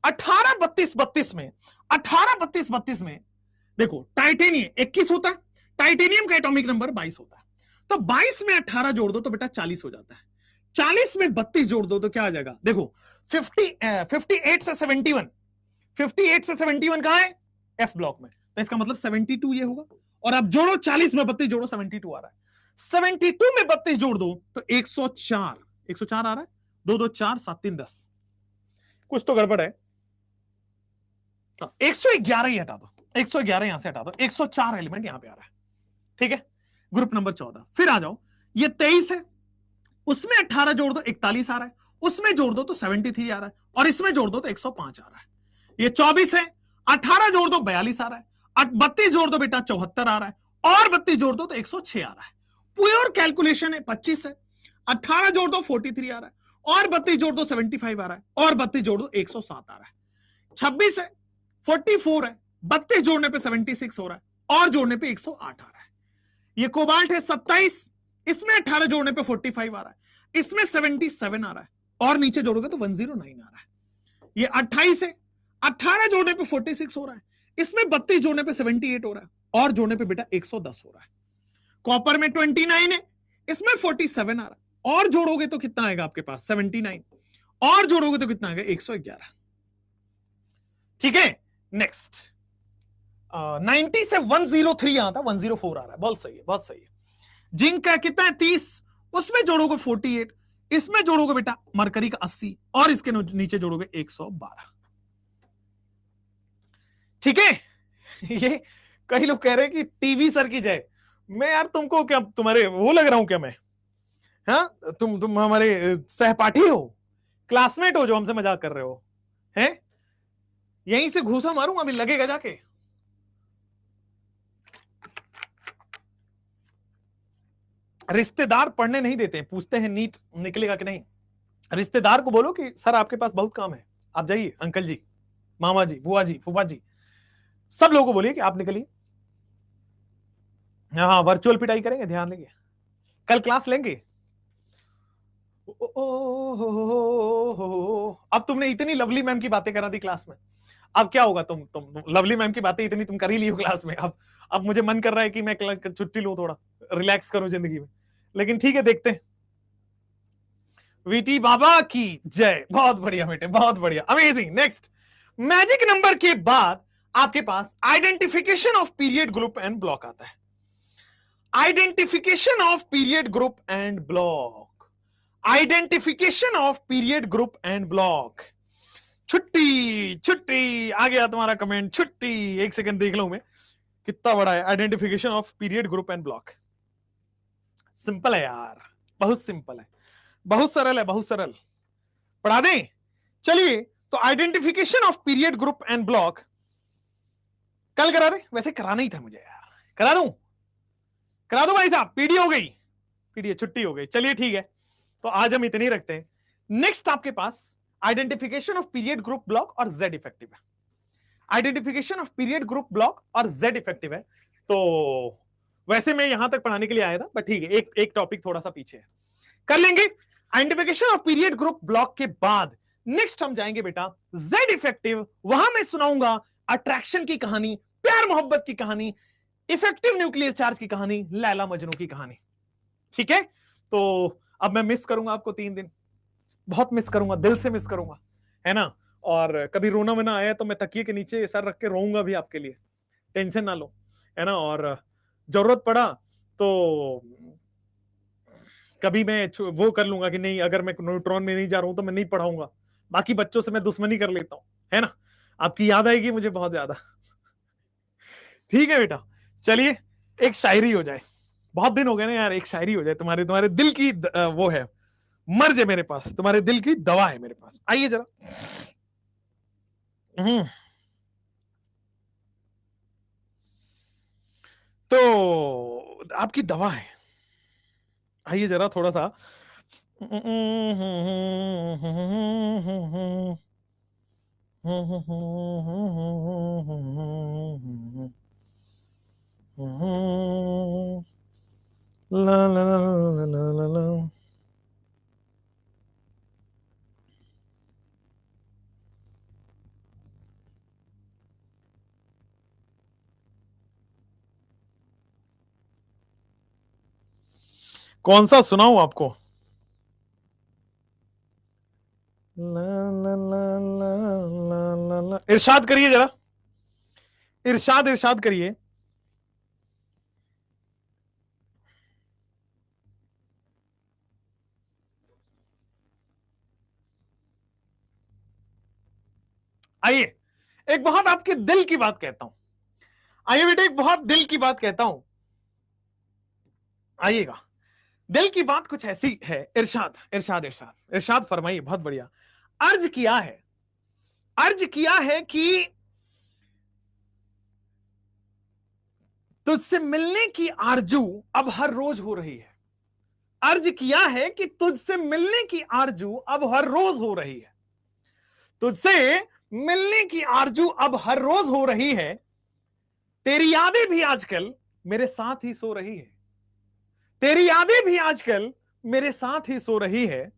18 32 32 में 18 32 32 में देखो टाइटेनियम 21 होता है, टाइटेनियम का एटॉमिक नंबर 22 होता है, तो 22 में 18 जोड़ दो तो बेटा 40 हो जाता है, 40 में 32 जोड़ दो तो क्या आ जाएगा, देखो 58 से 71, 58 से 71 कहां है, एफ ब्लॉक में, तो इसका मतलब 72 ये होगा, और अब जोड़ो 40 में 32 जोड़ो 72 आ रहा है, 72 में 32 जोड़ दो तो 104, 104 आ रहा है, 2 2 4 7 3 10, कुछ तो गड़बड़ है, 111 ही हटा दो, 111 यहां से हटा दो, 104 एलिमेंट यहां पे आ रहा है, ठीक है, ग्रुप नंबर 14। फिर आ जाओ, ये 23 है, उसमें 18 जोड़ दो 41 आ रहा है, उसमें जोड़ दो तो 73 आ रहा है, और इसमें जोड़ दो तो 105 आ रहा है। ये 24 है, 18 जोड़ दो 42 आ रहा है, 32 जोड़ दो बेटा 74 आ रहा है, और 32 जोड़ दो तो 106 आ रहा है। प्योर कैलकुलेशन है, 25 है, 18 जोड़ दो 43 आ रहा है, और 32 जोड़ दो 75 आ रहा है, और 32 जोड़ दो 107 आ रहा है। 26 है, 44 है, 32 जोड़ने पे 76 हो रहा है, और जोड़ने पे 108 आ रहा है। ये कोबाल्ट है 27, इसमें 18 जोड़ने पे 45 आ रहा है, इसमें 77 आ रहा है, और नीचे जोड़ोगे तो 109 आ रहा है। ये 28 है, 18 जोड़ने पे 46 हो रहा है, इसमें 32 जोड़ने पे 78 हो रहा है, और जोड़ने पे बेटा 110 हो रहा है। कॉपर में 29 है, इसमें 47 आ रहा है, और जोड़ोगे तो कितना आएगा आपके पास 79, और जोड़ोगे तो कितना आएगा 111, ठीक है। नेक्स्ट 90 से 103 आता, 104 आ रहा है, बहुत सही है, बहुत सही है। जिंक का कितना है 30, उसमें जोड़ोगे 48, इसमें जोड़ोगे बेटा मरकरी का 80, और इसके नीचे जोड़ोगे 112, ठीक है। ये कई लोग कह रहे हैं कि टीवी सर की जय, मैं यार तुमको क्या तुम्हारे वो लग रहा हूं क्या मैं, हाँ तुम हमारे सहपाठी हो, क्लासमेट हो जो हमसे मजाक कर रहे हो, हैं, यहीं से घूसा मारूंगा अभी, लगेगा जाके। रिश्तेदार पढ़ने नहीं देते, पूछते हैं नीट निकलेगा कि नहीं, रिश्तेदार को बोलो कि सर आपके पास बहुत काम है, आप जाइए, अंकल जी, मामा जी, बुआ जी, फूफा जी, सब लोगों को बोलिए कि आप निकलिए, हाँ वर्चुअल पिटाई करेंगे, ध्यान देंगे, कल क्लास लेंगे। अब तुमने इतनी लवली मैम की बातें करा दी क्लास में, अब क्या होगा, तुम लवली मैम की बातें इतनी तुम कर ही लियो क्लास में, अब मुझे मन कर रहा है कि मैं छुट्टी लूं, थोड़ा रिलैक्स करूं जिंदगी में, लेकिन ठीक है देखते हैं। वीटी बाबा की जय, बहुत बढ़िया बेटे, बहुत बढ़िया, अमेजिंग। नेक्स्ट, मैजिक नंबर के बाद आपके पास identification of period group and block आता है, identification of period group and block, identification of period group and block. छुट्टी छुट्टी आ गया तुम्हारा कमेंट, छुट्टी, एक सेकंड देख लूं मैं कितना बड़ा है, identification of period group and block. Simple है यार, बहुत सिंपल है, बहुत सरल है, बहुत सरल, पढ़ा दें, चलिए। तो identification of period group and block कल करा दे, वैसे कराना ही था मुझे यार, करा दूं, करा दो भाई साहब, पीडी हो गई, पीडी छुट्टी हो गई, चलिए ठीक है, तो आज हम इतनी रखते हैं। नेक्स्ट आपके पास identification of period group block और जेड इफेक्टिव है, identification of period group block और जेड इफेक्टिव है। तो वैसे मैं यहां तक पढ़ाने के लिए आया था, बट ठीक है, एक टॉपिक थोड़ा सा पीछे है, कर लेंगे। Identification of period group block के बाद नेक्स्ट हम जाएंगे बेटा जेड इफेक्टिव, वहां मैं सुनाऊंगा अट्रैक्शन की कहानी, प्यार मोहब्बत की कहानी, इफेक्टिव न्यूक्लियर चार्ज की कहानी, लैला मजनू की कहानी, ठीक है। तो अब मैं मिस करूंगा आपको 3 दिन, बहुत मिस करूंगा, दिल से मिस करूंगा, है ना। और कभी रोना वना आया तो मैं तकिए के नीचे सर रख के रोऊंगा भी आपके लिए, टेंशन ना लो, है ना। और जरूरत पड़ा तो कभी मैं वो कर लूंगा कि नहीं, अगर मैं न्यूट्रॉन में नहीं जा रहा हूं तो मैं नहीं पढ़ाऊंगा, बाकी बच्चों से मैं दुश्मनी कर लेता हूं, है ना, आपकी याद आएगी मुझे बहुत ज्यादा। ठीक है बेटा, चलिए एक शायरी हो जाए, बहुत दिन हो गए ना यार, एक शायरी हो जाए, तुम्हारे तुम्हारे दिल की वो है, मर्ज है मेरे पास, तुम्हारे दिल की दवा है मेरे पास, आइए जरा। तो आपकी दवा है, आइए जरा थोड़ा सा। ला ला ला ला ला ला ला। कौन सा सुनाऊं आपको? ला ला ला ला ला ला ला। इरशाद करिए जरा, इरशाद इरशाद करिए। आइए एक बहुत आपके दिल की बात कहता हूं। आइए बेटे एक बहुत दिल की बात कहता हूं। आइएगा, दिल की बात कुछ ऐसी है। इरशाद इरशाद इरशाद इरशाद फरमाइए। बहुत बढ़िया। अर्ज किया है, अर्ज किया है कि तुझसे मिलने की आरजू अब हर रोज हो रही है। अर्ज किया है कि तुझसे मिलने की आरजू अब हर रोज हो रही है। तुझसे मिलने की आरजू अब हर रोज हो रही है। तेरी यादें भी आजकल मेरे साथ ही सो रही है। तेरी यादें भी आजकल मेरे साथ ही सो रही है।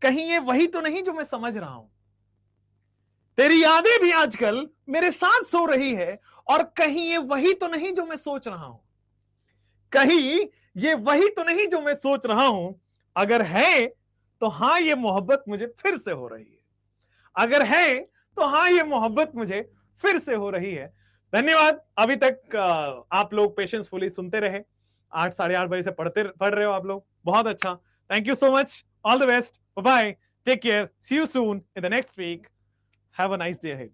कहीं ये वही तो नहीं जो मैं समझ रहा हूं। तेरी यादें भी आजकल मेरे साथ सो रही है, और कहीं ये वही तो नहीं जो मैं सोच रहा हूं। कहीं ये वही तो नहीं जो मैं सोच रहा हूं। अगर है तो हां ये मोहब्बत मुझे फिर से हो रही है। अगर है तो हां ये मोहब्बत मुझे फिर से हो रही है। धन्यवाद। अभी तक आप लोग पेशेंसफुली सुनते रहे। 8 8:30 बजे से पढ़ रहे हो आप लोग, बहुत अच्छा। Thank you so much. All the best. Bye, take care, see you soon in the next week. Have a nice day ahead.